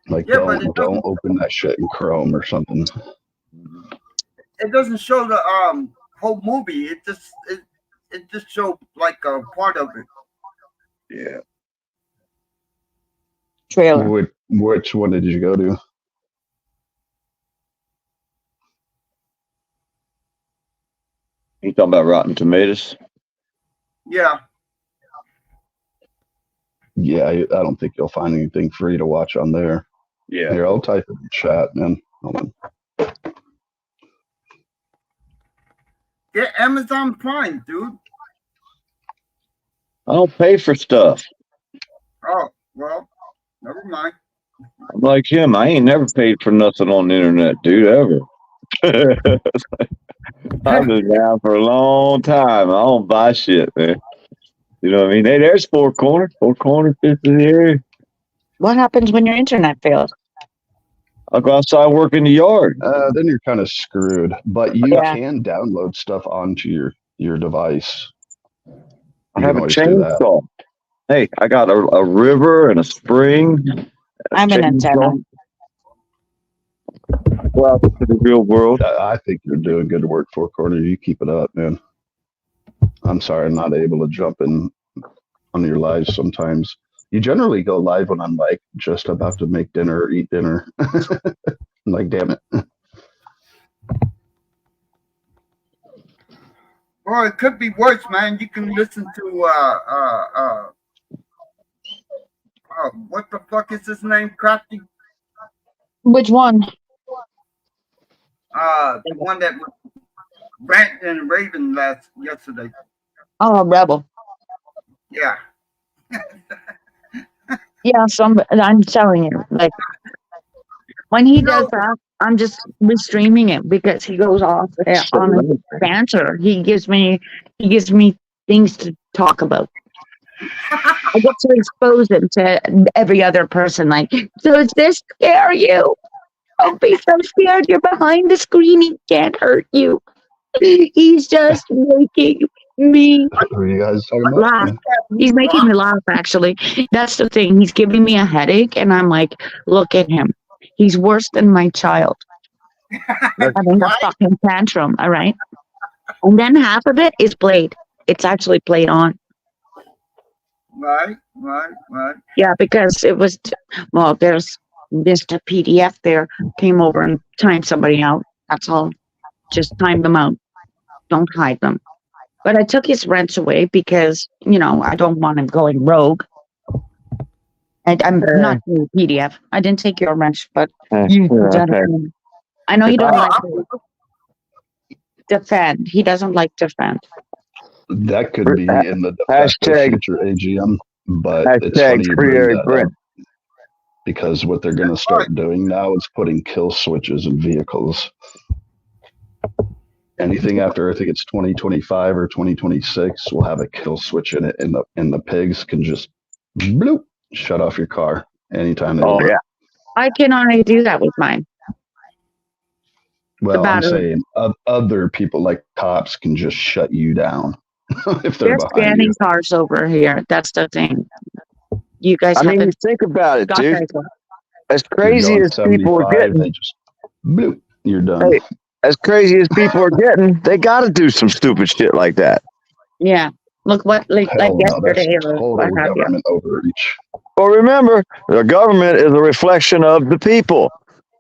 [SPEAKER 6] Like
[SPEAKER 1] Yeah, but
[SPEAKER 6] don't open that shit in Chrome or something.
[SPEAKER 1] it doesn't show the whole movie. It just showed like a part of it.
[SPEAKER 3] Yeah.
[SPEAKER 4] Trailer.
[SPEAKER 6] Which one did you go to?
[SPEAKER 3] You talking about Rotten Tomatoes?
[SPEAKER 1] Yeah.
[SPEAKER 6] Yeah, I don't think you'll find anything free to watch on there.
[SPEAKER 3] Yeah.
[SPEAKER 6] Here, I'll type it in chat, man. Hold on.
[SPEAKER 1] Get Amazon Prime, dude.
[SPEAKER 3] I don't pay for stuff.
[SPEAKER 1] Oh, well, never mind.
[SPEAKER 3] I'm like him. I ain't never paid for nothing on the internet, dude, ever. I've been down for a long time. I don't buy shit, man. You know what I mean? Hey, there's Four Corner. Four Corner, fifth in the area.
[SPEAKER 4] What happens when your internet fails?
[SPEAKER 3] I'll go outside, work in the yard.
[SPEAKER 6] Then you're kind of screwed. But you
[SPEAKER 4] Yeah.
[SPEAKER 6] can download stuff onto your device.
[SPEAKER 3] I
[SPEAKER 6] You
[SPEAKER 3] have
[SPEAKER 6] can
[SPEAKER 3] a
[SPEAKER 6] always do that.
[SPEAKER 3] chainsaw. Hey, I got a river and a spring.
[SPEAKER 4] I'm an antenna.
[SPEAKER 3] Go out to the real world.
[SPEAKER 6] I think you're doing good work, Four Corner. You keep it up, man. I'm sorry I'm not able to jump in on your lives sometimes. You generally go live when I'm like just about to make dinner or eat dinner. I'm like, damn it.
[SPEAKER 1] Well, it could be worse, man. You can listen to what the fuck is his name? Crafty?
[SPEAKER 4] Which one?
[SPEAKER 1] The one that was ranting and raving yesterday.
[SPEAKER 4] Oh, Rebel.
[SPEAKER 1] Yeah.
[SPEAKER 4] Yeah, I'm telling you, like when he does that, I'm just restreaming it because he goes off on a banter. He gives me things to talk about. I get to expose him to every other person. Like, so does this scare you? Don't be so scared. You're behind the screen. He can't hurt you. He's just making me
[SPEAKER 6] What are you guys talking about?
[SPEAKER 4] laugh. He's making me laugh, actually. That's the thing. He's giving me a headache, and I'm like, look at him. He's worse than my child. Having a fucking tantrum, all right? And then half of it is played. It's actually played on.
[SPEAKER 1] Right.
[SPEAKER 4] Yeah, because it was, well, there's Mr. PDF there came over and timed somebody out. That's all. Just time them out. Don't hide them. But I took his wrench away because, you know, I don't want him going rogue. And I'm not doing PDF. I didn't take your wrench, but you gentlemen. I know you don't like to defend. He doesn't like defend.
[SPEAKER 6] That could be in the de facto
[SPEAKER 3] Hashtag-
[SPEAKER 6] future AGM, but it's funny you
[SPEAKER 3] free
[SPEAKER 6] bring
[SPEAKER 3] Eric
[SPEAKER 6] that
[SPEAKER 3] Brent.
[SPEAKER 6] up, because what they're going to start doing now is putting kill switches in vehicles. Anything after, I think it's 2025 or 2026 will have a kill switch in it, and the pigs can just bloop, shut off your car anytime they
[SPEAKER 3] Oh,
[SPEAKER 6] want.
[SPEAKER 3] yeah.
[SPEAKER 4] I can already do that with mine.
[SPEAKER 6] Well, I'm
[SPEAKER 4] battery.
[SPEAKER 6] saying other people like cops can just shut you down if they're
[SPEAKER 4] They're
[SPEAKER 6] behind
[SPEAKER 4] scanning
[SPEAKER 6] you.
[SPEAKER 4] cars over here. That's the thing. You guys
[SPEAKER 3] I mean,
[SPEAKER 4] haven't
[SPEAKER 3] think about it,
[SPEAKER 4] got
[SPEAKER 3] dude.
[SPEAKER 4] that.
[SPEAKER 3] As
[SPEAKER 6] You're
[SPEAKER 3] crazy
[SPEAKER 6] going
[SPEAKER 3] as people are
[SPEAKER 6] 75,
[SPEAKER 3] getting,
[SPEAKER 6] they just bloop, you're done.
[SPEAKER 3] Hey, as crazy as people are getting, they got to do some stupid shit like that.
[SPEAKER 4] Yeah. Look what, like
[SPEAKER 6] Hell no, that's
[SPEAKER 4] yesterday or
[SPEAKER 6] total
[SPEAKER 4] what have you.
[SPEAKER 6] government overreach.
[SPEAKER 3] Well, remember, the government is a reflection of the people.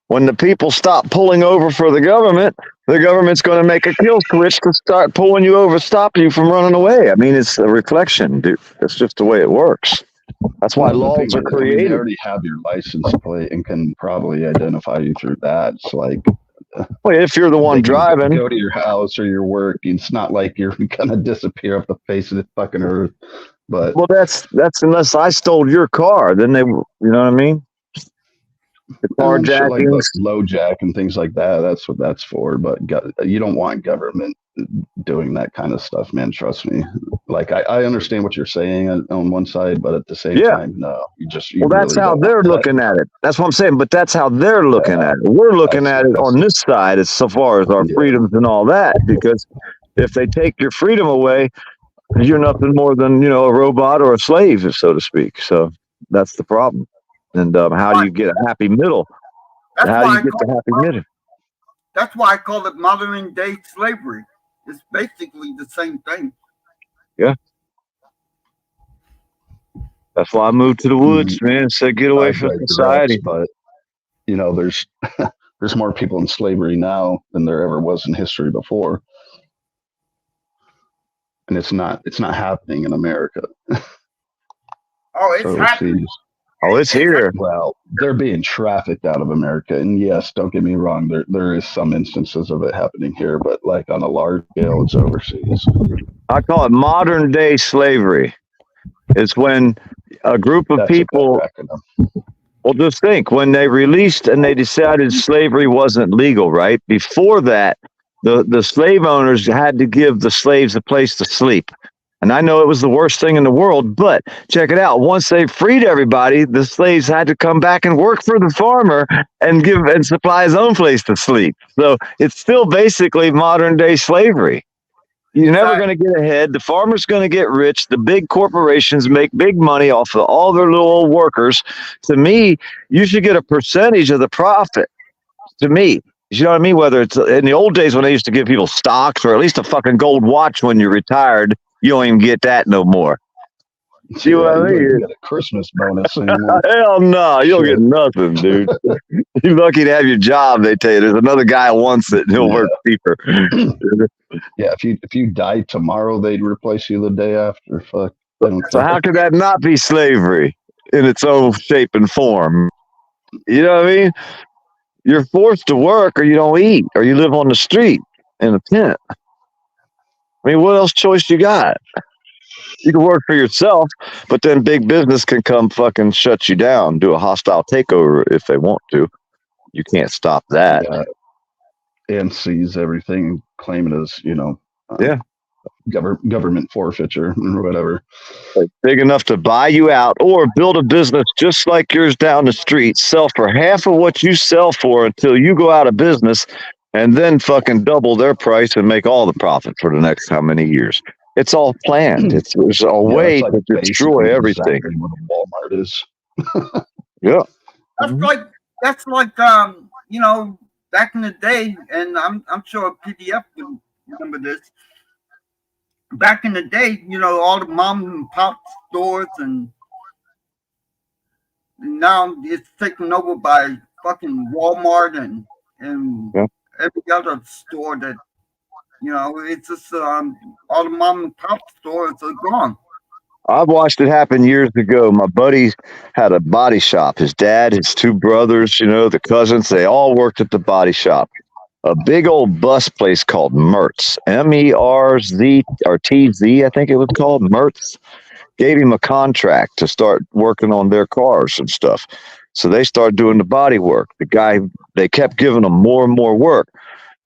[SPEAKER 3] When the people stop pulling over for the government's going to make a kill switch to start pulling you over, stop you from running away. I mean, it's a reflection, dude. That's just the way it works. That's why
[SPEAKER 6] Well, the
[SPEAKER 3] laws
[SPEAKER 6] thing
[SPEAKER 3] are
[SPEAKER 6] is, I mean, they
[SPEAKER 3] created.
[SPEAKER 6] already have your license plate and can probably identify you through that. It's like
[SPEAKER 3] Well, if you're the one
[SPEAKER 6] they can
[SPEAKER 3] driving,
[SPEAKER 6] go to your house or your work. It's not like you're gonna disappear off the face of the fucking earth. But
[SPEAKER 3] well, that's unless I stole your car, then they, you know what I mean? The
[SPEAKER 6] shit like
[SPEAKER 3] carjackings.
[SPEAKER 6] low jack and things like that. That's what that's for. But you don't want government doing that kind of stuff, man. Trust me. Like I understand what you're saying on one side, but at the same
[SPEAKER 3] Yeah.
[SPEAKER 6] time, no. You
[SPEAKER 3] Well, that's
[SPEAKER 6] really
[SPEAKER 3] how
[SPEAKER 6] don't
[SPEAKER 3] they're
[SPEAKER 6] want that.
[SPEAKER 3] looking at it. That's what I'm saying. But that's how they're looking at it. We're looking at it on this side as so far as our
[SPEAKER 6] Yeah.
[SPEAKER 3] freedoms and all that. Because if they take your freedom away, you're nothing more than, you know, a robot or a slave, so to speak. So that's the problem. And how do you get a happy middle?
[SPEAKER 1] That's
[SPEAKER 3] How do
[SPEAKER 1] why
[SPEAKER 3] you get the happy middle?
[SPEAKER 1] that's why I call it modern day slavery. It's basically the same thing.
[SPEAKER 3] That's why I moved to the woods, man. Said get away
[SPEAKER 6] I
[SPEAKER 3] from
[SPEAKER 6] digress,
[SPEAKER 3] society.
[SPEAKER 6] but you know, there's there's more people in slavery now than there ever was in history before, and it's not happening in America.
[SPEAKER 1] Oh, it's happening.
[SPEAKER 6] overseas.
[SPEAKER 3] Oh, it's here.
[SPEAKER 6] Well, they're being trafficked out of America, and yes, don't get me wrong, there is some instances of it happening here, but like on a large scale, it's overseas.
[SPEAKER 3] I call it modern day slavery. It's when a group of
[SPEAKER 6] That's a good
[SPEAKER 3] people
[SPEAKER 6] acronym.
[SPEAKER 3] Well, just think when they released and they decided slavery wasn't legal, right? Before that, the slave owners had to give the slaves a place to sleep. And I know it was the worst thing in the world, but check it out. Once they freed everybody, the slaves had to come back and work for the farmer and give and supply his own place to sleep. So it's still basically modern day slavery. You're never going to get ahead. The farmer's going to get rich. The big corporations make big money off of all their little old workers. To me, you should get a percentage of the profit. To me, you know what I mean? Whether it's in the old days when they used to give people stocks or at least a fucking gold watch when you're retired, you don't even get that no more. See what I mean?
[SPEAKER 6] You get a Christmas bonus anymore.
[SPEAKER 3] Hell no, you don't get nothing, dude. You're lucky to have your job. They tell you there's another guy who wants it. He'll work cheaper.
[SPEAKER 6] Yeah, if you die tomorrow, they'd replace you the day after. Fuck.
[SPEAKER 3] So how could that not be slavery in its own shape and form? You know what I mean? You're forced to work, or you don't eat, or you live on the street in a tent. I mean, what else choice you got? You can work for yourself, but then big business can come fucking shut you down, do a hostile takeover if they want to. You can't stop that.
[SPEAKER 6] And seize everything, claim it as, government forfeiture or whatever.
[SPEAKER 3] Like big enough to buy you out or build a business just like yours down the street, sell for half of what you sell for until you go out of business, and then fucking double their price and make all the profit for the next how many years. It's all planned. There's a way to destroy everything.
[SPEAKER 6] Exactly what a Walmart is.
[SPEAKER 3] Yeah.
[SPEAKER 1] That's like back in the day, and I'm sure PDF would remember this. Back in the day, all the mom and pop stores, and now it's taken over by fucking Walmart and every other store that, it's just all the mom and pop stores are gone.
[SPEAKER 3] I've watched it happen years ago. My buddy had a body shop. His dad, his two brothers, the cousins, they all worked at the body shop. A big old bus place called Mertz, MERZ or TZ, I think it was called, Mertz. Gave him a contract to start working on their cars and stuff. So they started doing the body work. They kept giving him more and more work.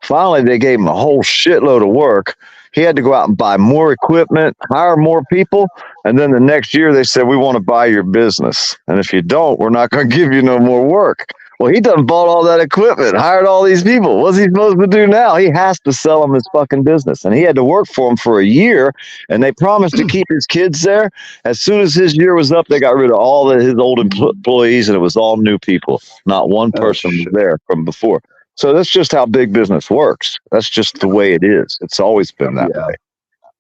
[SPEAKER 3] Finally, they gave him a whole shitload of work. He had to go out and buy more equipment, hire more people. And then the next year they said, we want to buy your business. And if you don't, we're not going to give you no more work. Well, he done bought all that equipment, hired all these people. What's he supposed to do now? He has to sell them his fucking business. And he had to work for them for a year. And they promised to keep his kids there. As soon as his year was up, they got rid of all of his old employees, and it was all new people. Not one person was there from before. So that's just how big business works. That's just the way it is. It's always been that way.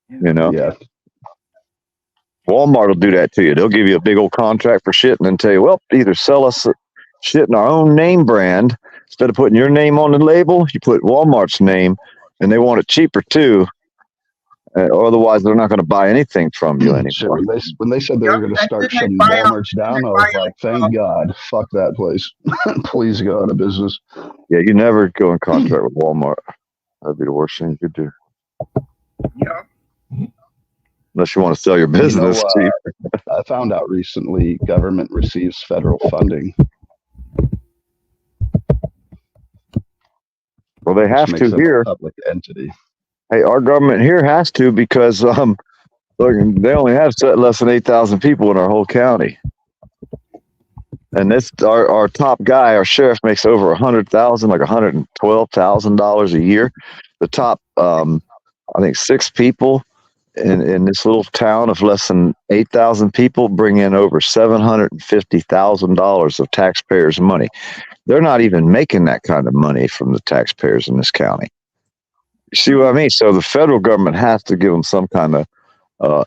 [SPEAKER 6] Yeah.
[SPEAKER 3] Walmart will do that to you. They'll give you a big old contract for shit and then tell you, well, either sell us shit in our own name brand. Instead of putting your name on the label, you put Walmart's name, and they want it cheaper too. Otherwise, they're not going to buy anything from you anymore.
[SPEAKER 6] Sure. When they said they were going to start shutting Walmarts down, I was like, thank God. Fuck that place. Please go out of business.
[SPEAKER 3] Yeah, you never go in contract with Walmart. That'd be the worst thing you could do.
[SPEAKER 1] Yeah.
[SPEAKER 3] Unless you want to sell your business.
[SPEAKER 6] I found out recently government receives federal funding.
[SPEAKER 3] Well, they have to here.
[SPEAKER 6] Public entity.
[SPEAKER 3] Hey, our government here has to because look, they only have less than 8,000 people in our whole county. And this our top guy, our sheriff, makes over 100,000, like $112,000 a year. The top, I think 6 people in this little town of less than 8,000 people bring in over $750,000 of taxpayers' money. They're not even making that kind of money from the taxpayers in this county. You see what I mean? So the federal government has to give them some kind of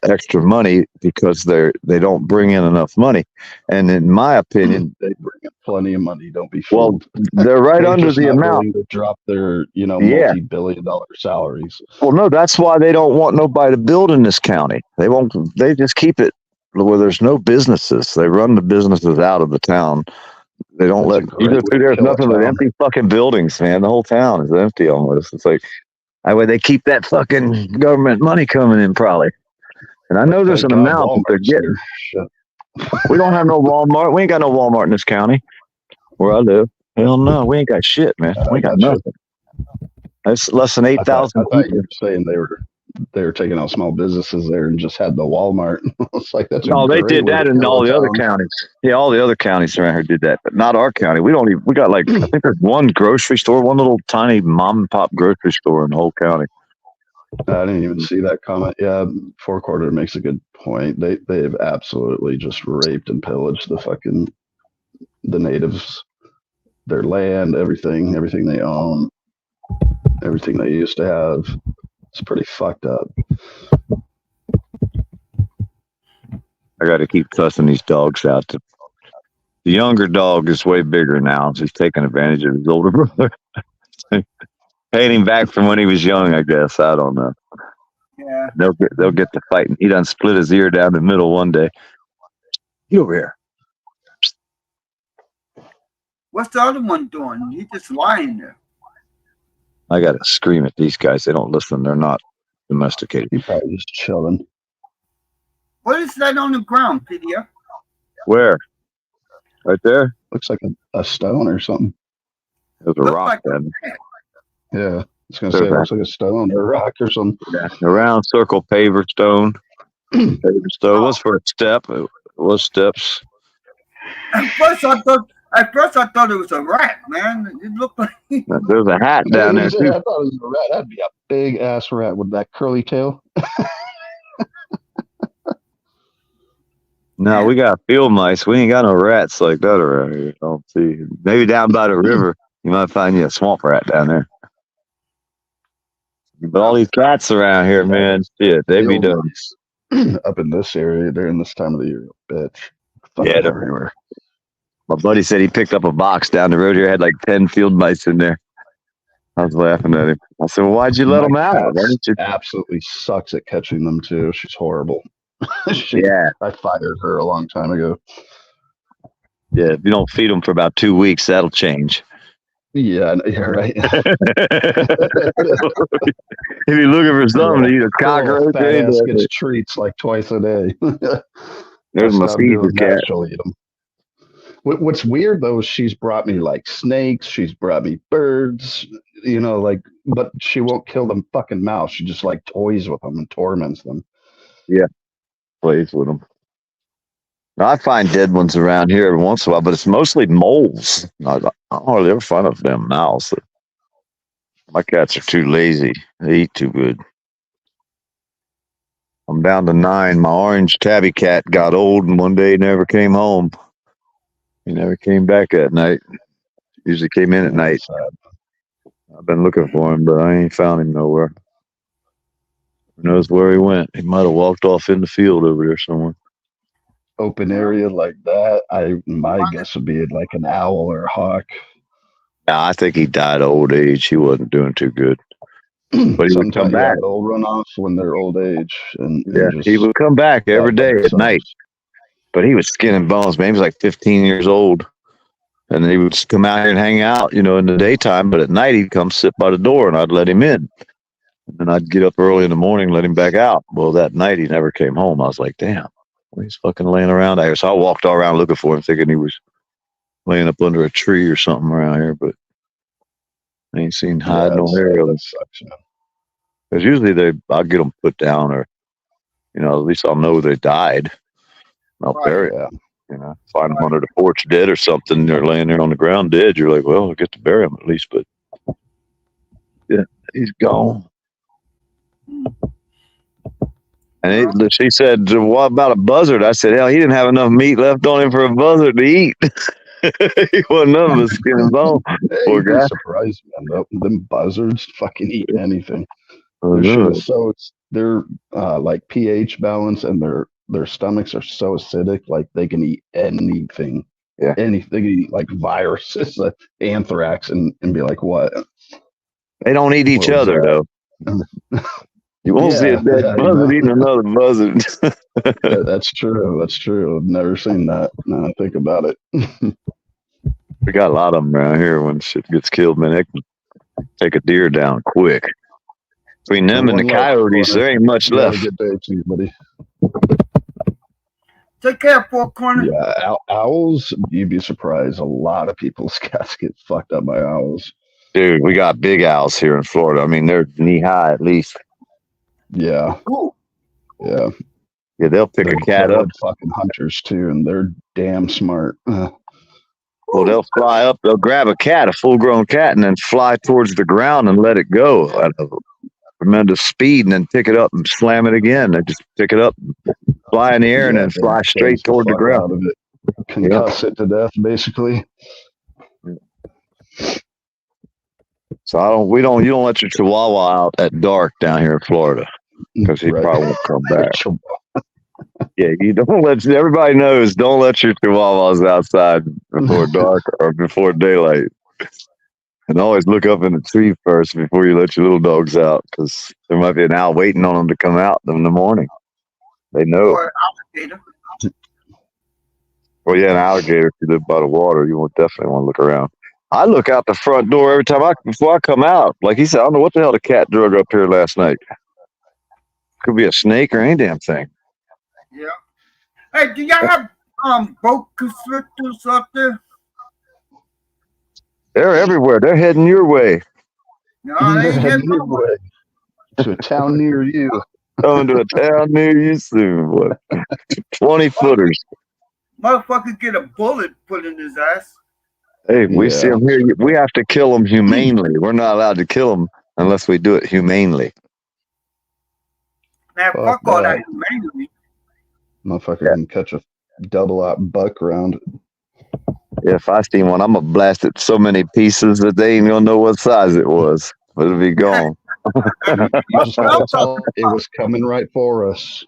[SPEAKER 3] extra money because they don't bring in enough money. And in my opinion,
[SPEAKER 6] they bring in plenty of money. Don't be fooled.
[SPEAKER 3] Well, they're right under the amount
[SPEAKER 6] to drop their multi-billion-dollar salaries.
[SPEAKER 3] Well, no, that's why they don't want nobody to build in this county. They won't. They just keep it where there's no businesses. They run the businesses out of the town. They don't there's nothing but empty fucking buildings, man. The whole town is empty almost. It's like, they keep that fucking government money coming in probably. And I know there's an amount that they're getting. We don't have no Walmart. We ain't got no Walmart in this county where I live. Hell no, we ain't got shit, man. We ain't got
[SPEAKER 6] Gotcha.
[SPEAKER 3] nothing. That's less than
[SPEAKER 6] I
[SPEAKER 3] 8,000
[SPEAKER 6] thought you
[SPEAKER 3] people.
[SPEAKER 6] were saying they were taking out small businesses there and just had the Walmart. It's like that's a
[SPEAKER 3] No, they
[SPEAKER 6] great
[SPEAKER 3] did
[SPEAKER 6] way
[SPEAKER 3] that
[SPEAKER 6] to
[SPEAKER 3] in
[SPEAKER 6] fill
[SPEAKER 3] all
[SPEAKER 6] a
[SPEAKER 3] the other
[SPEAKER 6] town.
[SPEAKER 3] counties. Yeah, all the other counties around here did that, but not our county. We don't even. We got like I think there's one grocery store, one little tiny mom and pop grocery store in the whole county.
[SPEAKER 6] I didn't even see that comment. Yeah, Four Quarter makes a good point. They've absolutely just raped and pillaged the natives, their land, everything they own, everything they used to have. It's pretty fucked up.
[SPEAKER 3] I got to keep cussing these dogs out. The younger dog is way bigger now. So he's taking advantage of his older brother. Paying him back from when he was young, I guess. I don't know.
[SPEAKER 1] Yeah.
[SPEAKER 3] They'll get to fighting. He done split his ear down the middle one day. Get over here.
[SPEAKER 1] What's the other one doing? He's just lying there.
[SPEAKER 3] I got to scream at these guys. They don't listen. They're not domesticated.
[SPEAKER 6] He's probably just chilling.
[SPEAKER 1] What is that on the ground, PDF?
[SPEAKER 3] Where? Right there?
[SPEAKER 6] Looks like a stone or something.
[SPEAKER 3] There's a
[SPEAKER 1] Looks
[SPEAKER 3] rock
[SPEAKER 1] like a
[SPEAKER 3] then.
[SPEAKER 6] Yeah. I was gonna say it looks like a stone or a rock or something.
[SPEAKER 3] Yeah. A round circle paver stone. Paver stone. What's for a step? It was steps.
[SPEAKER 1] At first I thought it was a rat, man. It looked like
[SPEAKER 3] There's a hat down there
[SPEAKER 6] I
[SPEAKER 3] too.
[SPEAKER 6] thought it was a rat. That'd be a big ass rat with that curly tail.
[SPEAKER 3] No, we got field mice. We ain't got no rats like that around here. I don't see. Maybe down by the river, you might find you a swamp rat down there. But all these cats around here, man, shit, they be
[SPEAKER 6] Field
[SPEAKER 3] done.
[SPEAKER 6] mice up in this area during this time of the year, bitch. Fucking
[SPEAKER 3] Yeah, they're-
[SPEAKER 6] everywhere.
[SPEAKER 3] My buddy said he picked up a box down the road here, had like 10 field mice in there. I was laughing at him. I said, well, why'd you let them
[SPEAKER 6] My
[SPEAKER 3] out? Why
[SPEAKER 6] cat
[SPEAKER 3] didn't you?
[SPEAKER 6] absolutely sucks at catching them too. She's horrible.
[SPEAKER 3] Yeah,
[SPEAKER 6] I fired her a long time ago.
[SPEAKER 3] yeah. If you don't feed them for about 2 weeks, that'll change.
[SPEAKER 6] Yeah, right.
[SPEAKER 3] If you're looking for something to eat a cockroach,
[SPEAKER 6] Fat ass
[SPEAKER 3] anything,
[SPEAKER 6] gets treats like twice a day.
[SPEAKER 3] there's my
[SPEAKER 6] Stop
[SPEAKER 3] feeder
[SPEAKER 6] doing that,
[SPEAKER 3] cat.
[SPEAKER 6] she'll eat 'em. What's weird though is she's brought me like snakes, she's brought me birds, but she won't kill them fucking mouse. She just like toys with them and torments them.
[SPEAKER 3] Plays with them. I find dead ones around here every once in a while, but it's mostly moles. I don't hardly ever find a damn mouse. My cats are too lazy. They eat too good. I'm down to 9. My orange tabby cat got old and one day never came home. He never came back that night. Usually came in at night. I've been looking for him, but I ain't found him nowhere. Who knows where he went? He might have walked off in the field over there somewhere.
[SPEAKER 6] Open area like that, my guess would be like an owl or a hawk.
[SPEAKER 3] Yeah, I think he died of old age. He wasn't doing too good. But he would come
[SPEAKER 6] Sometimes
[SPEAKER 3] back.
[SPEAKER 6] they'll run off when they're old age, and
[SPEAKER 3] Yeah,
[SPEAKER 6] just,
[SPEAKER 3] he would come back every day at night. But he was skin and bones, man. He was like 15 years old. And he would come out here and hang out, in the daytime. But at night, he'd come sit by the door and I'd let him in. And then I'd get up early in the morning and let him back out. Well, that night, he never came home. I was like, damn, he's fucking laying around out here. So I walked all around looking for him, thinking he was laying up under a tree or something around here. But I ain't seen hide no hair of him.
[SPEAKER 6] That sucks, man.
[SPEAKER 3] Because usually I'll get them put down or, at least I'll know they died. I'll bury them.
[SPEAKER 6] Yeah.
[SPEAKER 3] Find them under the porch dead or something. They're laying there on the ground dead. You're like, well, I get to bury them at least. But yeah, he's gone. And she said, what about a buzzard? I said, hell, he didn't have enough meat left on him for a buzzard to eat. He wasn't none of a skin and bone. Poor
[SPEAKER 6] You'd be
[SPEAKER 3] guy.
[SPEAKER 6] surprised, man. Them buzzards fucking eat anything.
[SPEAKER 3] Oh,
[SPEAKER 6] Their shit
[SPEAKER 3] no.
[SPEAKER 6] is their like pH balance and their stomachs are so acidic, like they can eat anything.
[SPEAKER 3] Yeah.
[SPEAKER 6] Anything. They can eat like viruses, like anthrax, and be like, what?
[SPEAKER 3] They don't eat each
[SPEAKER 6] What was
[SPEAKER 3] other, though. You won't see a dead buzzard eating another buzzard.
[SPEAKER 6] That's true. That's true. I've never seen that. Now I think about it.
[SPEAKER 3] We got a lot of them around here. When shit gets killed, man, they can take a deer down quick. Between them and the
[SPEAKER 6] One left,
[SPEAKER 3] coyotes,
[SPEAKER 6] Corner.
[SPEAKER 3] there ain't much
[SPEAKER 6] You have a
[SPEAKER 3] left.
[SPEAKER 6] good day too, buddy.
[SPEAKER 1] Take care, Four Corner.
[SPEAKER 6] Yeah, owls. You'd be surprised. A lot of people's cats get fucked up by owls.
[SPEAKER 3] Dude, we got big owls here in Florida. I mean, they're knee high at least.
[SPEAKER 6] Yeah,
[SPEAKER 1] Cool.
[SPEAKER 6] yeah.
[SPEAKER 3] Yeah, they'll pick a cat
[SPEAKER 6] They're
[SPEAKER 3] up.
[SPEAKER 6] fucking hunters too, and they're damn smart.
[SPEAKER 3] Well, they'll fly up. They'll grab a cat, a full-grown cat, and then fly towards the ground and let it go at a tremendous speed, and then pick it up and slam it again. They just pick it up, fly in the air, and
[SPEAKER 6] Yeah,
[SPEAKER 3] then
[SPEAKER 6] they
[SPEAKER 3] fly straight
[SPEAKER 6] phase
[SPEAKER 3] toward the
[SPEAKER 6] fuck
[SPEAKER 3] ground.
[SPEAKER 6] out of it. Concuss it to death, basically.
[SPEAKER 3] So you don't let your Chihuahua out at dark down here in Florida because he
[SPEAKER 6] Right.
[SPEAKER 3] probably won't come back. Yeah, you don't let everybody knows. Don't let your Chihuahuas outside before dark or before daylight, and always look up in the tree first before you let your little dogs out because there might be an owl waiting on them to come out in the morning. They know.
[SPEAKER 1] Or alligator.
[SPEAKER 3] Well, yeah, an alligator. If you live by the water, you will definitely want to look around. I look out the front door every time before I come out. Like he said, I don't know what the hell the cat drug up here last night. Could be a snake or any damn thing.
[SPEAKER 1] Yeah. Hey, do y'all have boa constrictors up there?
[SPEAKER 3] They're everywhere. They're heading your way.
[SPEAKER 1] No, they ain't
[SPEAKER 6] Head
[SPEAKER 1] heading
[SPEAKER 6] your
[SPEAKER 1] nowhere.
[SPEAKER 6] way to a town near you.
[SPEAKER 3] Coming to a town near you soon, boy. 20 footers.
[SPEAKER 1] Motherfucker get a bullet put in his ass.
[SPEAKER 3] Hey, we
[SPEAKER 6] Yeah.
[SPEAKER 3] see them here. We have to kill them humanely. We're not allowed to kill them unless we do it humanely.
[SPEAKER 1] Man,
[SPEAKER 6] Fuck
[SPEAKER 1] fuck all that
[SPEAKER 6] that.
[SPEAKER 1] humanity.
[SPEAKER 6] Motherfucker can catch a double-out buck round.
[SPEAKER 3] If I see one, I'm gonna blast it so many pieces that they ain't gonna know what size it was, but it'll be gone.
[SPEAKER 6] You just have to tell it was coming right for us.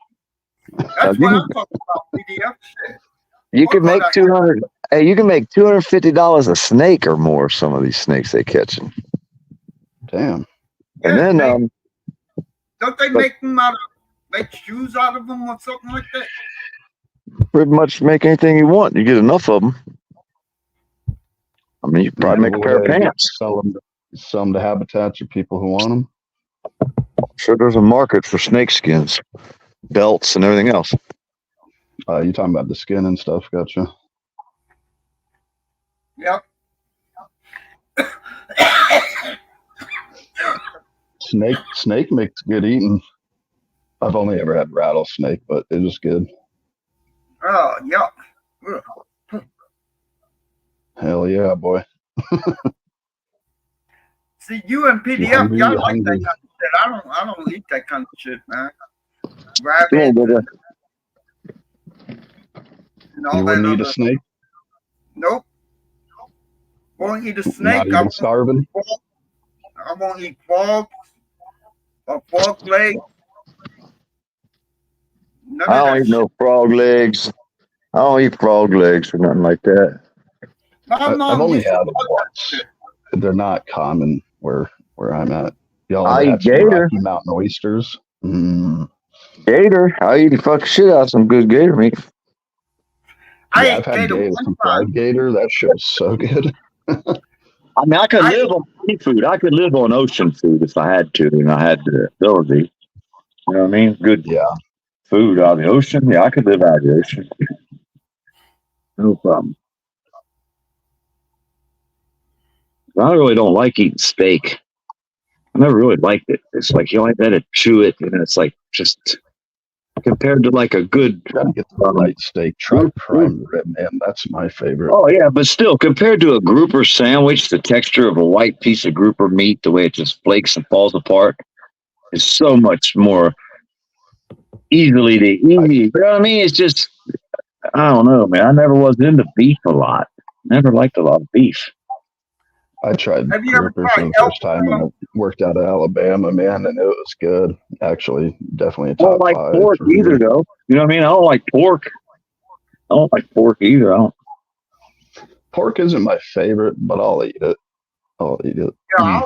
[SPEAKER 1] That's
[SPEAKER 3] you
[SPEAKER 1] what
[SPEAKER 3] can-
[SPEAKER 1] I'm talking about, PDF shit.
[SPEAKER 3] You can make 200. Hey, you can make $250 a snake or more. Some of these snakes they catching,
[SPEAKER 6] Damn.
[SPEAKER 3] and then
[SPEAKER 1] Don't they make them make shoes out of them or something like that?
[SPEAKER 3] pretty much make anything you want. You get enough of them. I mean, you can probably make a pair of pants.
[SPEAKER 6] Sell them to habitats or people who want them.
[SPEAKER 3] Sure, there's a market for snake skins, belts, and everything else.
[SPEAKER 6] You talking about the skin and stuff? Gotcha.
[SPEAKER 1] Yep.
[SPEAKER 6] Snake makes good eating. I've only ever had rattlesnake, but it was good.
[SPEAKER 1] Oh, yuck. Ugh.
[SPEAKER 6] Hell yeah, boy.
[SPEAKER 1] See, you and
[SPEAKER 6] You
[SPEAKER 1] PDF,
[SPEAKER 6] hungry?
[SPEAKER 1] y'all
[SPEAKER 6] You
[SPEAKER 1] like that
[SPEAKER 6] hungry?
[SPEAKER 1] kind of shit. I don't eat that kind of shit, man.
[SPEAKER 3] Yeah,
[SPEAKER 1] Rabbit
[SPEAKER 3] but,
[SPEAKER 1] and all
[SPEAKER 6] You
[SPEAKER 1] that
[SPEAKER 6] wouldn't eat a
[SPEAKER 1] other.
[SPEAKER 6] snake?
[SPEAKER 1] Nope. Won't eat a
[SPEAKER 6] Not
[SPEAKER 1] snake.
[SPEAKER 6] even starving?
[SPEAKER 1] I won't eat frogs or frog legs. None
[SPEAKER 3] I
[SPEAKER 1] of
[SPEAKER 3] don't
[SPEAKER 1] that
[SPEAKER 3] eat no frog legs. I don't eat frog legs or nothing like that.
[SPEAKER 1] My
[SPEAKER 6] I've
[SPEAKER 1] mom
[SPEAKER 6] only
[SPEAKER 1] used to
[SPEAKER 6] had
[SPEAKER 1] love
[SPEAKER 6] them
[SPEAKER 1] that
[SPEAKER 6] once.
[SPEAKER 1] shit.
[SPEAKER 6] They're not common where I'm at. Y'all
[SPEAKER 3] I
[SPEAKER 6] ever
[SPEAKER 3] eat
[SPEAKER 6] had some
[SPEAKER 3] gator.
[SPEAKER 6] Rocky Mountain oysters? Mm.
[SPEAKER 3] Gator. I eat the fucking shit out of some good gator meat.
[SPEAKER 1] I
[SPEAKER 6] Yeah,
[SPEAKER 1] ate
[SPEAKER 6] I've had
[SPEAKER 1] gator
[SPEAKER 6] gator,
[SPEAKER 1] one
[SPEAKER 6] some
[SPEAKER 1] time.
[SPEAKER 6] fried gator. That shit was so good.
[SPEAKER 3] I mean, I could live on seafood. I could live on ocean food if I had to, and I had the ability. You know what I mean? Good
[SPEAKER 6] Yeah.
[SPEAKER 3] food out of the ocean. Yeah, I could live out of the ocean. No problem. I really don't like eating steak. I never really liked it. It's like you only got to chew it, and it's like just compared to like a good.
[SPEAKER 6] Gotta get the right steak. Try prime rib, man. That's my favorite.
[SPEAKER 3] Oh yeah, but still, compared to a grouper sandwich, the texture of a white piece of grouper meat, the way it just flakes and falls apart, is so much more easily to eat. You know what I mean? It's just, I don't know, man. I never was into beef a lot. Never liked a lot of beef.
[SPEAKER 6] I tried
[SPEAKER 1] Have you ever
[SPEAKER 6] grouper for
[SPEAKER 1] tried
[SPEAKER 6] the first time when I worked out of Alabama, man, and it was good. Actually, definitely a
[SPEAKER 3] I
[SPEAKER 6] top
[SPEAKER 3] don't like
[SPEAKER 6] 5
[SPEAKER 3] pork
[SPEAKER 6] for me.
[SPEAKER 3] either, though. You know what I mean? I don't like pork. I don't like pork either. I don't.
[SPEAKER 6] Pork isn't my favorite, but I'll eat it. I'll eat it.
[SPEAKER 1] Yeah,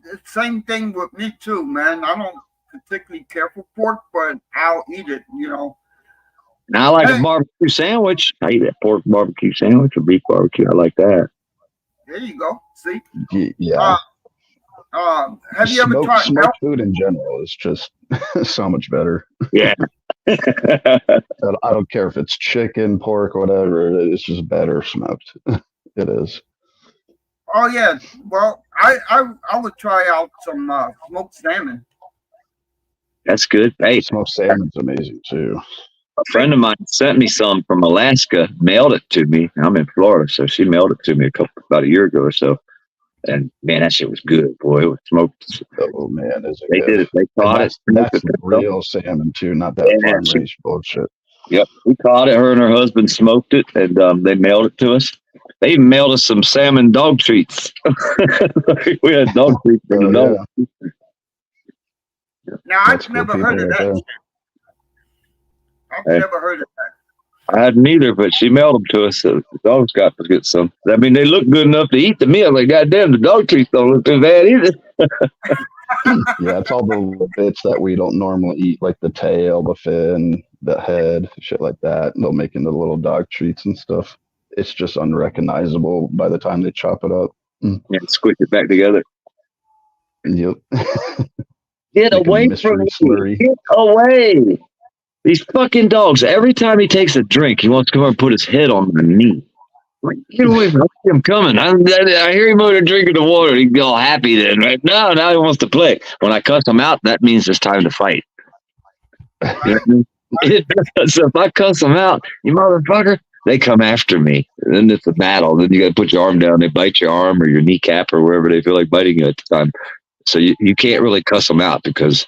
[SPEAKER 1] the same thing with me too, man. I don't particularly care for pork, but I'll eat it, you know.
[SPEAKER 3] Now I like
[SPEAKER 1] Hey.
[SPEAKER 3] a barbecue sandwich. I eat a pork barbecue sandwich or beef barbecue. I like that.
[SPEAKER 1] There you go. See?
[SPEAKER 6] Yeah.
[SPEAKER 1] Have you ever tried
[SPEAKER 6] Smoked food in general is just so much better.
[SPEAKER 3] Yeah.
[SPEAKER 6] I don't care if it's chicken, pork, whatever. It's just better smoked. It is.
[SPEAKER 1] Oh yeah. Well, I would try out some smoked salmon.
[SPEAKER 3] That's good. Hey,
[SPEAKER 6] Smoked salmon's amazing too.
[SPEAKER 3] a friend of mine sent me some from Alaska, mailed it to me. I'm in Florida, so she mailed it to me about a year ago or so. And man, that shit was good, boy. It was smoked.
[SPEAKER 6] Oh man, is it
[SPEAKER 3] They
[SPEAKER 6] good?
[SPEAKER 3] did it. They
[SPEAKER 6] And
[SPEAKER 3] caught it.
[SPEAKER 6] that's real salmon too, not that
[SPEAKER 3] Yeah,
[SPEAKER 6] farm raised bullshit.
[SPEAKER 3] Yep, we caught it. Her and her husband smoked it, and they mailed it to us. They even mailed us some salmon dog treats. We had dog treats for the
[SPEAKER 6] Oh,
[SPEAKER 3] dog.
[SPEAKER 6] yeah.
[SPEAKER 1] Now
[SPEAKER 6] That's
[SPEAKER 1] I've
[SPEAKER 6] cool
[SPEAKER 1] never
[SPEAKER 6] people
[SPEAKER 1] heard of
[SPEAKER 6] right
[SPEAKER 1] that.
[SPEAKER 6] there.
[SPEAKER 1] I've
[SPEAKER 3] Hey.
[SPEAKER 1] never heard of that.
[SPEAKER 3] I hadn't either, but she mailed them to us. So the dogs got to get some. I mean, they look good enough to eat the meal. Like, goddamn, the dog treats don't look too bad either.
[SPEAKER 6] Yeah, it's all the bits that we don't normally eat, like the tail, the fin, the head, shit like that. They'll make into little dog treats and stuff. It's just unrecognizable by the time they chop it up.
[SPEAKER 3] And squish it back together.
[SPEAKER 6] Yep.
[SPEAKER 3] Get
[SPEAKER 6] Make a
[SPEAKER 3] away
[SPEAKER 6] mystery
[SPEAKER 3] from me.
[SPEAKER 6] slurry.
[SPEAKER 3] Get away. These fucking dogs, every time he takes a drink, he wants to come over and put his head on my knee. I'm like, get away from him coming. I hear him over there drinking the water. He'd be all happy then, right? No, now he wants to play. When I cuss him out, that means it's time to fight. You know what I mean? So if I cuss them out, you motherfucker, they come after me. And then it's a battle. Then you got to put your arm down. They bite your arm or your kneecap or wherever they feel like biting you at the time. So you can't really cuss them out because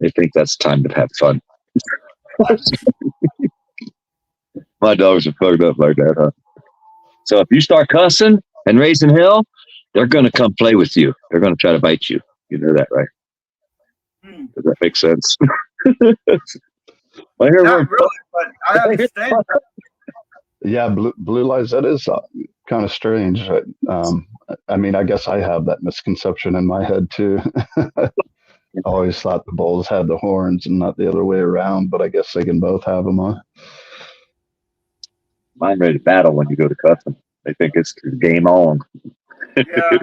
[SPEAKER 3] they think that's time to have fun. My dogs are fucked up like that, huh? So if you start cussing and raising hell, they're going to come play with you. They're going to try to bite you. You know that, right?
[SPEAKER 1] Hmm.
[SPEAKER 3] Does that make sense? Well, here
[SPEAKER 1] Not
[SPEAKER 3] we're-
[SPEAKER 1] really, but I understand.
[SPEAKER 6] Yeah, blue lights, that is kind of strange. I mean, I guess I have that misconception in my head too. I always thought the bulls had the horns and not the other way around, but I guess they can both have them, huh?
[SPEAKER 3] Mine ready to battle when you go to cuss them. They think it's game on.
[SPEAKER 1] Yeah.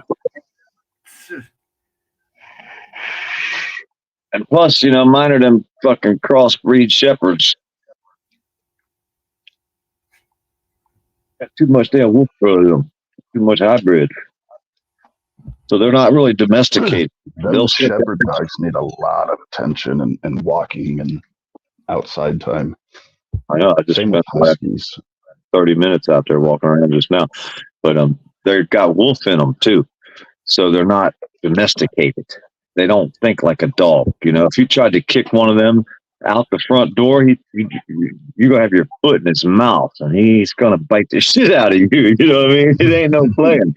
[SPEAKER 3] And plus, you know, mine are them fucking crossbreed shepherds. Got too much damn wolf for them. Too much hybrid. So they're not really domesticated. They'll
[SPEAKER 6] Those
[SPEAKER 3] sit
[SPEAKER 6] shepherd dogs need a lot of attention and walking and outside time.
[SPEAKER 3] I know. I just
[SPEAKER 6] Same
[SPEAKER 3] spent
[SPEAKER 6] with
[SPEAKER 3] the last
[SPEAKER 6] huskies.
[SPEAKER 3] 30 minutes out there walking around just now. But they've got wolf in them too. So they're not domesticated. They don't think like a dog. You know, if you tried to kick one of them out the front door, you're going to have your foot in his mouth and he's going to bite the shit out of you. You know what I mean? It ain't no playing.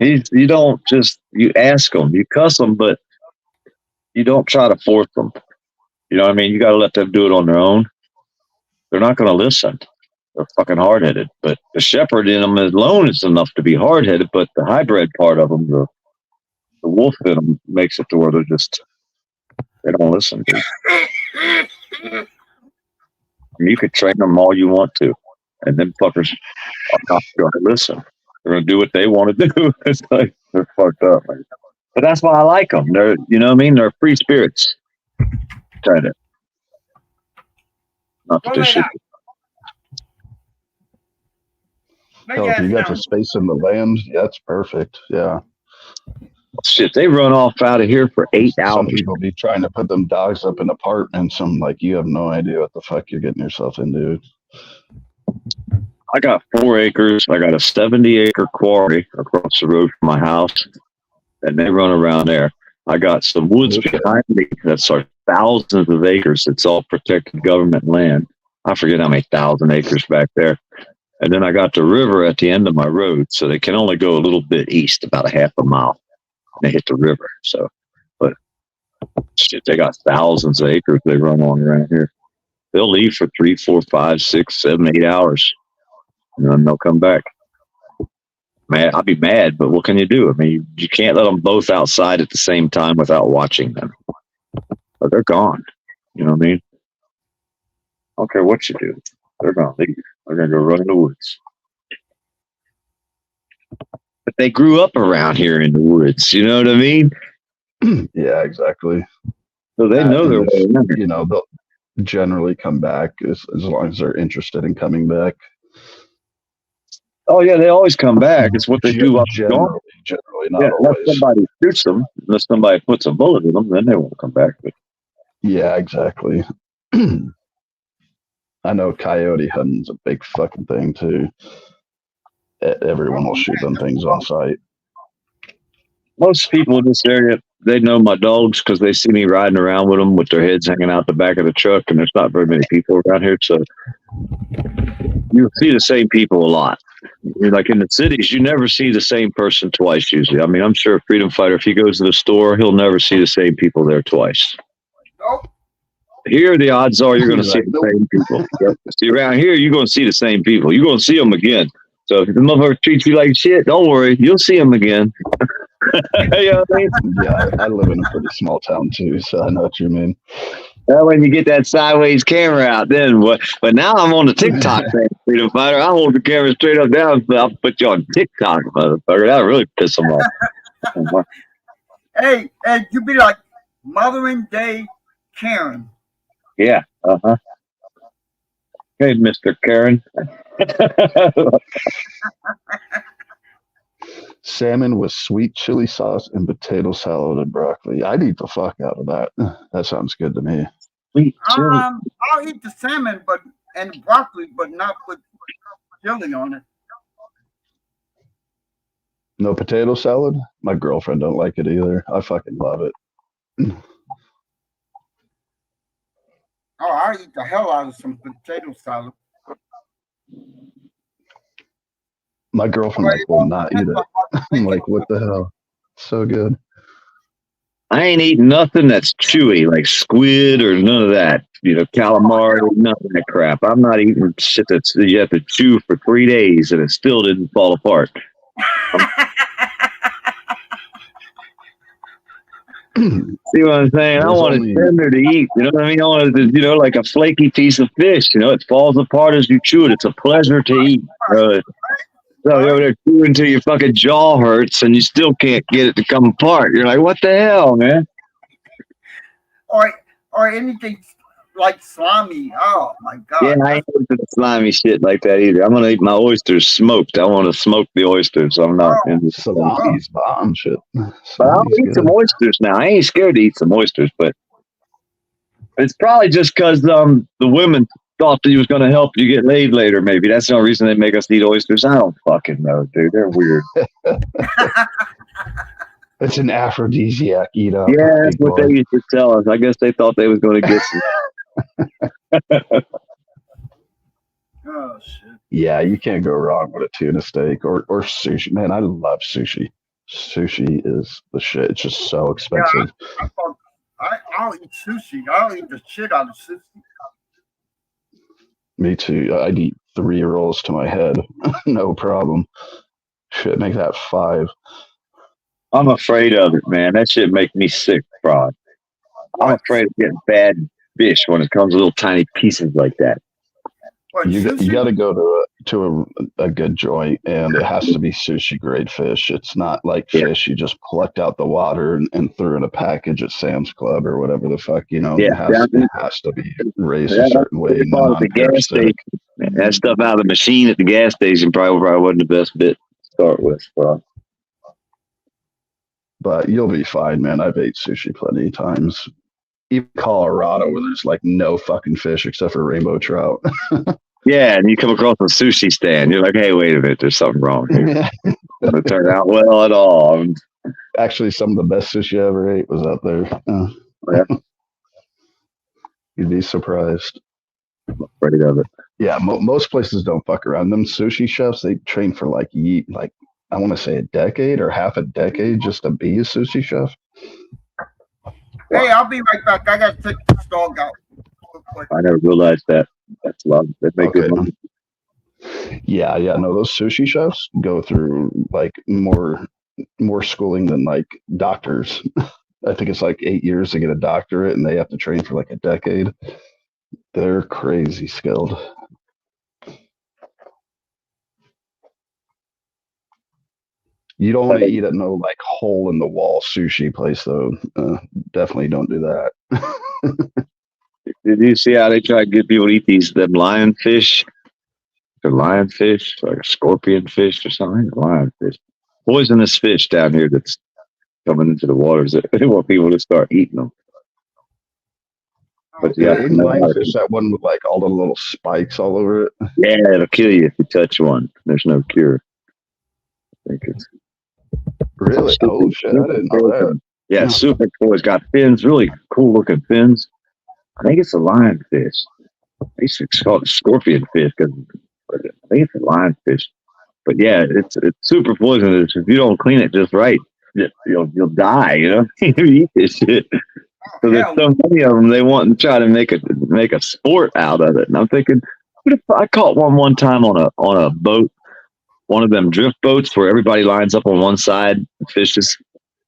[SPEAKER 3] You don't just, you ask them, you cuss them, but you don't try to force them. You know what I mean? You got to let them do it on their own. They're not going to listen. They're fucking hard-headed. But the shepherd in them alone is enough to be hard-headed, but the hybrid part of them, the wolf in them, makes it to where they're just, they don't listen. Dude. You could train them all you want to, and them fuckers are not going to listen. They're going to do what they want to do. It's like they're fucked up. Man. But that's why I like them. They're, you know what I mean? They're free spirits. Kind of. Not that they should.
[SPEAKER 6] Hell, if you got the space in the land, yeah, it's perfect. Yeah.
[SPEAKER 3] Shit, they run off out of here for 8
[SPEAKER 6] Some
[SPEAKER 3] hours.
[SPEAKER 6] people be trying to put them dogs up in apartments. I'm like, you have no idea what the fuck you're getting yourself into.
[SPEAKER 3] I got 4 acres. I got a 70-acre quarry across the road from my house, and they run around there. I got some woods behind me that's like thousands of acres. It's all protected government land. I forget how many thousand acres back there. And then I got the river at the end of my road, so they can only go a little bit east, about a half a mile. They hit the river. So, but shit, they got thousands of acres they run on around here. They'll leave for 3, 4, 5, 6, 7, 8 hours. And then they'll come back. Man, I'll be mad, but what can you do? I mean, you can't let them both outside at the same time without watching them. But they're gone. You know what I mean? I don't care what you do. They're gonna leave. They're gonna go run in the woods. But they grew up around here in the woods. You know what I mean?
[SPEAKER 6] Yeah, exactly.
[SPEAKER 3] So they know their way around here.
[SPEAKER 6] You know, generally come back as long as they're interested in coming back.
[SPEAKER 3] Oh yeah, they always come back. It's what they do while they're gone.
[SPEAKER 6] Generally, not
[SPEAKER 3] Yeah, unless
[SPEAKER 6] always.
[SPEAKER 3] somebody shoots them, unless somebody puts a bullet in them, then they won't come back. But
[SPEAKER 6] Yeah, exactly. I know coyote hunting's a big fucking thing too. Everyone will shoot them things on site.
[SPEAKER 3] most people in this area, they know my dogs because they see me riding around with them with their heads hanging out the back of the truck, and there's not very many people around here, so you'll see the same people a lot. Like in the cities, you never see the same person twice usually. I mean, I'm sure a freedom fighter, if he goes to the store, he'll never see the same people there twice.
[SPEAKER 1] Nope.
[SPEAKER 3] Here, the odds are you're going to see
[SPEAKER 6] Like,
[SPEAKER 3] the same people. See, around here, you're going to see the same people. You're going to see them again. So if the motherfucker treats you like shit, don't worry, you'll see them again. You know what I mean?
[SPEAKER 6] Yeah, I live in a pretty small town too, so I know what you mean.
[SPEAKER 3] Well, when you get that sideways camera out, then what? But now I'm on the TikTok thing, freedom fighter. I hold the camera straight up down. So I'll put you on TikTok, motherfucker. That'll really piss them off.
[SPEAKER 1] Hey, you be like modern day Karen.
[SPEAKER 3] Yeah. Uh huh. Hey, Mr. Karen.
[SPEAKER 6] Salmon with sweet chili sauce and potato salad and broccoli. I'd eat the fuck out of that. That sounds good to me.
[SPEAKER 3] Sweet chili.
[SPEAKER 1] I'll eat the salmon, and broccoli, but not put chili on it.
[SPEAKER 6] No potato salad? My girlfriend don't like it either. I fucking love it.
[SPEAKER 1] Oh, I'll eat the hell out of some potato salad.
[SPEAKER 6] My girlfriend like, will not eat it. I'm like, what the hell? So good.
[SPEAKER 3] I ain't eating nothing that's chewy, like squid or none of that. You know, calamari, none of that crap. I'm not eating shit that's you have to chew for 3 days and it still didn't fall apart. See what I'm saying? I
[SPEAKER 6] There's
[SPEAKER 3] want
[SPEAKER 6] only-
[SPEAKER 3] it tender to eat. You know what I mean? I want it to, like a flaky piece of fish. You know, it falls apart as you chew it. It's a pleasure to eat. So you're over there chewing until your fucking jaw hurts and you still can't get it to come apart. You're like, what the hell, man?
[SPEAKER 1] Or anything like slimy. Oh my god.
[SPEAKER 3] Yeah, I ain't into the slimy shit like that either. I'm gonna eat my oysters smoked. I want to smoke the oysters. I'm not into
[SPEAKER 6] Salami's bomb shit.
[SPEAKER 3] But I'll
[SPEAKER 6] Salami's
[SPEAKER 3] eat
[SPEAKER 6] good.
[SPEAKER 3] some oysters now. I ain't scared to eat some oysters, but it's probably just because the women thought that he was going to help you get laid later. Maybe that's the only reason they make us eat oysters. I don't fucking know, dude. They're weird.
[SPEAKER 6] It's an aphrodisiac. Eat up.
[SPEAKER 3] Yeah, that's
[SPEAKER 6] big
[SPEAKER 3] what
[SPEAKER 6] boy.
[SPEAKER 3] they used to tell us. I guess they thought they was going to get some.
[SPEAKER 1] Oh shit.
[SPEAKER 6] Yeah, you can't go wrong with a tuna steak or sushi. Man, I love sushi. Sushi is the shit. It's just so expensive.
[SPEAKER 1] I'll eat sushi. I'll eat the shit out of sushi.
[SPEAKER 6] Me too. I'd eat 3 rolls to my head. No problem. Shit, make that 5.
[SPEAKER 3] I'm afraid of it, man. That shit make me sick, bro. I'm afraid of getting bad fish when it comes to little tiny pieces like that.
[SPEAKER 1] What,
[SPEAKER 6] You
[SPEAKER 1] sushi?
[SPEAKER 6] got to go to a good joint, and it has to be sushi grade fish. It's not like
[SPEAKER 3] Yeah.
[SPEAKER 6] fish you just plucked out the water and threw in a package at Sam's Club or whatever the fuck, you know.
[SPEAKER 3] Yeah,
[SPEAKER 6] it has to be raised
[SPEAKER 3] Yeah,
[SPEAKER 6] a certain way.
[SPEAKER 3] They bought it at the gas station. That stuff out of the machine at the gas station probably wasn't the best bit to start with, bro.
[SPEAKER 6] But you'll be fine, man. I've ate sushi plenty of times. Even Colorado, where there's like no fucking fish except for rainbow trout.
[SPEAKER 3] Yeah, and you come across a sushi stand, you're like, hey, wait a minute, there's something wrong here. Doesn't turn out well at all.
[SPEAKER 6] Actually, some of the best sushi I ever ate was out there.
[SPEAKER 3] Yeah.
[SPEAKER 6] You'd be surprised.
[SPEAKER 3] I'm afraid of it.
[SPEAKER 6] Yeah, most places don't fuck around. Them sushi chefs, they train for like I want to say a decade or half a decade just to be a sushi chef.
[SPEAKER 1] Hey, I'll be right back. I gotta take this dog out. real quick.
[SPEAKER 3] I never realized that. That's a lot. They make good
[SPEAKER 6] Okay.
[SPEAKER 3] money.
[SPEAKER 6] Yeah. No, those sushi chefs go through like more schooling than like doctors. I think it's like 8 years to get a doctorate, and they have to train for like a decade. They're crazy skilled. You don't want to eat at no like hole in the wall sushi place though. Definitely don't do that.
[SPEAKER 3] Did you see how they try to get people to eat them lionfish? The lionfish, like a scorpion fish or something. Lionfish, poisonous fish down here that's coming into the waters. They want people to start eating them. But
[SPEAKER 6] Yeah,
[SPEAKER 3] yeah,
[SPEAKER 6] in lionfish, that one with like all the little spikes all over it.
[SPEAKER 3] yeah, it'll kill you if you touch one. There's no cure. I think it's
[SPEAKER 6] Really? Oh shit! I didn't know that.
[SPEAKER 3] Yeah,
[SPEAKER 6] Yeah.
[SPEAKER 3] super cool. It's got fins, really cool looking fins. I think it's a lionfish. I used to call it scorpion fish because I think it's a lionfish. But yeah, it's super poisonous. If you don't clean it just right, you'll die. You know, if you eat this shit. So there's
[SPEAKER 1] Yeah.
[SPEAKER 3] so many of them. They want to try to make a sport out of it. And I'm thinking, what if I caught one time on a boat, one of them drift boats where everybody lines up on one side and fishes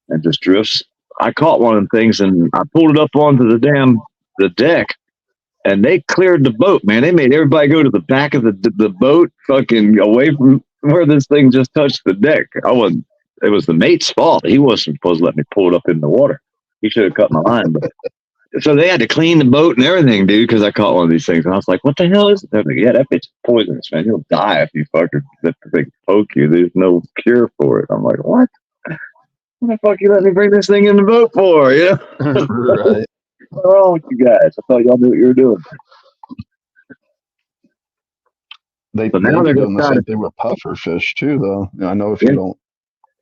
[SPEAKER 3] and just drifts. I caught one of them things and I pulled it up onto the deck, and they cleared the boat. Man, they made everybody go to the back of the boat, fucking away from where this thing just touched the deck. It was the mate's fault. He wasn't supposed to let me pull it up in the water. He should have cut my line. But so they had to clean the boat and everything, dude, because I caught one of these things. And I was like, what the hell is it? They're like, yeah, that bitch is poisonous, man. You'll die if you fucking let the thing poke you. There's no cure for it. I'm like, what? What the fuck you let me bring this thing in the boat for? You know?
[SPEAKER 6] Right.
[SPEAKER 3] What's wrong with you guys? I thought y'all knew what you were doing.
[SPEAKER 6] They
[SPEAKER 3] But now
[SPEAKER 6] they're
[SPEAKER 3] they're
[SPEAKER 6] doing the
[SPEAKER 3] just
[SPEAKER 6] same
[SPEAKER 3] trying
[SPEAKER 6] thing with puffer fish too, though. I know if
[SPEAKER 3] Yeah.
[SPEAKER 6] you don't,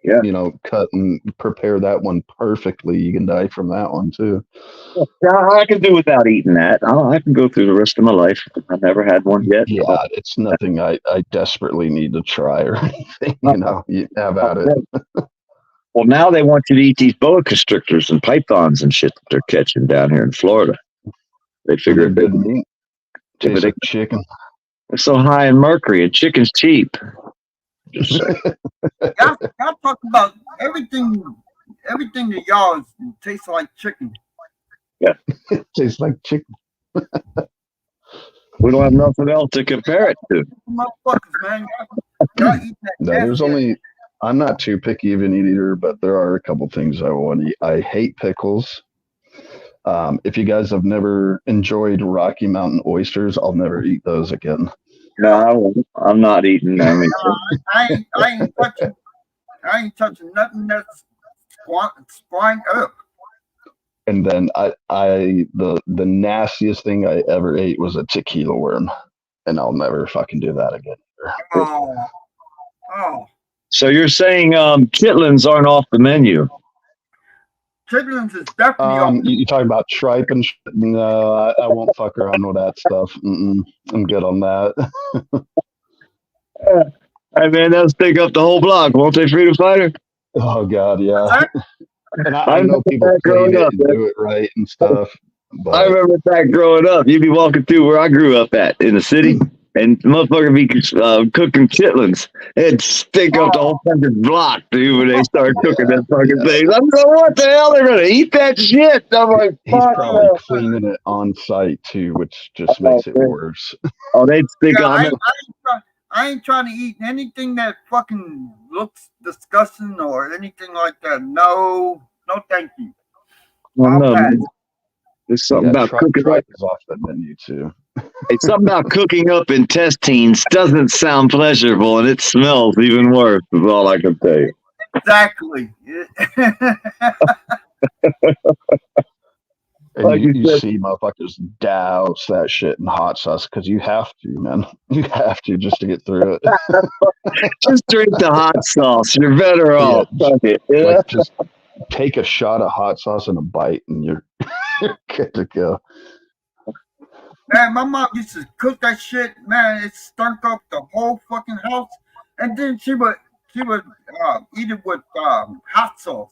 [SPEAKER 3] Yeah.
[SPEAKER 6] cut and prepare that one perfectly, you can die from that one too.
[SPEAKER 3] I can do without eating that. I can go through the rest of my life. I've never had one yet.
[SPEAKER 6] Yeah, it's nothing I desperately need to try or anything. You have at it.
[SPEAKER 3] Well, now they want you to eat these boa constrictors and pythons and shit that they're catching down here in Florida. They figure
[SPEAKER 6] They're
[SPEAKER 3] if
[SPEAKER 6] good meat.
[SPEAKER 3] they-
[SPEAKER 6] Tastes like chicken.
[SPEAKER 3] they're so high in mercury and chicken's cheap. Just saying.
[SPEAKER 1] Y'all talk about everything to y'all tastes like chicken.
[SPEAKER 6] Tastes like chicken.
[SPEAKER 3] We don't have nothing else to compare it to.
[SPEAKER 1] Motherfuckers, man. Y'all eat that
[SPEAKER 6] No, there's
[SPEAKER 1] nasty-
[SPEAKER 6] only. I'm not too picky of an eater, but there are a couple things I want to eat. I hate pickles. If you guys have never enjoyed Rocky Mountain oysters, I'll never eat those again.
[SPEAKER 3] No, I won't. I'm not eating. I mean,
[SPEAKER 1] I ain't touching nothing that's sprying up.
[SPEAKER 6] And then the nastiest thing I ever ate was a tequila worm, and I'll never fucking do that again.
[SPEAKER 1] Oh,
[SPEAKER 3] so you're saying chitlins aren't off the menu?
[SPEAKER 1] chitlins is definitely off.
[SPEAKER 6] You talking about tripe and shit? No, I won't fuck around with that stuff. I'm good on that.
[SPEAKER 3] Hey man, they'll stick up the whole block, won't they, Freedom Fighter?
[SPEAKER 6] Oh god, yeah.
[SPEAKER 1] Huh?
[SPEAKER 6] And I
[SPEAKER 3] I
[SPEAKER 6] know
[SPEAKER 3] remember
[SPEAKER 6] people
[SPEAKER 3] that growing
[SPEAKER 6] clean it
[SPEAKER 3] up,
[SPEAKER 6] and do it right and stuff.
[SPEAKER 3] I
[SPEAKER 6] But
[SPEAKER 3] remember back growing up, you'd be walking through where I grew up at in the city, and motherfucker be cooking chitlins. It'd stink up the whole fucking block, dude, when they start cooking that fucking thing. I'm like, what the hell? They're gonna eat that shit? I'm like,
[SPEAKER 6] he's
[SPEAKER 3] fuck
[SPEAKER 6] probably
[SPEAKER 3] no.
[SPEAKER 6] cleaning it on site too, which just
[SPEAKER 3] Oh,
[SPEAKER 6] makes it
[SPEAKER 3] man.
[SPEAKER 6] worse.
[SPEAKER 3] Oh, they'd stick
[SPEAKER 1] Yeah,
[SPEAKER 3] on it.
[SPEAKER 1] I ain't trying to eat anything that fucking looks disgusting or anything like that. No, thank you.
[SPEAKER 3] Well,
[SPEAKER 1] I'll
[SPEAKER 3] no,
[SPEAKER 1] pass.
[SPEAKER 3] man. There's something about cooking up.
[SPEAKER 6] tripe is off the menu too.
[SPEAKER 3] It's something about cooking up intestines doesn't sound pleasurable, and it smells even worse. Is all I can say.
[SPEAKER 1] Exactly.
[SPEAKER 6] And
[SPEAKER 3] Like
[SPEAKER 6] you
[SPEAKER 3] you said-
[SPEAKER 6] see motherfuckers douse that shit in hot sauce because you have to, man. You have to just to get through it.
[SPEAKER 3] Just drink the hot sauce. You're better off. Fuck it. Yeah.
[SPEAKER 6] Like just take a shot of hot sauce and a bite, and you're good to go.
[SPEAKER 1] Man, my mom used to cook that shit. Man, it stunk up the whole fucking house. And then she would eat it with hot sauce.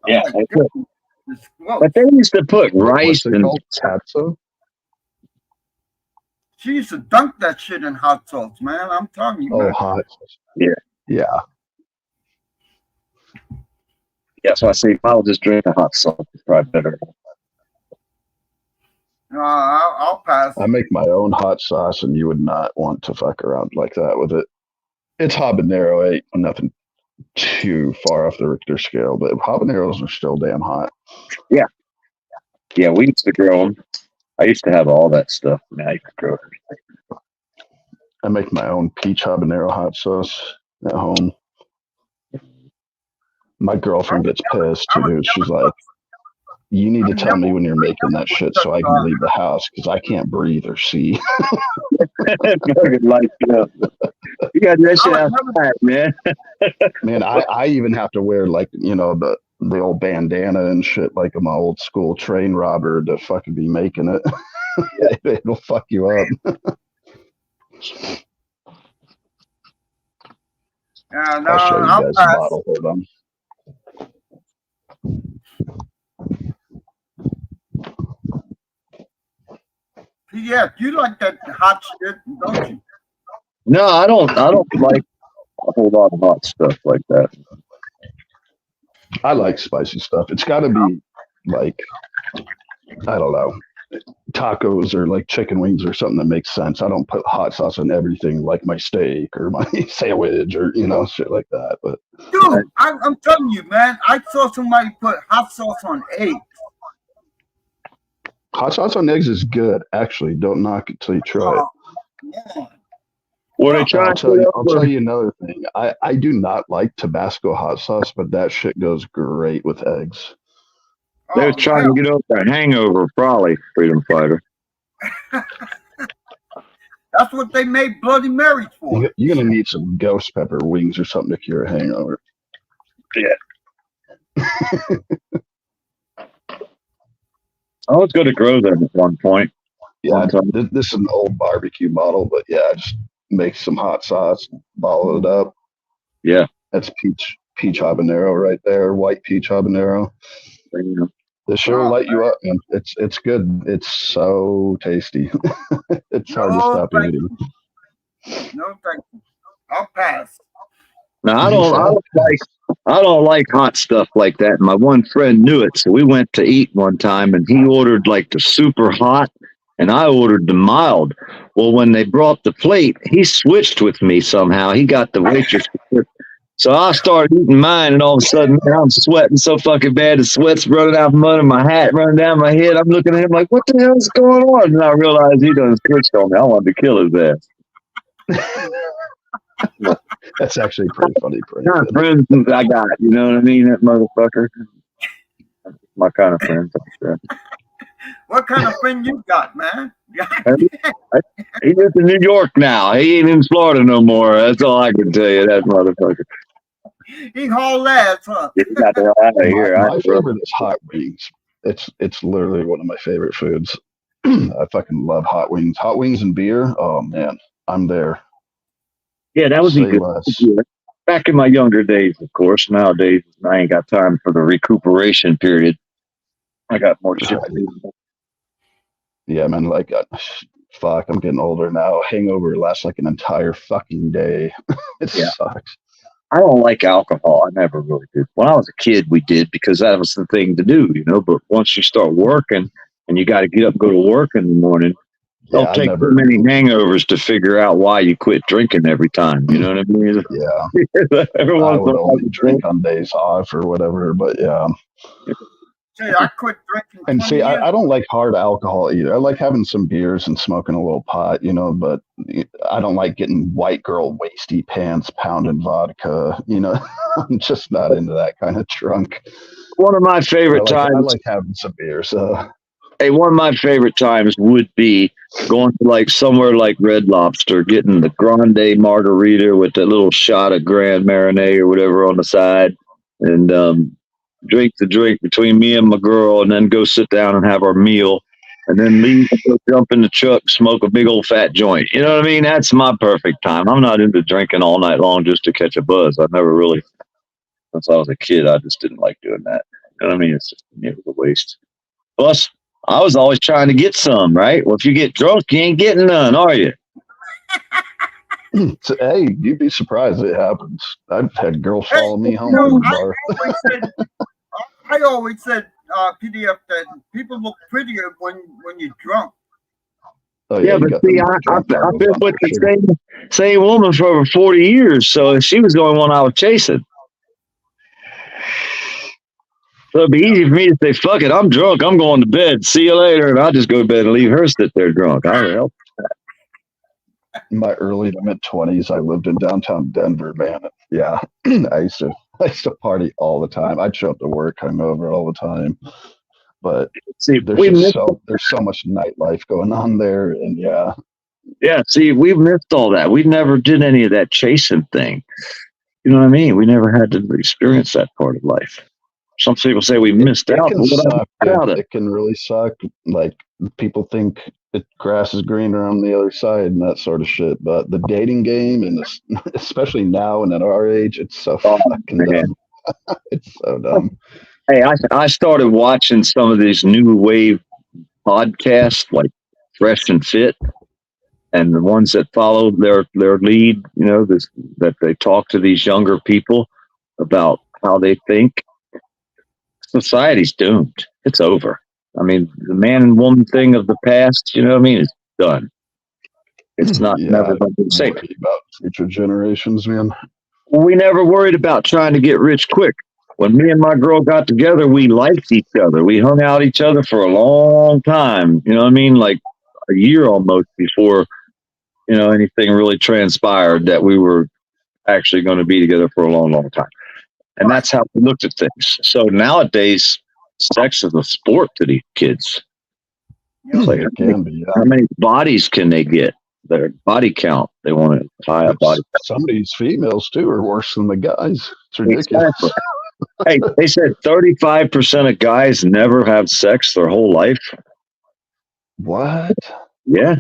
[SPEAKER 1] I'm
[SPEAKER 3] Yeah,
[SPEAKER 1] like,
[SPEAKER 3] that's
[SPEAKER 1] this
[SPEAKER 3] it.
[SPEAKER 1] is gross.
[SPEAKER 3] But they used to put rice
[SPEAKER 6] What's it
[SPEAKER 3] and
[SPEAKER 6] called? Tatsu?
[SPEAKER 1] She used to dunk that shit in hot sauce, man. I'm telling you,
[SPEAKER 6] Oh,
[SPEAKER 1] man.
[SPEAKER 6] hot sauce.
[SPEAKER 3] Yeah.
[SPEAKER 6] Yeah.
[SPEAKER 3] yeah, so I say if I'll just drink the hot sauce, it's probably better.
[SPEAKER 1] I'll pass.
[SPEAKER 6] I make my own hot sauce, and you would not want to fuck around like that with it. It's habanero, ain't nothing too far off the Richter scale, but habaneros are still damn hot.
[SPEAKER 3] Yeah, we used to grow them.
[SPEAKER 5] I used to have all that stuff. Now you can throw it.
[SPEAKER 6] I make my own peach habanero hot sauce at home. My girlfriend gets pissed too. She's like, "You need to tell me when you're making that shit so I can leave the house because I can't breathe or see."
[SPEAKER 5] Fucking lights up. You got that shit outside, man.
[SPEAKER 6] Man, I even have to wear like, you know, the old bandana and shit like I'm an old school train robber to fucking be making it. It'll fuck you up.
[SPEAKER 1] Yeah, no,
[SPEAKER 6] I'll show you
[SPEAKER 1] I'll
[SPEAKER 6] guys the
[SPEAKER 1] pass.
[SPEAKER 6] bottle. Hold on.
[SPEAKER 1] Yeah, you like that hot shit, don't you?
[SPEAKER 5] No, I don't like a whole lot of hot stuff like that.
[SPEAKER 6] I like spicy stuff. It's got to be like, I don't know, tacos or like chicken wings or something that makes sense. I don't put hot sauce on everything like my steak or my sandwich or, you know, shit like that. But
[SPEAKER 1] Dude, I'm telling you, man, I saw somebody put hot sauce on eggs.
[SPEAKER 6] hot sauce on eggs is good. Actually, don't knock it till you try it.
[SPEAKER 1] Oh, man.
[SPEAKER 5] What they
[SPEAKER 6] I'll
[SPEAKER 5] trying
[SPEAKER 6] tell you.
[SPEAKER 5] to
[SPEAKER 6] I'll tell you another thing. I do not like Tabasco hot sauce, but that shit goes great with eggs.
[SPEAKER 5] They're
[SPEAKER 1] Oh,
[SPEAKER 5] trying
[SPEAKER 1] hell.
[SPEAKER 5] to get over that hangover, probably, freedom fighter.
[SPEAKER 1] That's what they made Bloody Marys for.
[SPEAKER 6] You're gonna need some ghost pepper wings or something to cure a hangover.
[SPEAKER 5] I was going to grow them at one point.
[SPEAKER 6] Yeah, this is an old barbecue bottle, but yeah, just make some hot sauce, bottle it up.
[SPEAKER 5] Yeah.
[SPEAKER 6] That's peach habanero right there, white peach habanero. This sure will light you up, man. It's good. It's so tasty. It's hard to stop
[SPEAKER 1] thank
[SPEAKER 6] eating.
[SPEAKER 1] No, thank you. I'll pass.
[SPEAKER 5] Now I don't like hot stuff like that. My one friend knew it, so we went to eat one time, and he ordered like the super hot, and I ordered the mild. Well, when they brought the plate, he switched with me somehow. He got the waitress. So I started eating mine, and all of a sudden, man, I'm sweating so fucking bad. The sweat's running out from under my hat, running down my head. I'm looking at him like, what the hell is going on? And I realized he done switched on me. I wanted to kill his ass.
[SPEAKER 6] That's actually pretty funny.
[SPEAKER 5] Kind of friends I got, you know what I mean? That motherfucker. My kind of friends.
[SPEAKER 1] What kind of friend you got, man?
[SPEAKER 5] He lives in New York now. He ain't in Florida no more. That's all I can tell you. That motherfucker.
[SPEAKER 1] He hauled ass, huh?
[SPEAKER 5] He got the hell out of here.
[SPEAKER 6] My favorite is hot wings. It's literally one of my favorite foods. I fucking love hot wings. Hot wings and beer. Oh man, I'm there.
[SPEAKER 5] Yeah, that would be
[SPEAKER 6] Say
[SPEAKER 5] good.
[SPEAKER 6] less.
[SPEAKER 5] Yeah. Back in my younger days, of course. Nowadays, I ain't got time for the recuperation period. I got more shit to do.
[SPEAKER 6] Yeah, man. Like, fuck, I'm getting older now. Hangover lasts like an entire fucking day. It sucks.
[SPEAKER 5] I don't like alcohol. I never really did. When I was a kid, we did because that was the thing to do, you know. But once you start working and you got to get up and go to work in the morning, don't take too many hangovers to figure out why you quit drinking every time. You know what I mean?
[SPEAKER 6] Yeah.
[SPEAKER 5] Everyone's
[SPEAKER 6] I would only drink on days off or whatever, but yeah.
[SPEAKER 1] See, I quit drinking.
[SPEAKER 6] And
[SPEAKER 1] 20
[SPEAKER 6] see,
[SPEAKER 1] years
[SPEAKER 6] I don't like hard alcohol either. I like having some beers and smoking a little pot, you know, but I don't like getting white girl wasty pants pounding vodka, you know. I'm just not into that kind of drunk.
[SPEAKER 5] One of my favorite times.
[SPEAKER 6] I like having some beer, so.
[SPEAKER 5] Hey, one of my favorite times would be going to like somewhere like Red Lobster, getting the grande margarita with that little shot of Grand Marnier or whatever on the side, and drink the drink between me and my girl, and then go sit down and have our meal, and then leave and go jump in the truck, smoke a big old fat joint. You know what I mean? That's my perfect time. I'm not into drinking all night long just to catch a buzz. I never really, since I was a kid, I just didn't like doing that. You know what I mean? It's just, it was a waste. Plus, I was always trying to get some, right? Well, if you get drunk, you ain't getting none, are you?
[SPEAKER 6] So, hey, you'd be surprised it happens. I've had girls follow me home
[SPEAKER 1] No,
[SPEAKER 6] from the bar.
[SPEAKER 1] I always said, PDF, that people look prettier when you're drunk.
[SPEAKER 6] Oh,
[SPEAKER 5] Yeah,
[SPEAKER 6] you
[SPEAKER 5] but
[SPEAKER 6] got
[SPEAKER 5] see,
[SPEAKER 6] them
[SPEAKER 5] I've
[SPEAKER 6] drunk
[SPEAKER 5] been
[SPEAKER 6] girls,
[SPEAKER 5] with
[SPEAKER 6] for sure.
[SPEAKER 5] the same woman for over 40 years, so she was the only one I was chasing. So it'd be easy for me to say, fuck it, I'm drunk, I'm going to bed, see you later, and I'll just go to bed and leave her sit there drunk. I don't know.
[SPEAKER 6] In my early to mid 20s, I lived in downtown Denver, man. Yeah, I used to party all the time. I'd show up to work hungover all the time. But
[SPEAKER 5] See,
[SPEAKER 6] there's so much nightlife going on there, and
[SPEAKER 5] yeah, see, we missed all that. We never did any of that chasing thing. You know what I mean? We never had to experience that part of life. Some people say we missed
[SPEAKER 6] it
[SPEAKER 5] out.
[SPEAKER 6] can
[SPEAKER 5] But what
[SPEAKER 6] suck.
[SPEAKER 5] about it?
[SPEAKER 6] It can really suck. Like people think grass is greener on the other side and that sort of shit. But the dating game, and especially now and at our age, it's so fucking
[SPEAKER 5] man.
[SPEAKER 6] dumb. It's so dumb.
[SPEAKER 5] Hey, I started watching some of these new wave podcasts like Fresh and Fit, and the ones that follow their lead, you know, that they talk to these younger people about how they think. Society's doomed. It's over. I mean, the man and woman thing of the past, you know what I mean, is done. It's not never going to be the same.
[SPEAKER 6] About future generations, man.
[SPEAKER 5] We never worried about trying to get rich quick. When me and my girl got together, we liked each other. We hung out each other for a long time. You know what I mean? Like a year almost before, you know, anything really transpired that we were actually going to be together for a long, long time. And that's how we looked at things. So nowadays, sex is a sport to these kids. It's like,
[SPEAKER 6] It can be.
[SPEAKER 5] how many bodies can they get? Their body count. They want to tie a body.
[SPEAKER 6] Some of these females too are worse than the guys. It's ridiculous.
[SPEAKER 5] Exactly. Hey, they said 35% of guys never have sex their whole life.
[SPEAKER 6] What?
[SPEAKER 5] Yeah.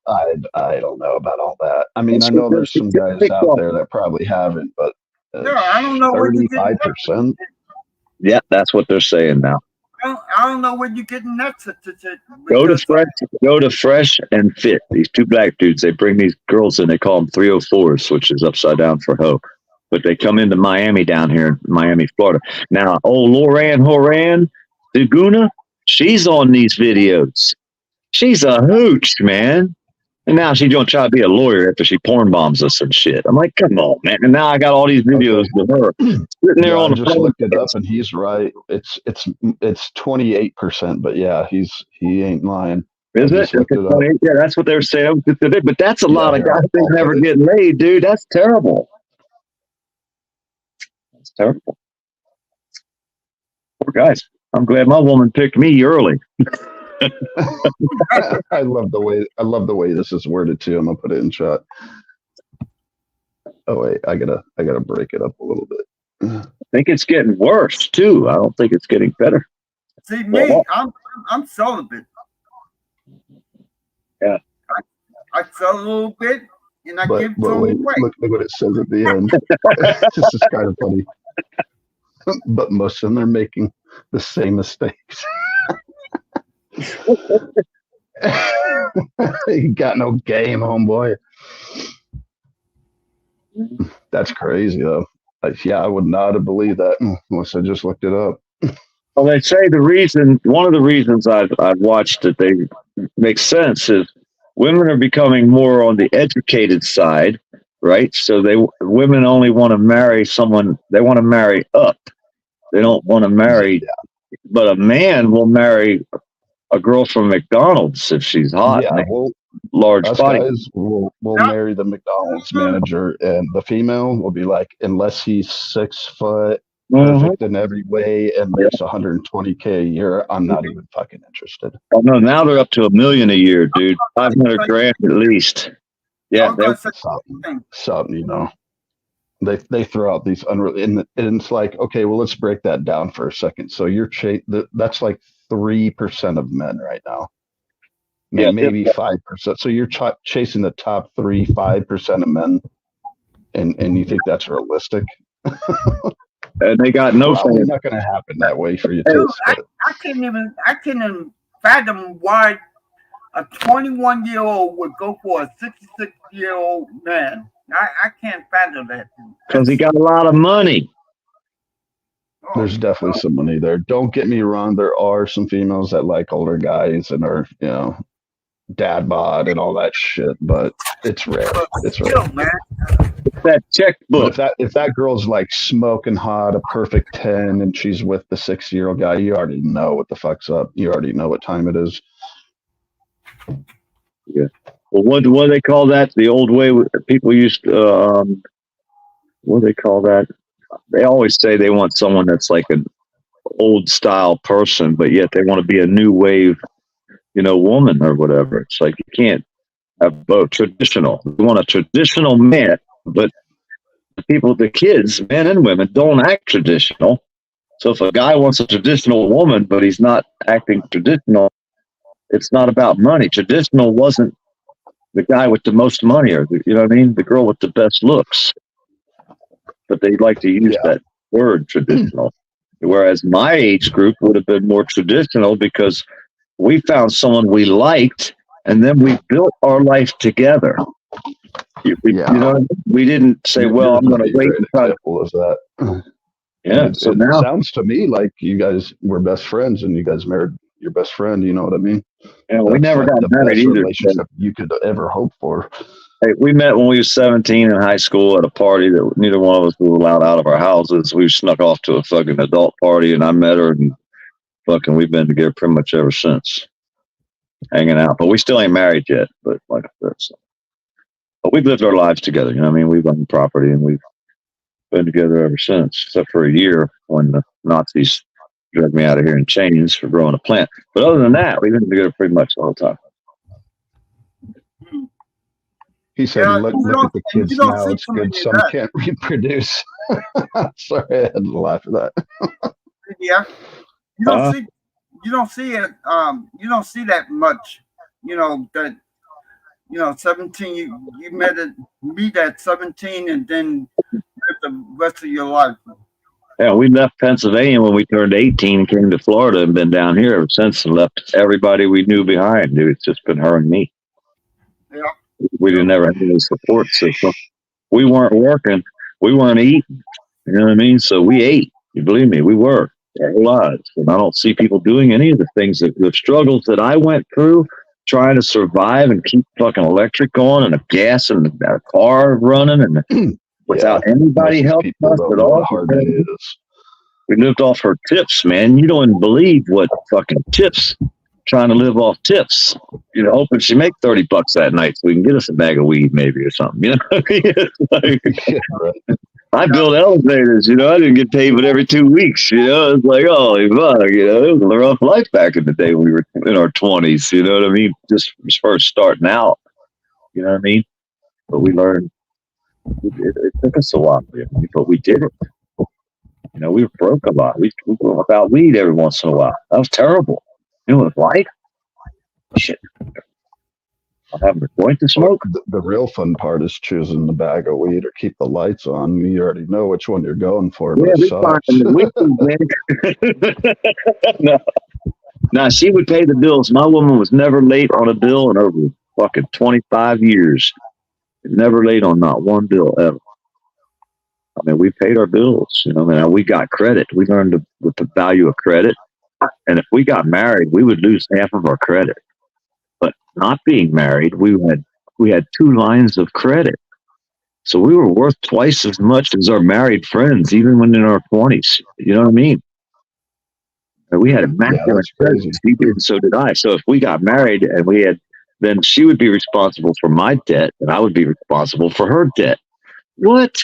[SPEAKER 6] I don't know about all that. I mean,
[SPEAKER 5] That's
[SPEAKER 6] I know
[SPEAKER 5] what
[SPEAKER 6] there's some
[SPEAKER 5] they're-
[SPEAKER 6] guys out there that probably haven't, but
[SPEAKER 1] Yeah, I don't know where you get
[SPEAKER 6] 35%.
[SPEAKER 5] Yeah, that's what they're saying now.
[SPEAKER 1] I don't know where you're getting that statistic.
[SPEAKER 5] Go to Fresh and Fit. These two black dudes, they bring these girls in. They call them 304s, which is upside down for hoe. But they come into Miami down here in Miami, Florida. Now, Loran Horan Duguna, she's on these videos. She's a hooch, man. And now she's going to try to be a lawyer after she porn bombs us and shit. I'm like, come on, man. And now I got all these videos of her sitting there
[SPEAKER 6] Yeah,
[SPEAKER 5] on
[SPEAKER 6] I
[SPEAKER 5] the
[SPEAKER 6] just
[SPEAKER 5] phone.
[SPEAKER 6] looked it up, and he's right. It's 28%, but yeah, he ain't lying.
[SPEAKER 5] Is
[SPEAKER 6] I
[SPEAKER 5] it?
[SPEAKER 6] just looked it up.
[SPEAKER 5] Yeah, that's what they're saying. But that's a lot of
[SPEAKER 6] Yeah,
[SPEAKER 5] guys that never get laid, dude. That's terrible. That's terrible. Poor guys. I'm glad my woman picked me early.
[SPEAKER 6] I love the way this is worded too. I'm gonna put it in chat. Oh wait, I gotta break it up a little bit.
[SPEAKER 5] I think it's getting worse too. I don't think it's getting better.
[SPEAKER 1] See me, I'm celibate.
[SPEAKER 5] Yeah.
[SPEAKER 1] I sell a little bit and I give
[SPEAKER 6] But
[SPEAKER 1] some
[SPEAKER 6] wait,
[SPEAKER 1] away.
[SPEAKER 6] look what it says at the end. This is kind of funny. But most of them are making the same mistakes. You got no game, homeboy. That's crazy, though. I would not have believed that unless I just looked it up.
[SPEAKER 5] Well, they say one of the reasons I've watched that they make sense is women are becoming more on the educated side, right? So women only want to marry someone, they want to marry up. They don't want to marry, but a man will marry a girl from McDonald's if she's hot.
[SPEAKER 6] Yeah,
[SPEAKER 5] and
[SPEAKER 6] well,
[SPEAKER 5] large
[SPEAKER 6] us
[SPEAKER 5] body.
[SPEAKER 6] guys will marry the McDonald's manager, and the female will be like, unless he's 6 foot, perfect in every way, and makes $120K a year, I'm not even fucking interested.
[SPEAKER 5] Oh no, now they're up to $1 million a year, dude. 500 grand at least. Yeah,
[SPEAKER 6] Something, you know. They throw out these unreal, and it's like, okay, well, let's break that down for a second. So that's like 3% of men right now. Maybe 5%. So you're chasing the top 5% of men, and you think that's realistic?
[SPEAKER 5] And they got no
[SPEAKER 6] It's
[SPEAKER 5] fans.
[SPEAKER 6] not going to happen that way for you.
[SPEAKER 1] Dude, I can't even fathom why a 21-year-old would go for a 66-year-old man. I can't fathom that.
[SPEAKER 5] Because he got a lot of money.
[SPEAKER 6] There's definitely some money there. Don't get me wrong. There are some females that like older guys and are, dad bod and all that shit, but it's rare. It's rare.
[SPEAKER 1] Still, man.
[SPEAKER 5] that
[SPEAKER 6] But
[SPEAKER 5] checkbook.
[SPEAKER 6] if that girl's like smoking hot, a perfect 10, and she's with the 60-year-old guy, you already know what the fuck's up. You already know what time it is.
[SPEAKER 5] Well, what do they call that? The old way people used to, what do they call that? They always say they want someone that's like an old style person, but yet they want to be a new wave, woman or whatever. It's like you can't have both. Traditional. You want a traditional man, but the kids, men and women, don't act traditional. So if a guy wants a traditional woman, but he's not acting traditional, it's not about money. Traditional wasn't the guy with the most money, or you know what I mean, the girl with the best looks. But they like to use that word traditional. Whereas my age group would have been more traditional because we found someone we liked, and then we built our life together. We didn't say, "Well, I'm going to wait."
[SPEAKER 6] Example of that.
[SPEAKER 5] Yeah. So
[SPEAKER 6] it
[SPEAKER 5] now
[SPEAKER 6] sounds to me like you guys were best friends, and you guys married your best friend. You know what I mean?
[SPEAKER 5] we never got
[SPEAKER 6] the
[SPEAKER 5] married
[SPEAKER 6] best
[SPEAKER 5] either.
[SPEAKER 6] relationship you could ever hope for.
[SPEAKER 5] Hey, we met when we were 17 in high school at a party that neither one of us was allowed out of our houses. We snuck off to a fucking adult party, and I met her, and fucking we've been together pretty much ever since, hanging out. But we still ain't married yet. But like I said, but we've lived our lives together. You know what I mean? We've owned property, and we've been together ever since, except for a year when the Nazis dragged me out of here in chains for growing a plant. But other than that, we've been together pretty much the whole time.
[SPEAKER 6] He said,
[SPEAKER 1] Yeah,
[SPEAKER 6] look
[SPEAKER 1] you
[SPEAKER 6] at
[SPEAKER 1] don't-
[SPEAKER 6] the
[SPEAKER 1] and
[SPEAKER 6] kids
[SPEAKER 1] you don't
[SPEAKER 6] now.
[SPEAKER 1] see
[SPEAKER 6] It's
[SPEAKER 1] too many
[SPEAKER 6] good
[SPEAKER 1] of
[SPEAKER 6] some
[SPEAKER 1] that.
[SPEAKER 6] can't reproduce. Sorry, I had to laugh at that.
[SPEAKER 1] Yeah, you don't see it. You don't see that much. That 17. You meet at 17, and then live the rest of your life.
[SPEAKER 5] Yeah, we left Pennsylvania when we turned 18 and came to Florida and been down here ever since and left everybody we knew behind. Dude, it's just been her and me.
[SPEAKER 1] Yeah.
[SPEAKER 5] We didn't ever have any support system. We weren't working. We weren't eating. You know what I mean? So we ate. You believe me? We worked our whole lives. And I don't see people doing any of the things the struggles that I went through trying to survive and keep fucking electric going and a gas and a car running and without anybody helping us at all.
[SPEAKER 6] How hard it is.
[SPEAKER 5] We lived off her tips, man. You don't even believe what fucking tips, trying to live off tips. Hoping she make $30 that night so we can get us a bag of weed maybe or something. I built elevators, I didn't get paid but every 2 weeks, it's like, holy fuck, it was a rough life back in the day when we were in our 20s, you know what I mean? Just first starting out, you know what I mean? But we learned, it took us a while, but we did it. We were broke a lot. We go about weed every once in a while. That was terrible. You know what it's like? Shit. I'm having a joint to smoke.
[SPEAKER 6] The real fun part is choosing the bag of weed or keep the lights on. You already know which one you're going for, but it sucks.
[SPEAKER 5] No, she would pay the bills. My woman was never late on a bill in over fucking 25 years. Never late on not one bill ever. I mean, we paid our bills. We got credit. We learned the value of credit. And if we got married, we would lose half of our credit. But not being married, we had 2 lines of credit. So we were worth twice as much as our married friends, even when in our 20s. You know what I mean? And we had immaculate credit. She did, and so did I. So if we got married and then she would be responsible for my debt, and I would be responsible for her debt. What?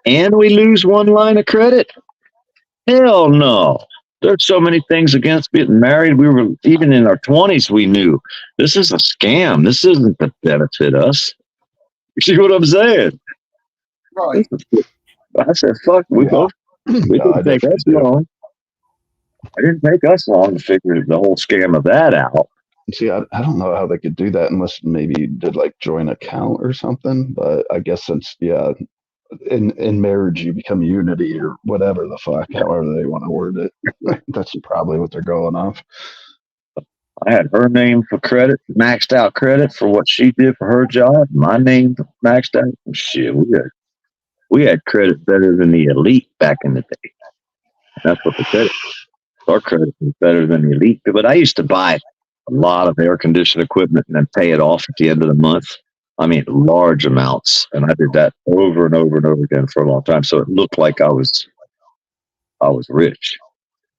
[SPEAKER 5] And we lose 1 line of credit? Hell no. There's so many things against getting married. We were, even in our 20s, we knew this is a scam. This isn't to benefit us. You see what I'm saying?
[SPEAKER 1] Right.
[SPEAKER 5] I said, fuck, we didn't take us long. It didn't take us long to figure the whole scam of that out.
[SPEAKER 6] See, I don't know how they could do that unless maybe you did like joint account or something. But I guess since, in marriage you become unity or whatever the fuck, however they want to word it. That's probably what they're going off.
[SPEAKER 5] I had her name for credit, maxed out credit for what she did for her job. My name maxed out. Shit, we had credit better than the elite back in the day. That's what the credit. Our credit was better than the elite. But I used to buy a lot of air conditioned equipment and then pay it off at the end of the month. I mean, large amounts. And I did that over and over and over again for a long time. So it looked like I was rich,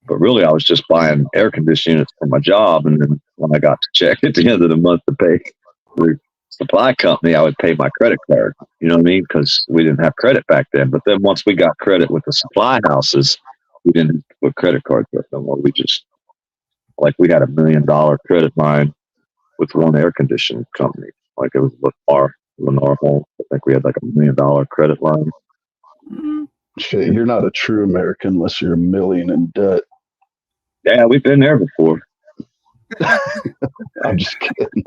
[SPEAKER 5] but really I was just buying air conditioning units for my job. And then when I got to check at the end of the month to pay the supply company, I would pay my credit card. You know what I mean? Because we didn't have credit back then. But then once we got credit with the supply houses, we didn't put credit cards with them. We just, like, we had $1 million credit line with one air conditioning company. Like, it was Lennar Home. I think we had like $1 million credit line.
[SPEAKER 1] Mhm.
[SPEAKER 6] Shit, you're not a true American unless you're $1 million in debt.
[SPEAKER 5] Yeah, we've been there before.
[SPEAKER 6] I'm just kidding.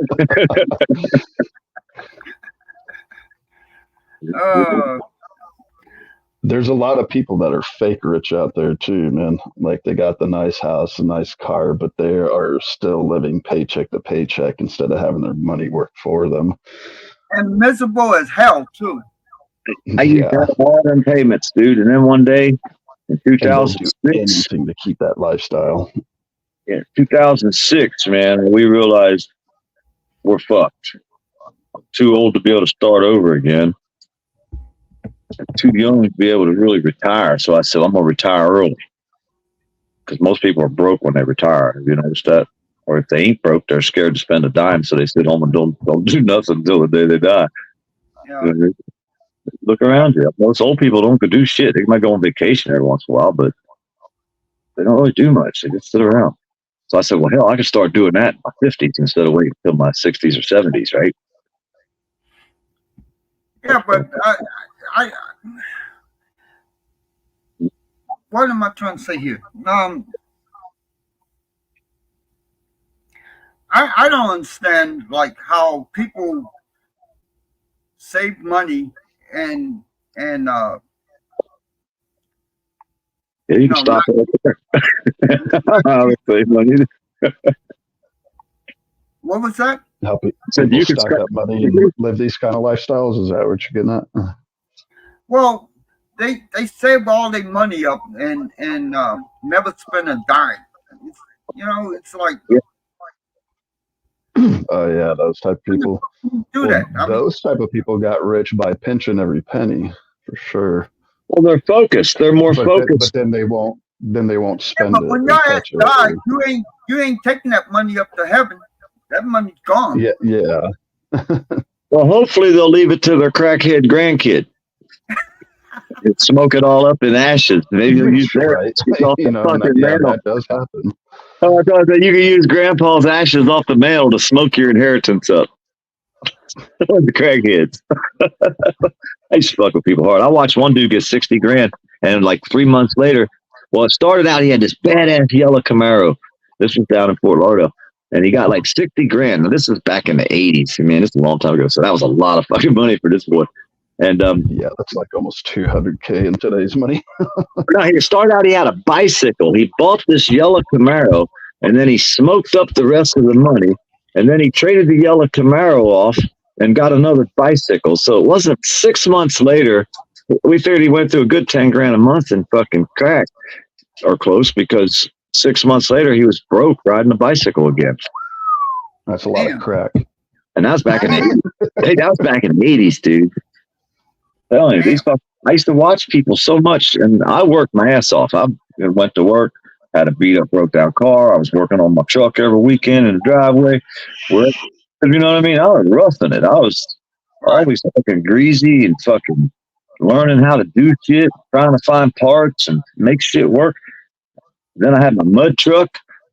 [SPEAKER 6] There's a lot of people that are fake rich out there too, man. Like, they got the nice house, a nice car, but they are still living paycheck to paycheck instead of having their money work for them.
[SPEAKER 1] And miserable as hell too.
[SPEAKER 5] I used to have all them payments, dude. And then one day in
[SPEAKER 6] And they'll do
[SPEAKER 5] 2006,
[SPEAKER 6] anything to keep that lifestyle.
[SPEAKER 5] yeah, 2006, man, we realized we're fucked. I'm too old to be able to start over again. I'm too young to be able to really retire. So I said, I'm going to retire early. Because most people are broke when they retire. Have you noticed that? Or if they ain't broke, they're scared to spend a dime. So they sit home and don't do nothing until the day they die.
[SPEAKER 1] Yeah.
[SPEAKER 5] Look around you. Most old people don't go do shit. They might go on vacation every once in a while, but they don't really do much. They just sit around. So I said, well, hell, I can start doing that in my 50s instead of waiting until my 60s or 70s, right?
[SPEAKER 1] Yeah, but I what am I trying to say here? I don't understand, like, how people save money and
[SPEAKER 5] Yeah, you can
[SPEAKER 1] No,
[SPEAKER 5] stop it right there. I would say money.
[SPEAKER 1] what was that?
[SPEAKER 6] Help it.
[SPEAKER 5] Said
[SPEAKER 6] People
[SPEAKER 5] you could
[SPEAKER 6] stack
[SPEAKER 5] start-
[SPEAKER 6] up money and live these kind of lifestyles. Is that what you're getting at?
[SPEAKER 1] Well, they save all their money up and never spend a dime. It's like,
[SPEAKER 6] Oh yeah, those type of people.
[SPEAKER 1] who do
[SPEAKER 6] Well,
[SPEAKER 1] that? I mean,
[SPEAKER 6] those type of people got rich by pinching every penny, for sure.
[SPEAKER 5] Well, they're focused. They're more
[SPEAKER 6] But
[SPEAKER 5] focused.
[SPEAKER 6] then they won't. Then they won't spend
[SPEAKER 1] but
[SPEAKER 6] it.
[SPEAKER 1] when
[SPEAKER 6] and
[SPEAKER 1] your ass
[SPEAKER 6] touch it.
[SPEAKER 1] die, you ain't taking that money up to heaven. That money's gone.
[SPEAKER 6] Yeah, yeah.
[SPEAKER 5] Well, hopefully they'll leave it to their crackhead grandkid. Smoke it all up in ashes. Maybe they'll use their
[SPEAKER 6] Right.
[SPEAKER 5] ashes off the
[SPEAKER 6] and
[SPEAKER 5] fucking
[SPEAKER 6] yeah,
[SPEAKER 5] mail.
[SPEAKER 6] that does happen.
[SPEAKER 5] Oh, I thought that you could use grandpa's ashes off the mail to smoke your inheritance up. The crackheads. I used to fuck with people hard. I watched one dude get 60 grand, and like 3 months later, well, it started out, he had this badass yellow Camaro. This was down in Fort Lauderdale. And he got like 60 grand. Now, this was back in the 80s. I mean, this is a long time ago. So that was a lot of fucking money for this boy. And
[SPEAKER 6] Yeah, that's like almost 200K in today's money.
[SPEAKER 5] no, he started out, he had a bicycle. He bought this yellow Camaro, and then he smoked up the rest of the money. And then he traded the yellow Camaro off and got another bicycle. So it wasn't 6 months later. We figured he went through a good 10 grand a month in fucking crack or close, because 6 months later he was broke riding a bicycle again.
[SPEAKER 6] That's a lot
[SPEAKER 1] Damn.
[SPEAKER 6] of crack.
[SPEAKER 5] And that was back in the 80s. Hey, that was back in the 80s, dude. Telling you, these fuck- I used to watch people so much, and I worked my ass off. I went to work, had a beat up, broke down car. I was working on my truck every weekend in the driveway. You know what I mean? I was roughing it. I was always fucking greasy and fucking learning how to do shit, trying to find parts and make shit work. Then I had my mud truck,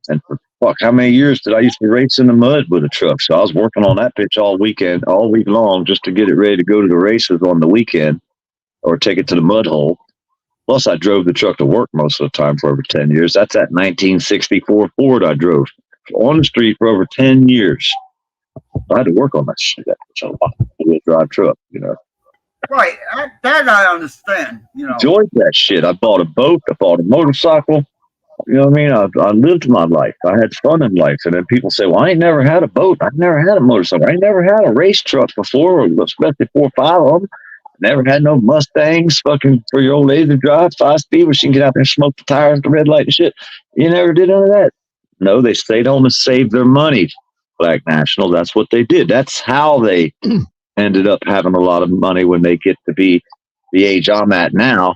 [SPEAKER 5] and for fuck, how many years did I used to race in the mud with a truck? So I was working on that bitch all week long, just to get it ready to go to the races on the weekend or take it to the mud hole. Plus, I drove the truck to work most of the time for over 10 years. That's that 1964 Ford I drove on the street for over 10 years. I had to work on that shit. That was a lot. Wheel drive truck, you know.
[SPEAKER 1] Right. That I understand.
[SPEAKER 5] Enjoyed that shit. I bought a boat. I bought a motorcycle. You know what I mean? I lived my life. I had fun in life. And then people say, well, I ain't never had a boat. I've never had a motorcycle. I ain't never had a race truck before, especially 4 or 5 of them. Never had no Mustangs fucking for your old lady to drive 5-speed where she can get out there and smoke the tires at the red light and shit. You never did none of that. No, they stayed home and saved their money. Black National, that's what they did. That's how they ended up having a lot of money when they get to be the age I'm at now,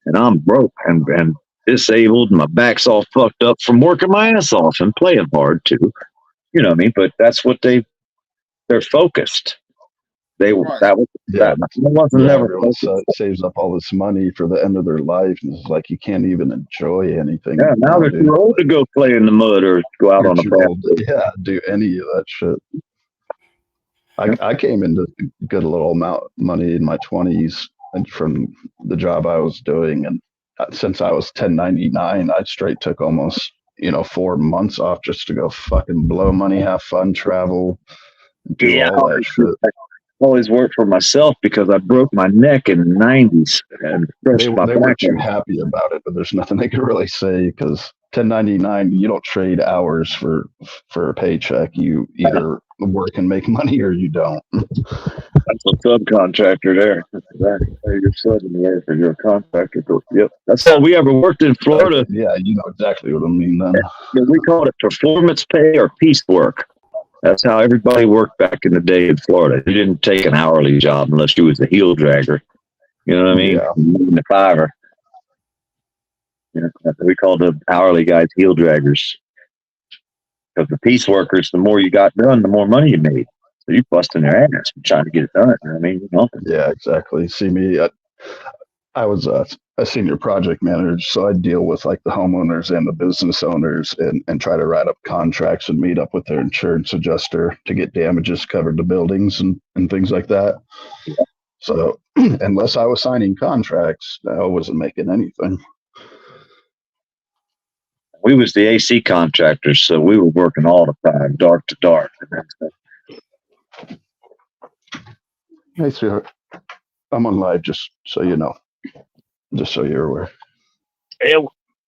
[SPEAKER 5] and I'm broke and disabled, and my back's all fucked up from working my ass off and playing hard too. You know what I mean? But that's what they're focused.
[SPEAKER 1] Right.
[SPEAKER 5] That wasn't
[SPEAKER 6] Yeah,
[SPEAKER 5] never
[SPEAKER 6] everyone
[SPEAKER 5] focused.
[SPEAKER 6] saves up all this money for the end of their life, and it's like you can't even enjoy anything.
[SPEAKER 5] Yeah, now they're too old to go play in the mud or go out on a path.
[SPEAKER 6] Yeah, do any of that shit. I came into good little amount of money in my 20s and from the job I was doing, and since I was 1099, I straight took almost 4 months off just to go fucking blow money, have fun, travel, do all that shit.
[SPEAKER 5] Always worked for myself because I broke my neck in the 90s and
[SPEAKER 6] They weren't too happy about it, but there's nothing they could really say because 1099, you don't trade hours for a paycheck. You either work and make money or you don't.
[SPEAKER 5] That's a subcontractor there. Exactly. You're subbing there for your contractor. Yep. That's all we ever worked in Florida.
[SPEAKER 6] Yeah, you know exactly what I mean then.
[SPEAKER 5] We called it performance pay or piecework. That's how everybody worked back in the day in Florida. You didn't take an hourly job unless you was a heel dragger. You know what I mean?
[SPEAKER 6] Yeah.
[SPEAKER 5] The fiver. We called the hourly guys heel draggers. Because the piece workers, the more you got done, the more money you made. So you busting their ass trying to get it done. You know what I mean?
[SPEAKER 6] Yeah, exactly. See me, I was a senior project manager, so I deal with like the homeowners and the business owners and try to write up contracts and meet up with their insurance adjuster to get damages covered to buildings and things like that.
[SPEAKER 5] Yeah.
[SPEAKER 6] So unless I was signing contracts, I wasn't making anything.
[SPEAKER 5] We was the AC contractors, so we were working all the time, dark to dark.
[SPEAKER 6] Hey, sweetheart, I'm on live, just so you know, just so you're aware.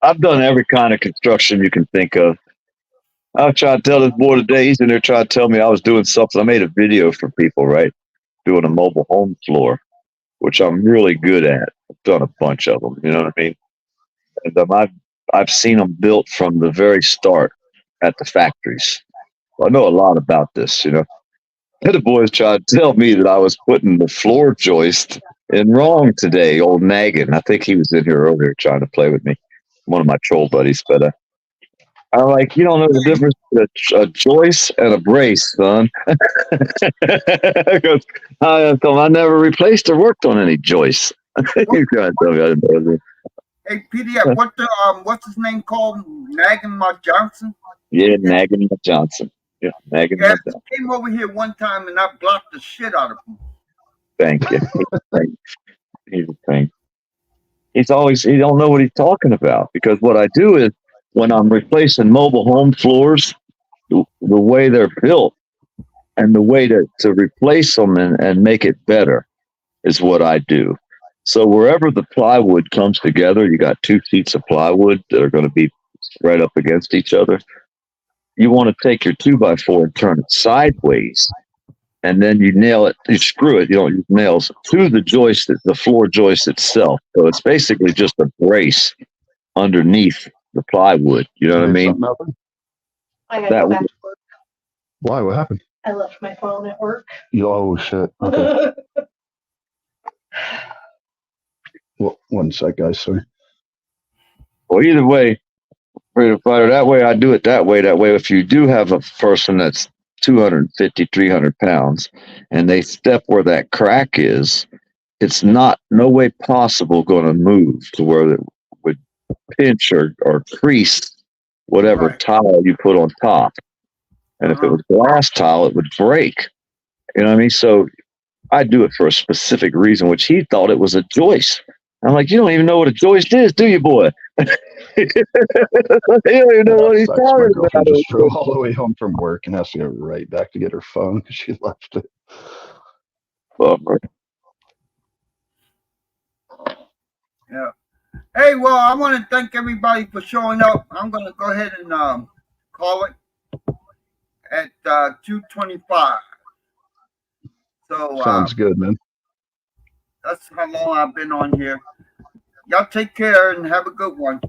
[SPEAKER 5] I've done every kind of construction you can think of. I was trying to tell this boy today, he's in there trying to tell me I was doing something. I made a video for people, right? Doing a mobile home floor, which I'm really good at. I've done a bunch of them, you know what I mean? And I've seen them built from the very start at the factories. I know a lot about this, you know. And the boys tried to tell me that I was putting the floor joist in wrong today, old nagging. I think he was in here earlier trying to play with me, one of my troll buddies. But I'm like, you don't know the difference between a joist and a brace, son. Because I never replaced or worked on any joists. He's trying to tell me I didn't know this.
[SPEAKER 1] Hey, PDF, what's his name called? Nagging Johnson?
[SPEAKER 5] Yeah, Nagging Johnson. Yeah, Nagging
[SPEAKER 1] Yeah,
[SPEAKER 5] Johnson.
[SPEAKER 1] he came over here one time and I blocked the shit out of him.
[SPEAKER 5] Thank you. He's a thing. He don't know what he's talking about, because what I do is when I'm replacing mobile home floors, the way they're built and the way to replace them and make it better is what I do. So wherever the plywood comes together, you got two sheets of plywood that are going to be right up against each other. You want to take your 2x4 and turn it sideways, and then you nail it, you screw it, you don't use nails, to the joist, the floor joist itself. So it's basically just a brace underneath the plywood. You know what I mean?
[SPEAKER 7] I gotta go back to work.
[SPEAKER 6] Why? What happened?
[SPEAKER 7] I left my phone at work.
[SPEAKER 6] Oh, shit. Okay. Well, one sec, guys. Sorry.
[SPEAKER 5] Well, either way, freedom fighter, that way I do it that way. That way, if you do have a person that's 250, 300 pounds and they step where that crack is, it's no way possible going to move to where it would pinch or crease whatever tile you put on top. And if it was glass tile, it would break. You know what I mean? So I do it for a specific reason, which he thought it was a joist. I'm like, you don't even know what a joist is, do you, boy? You don't even know what he's talking about.
[SPEAKER 6] My girlfriend just drove all the way home from work and has to go right back to get her phone because she left it.
[SPEAKER 5] Bummer.
[SPEAKER 1] Yeah. Hey, well, I want to thank everybody for showing up. I'm going to go ahead and call it at 2:25. So
[SPEAKER 6] Sounds good, man.
[SPEAKER 1] That's how long I've been on here. Y'all take care and have a good one.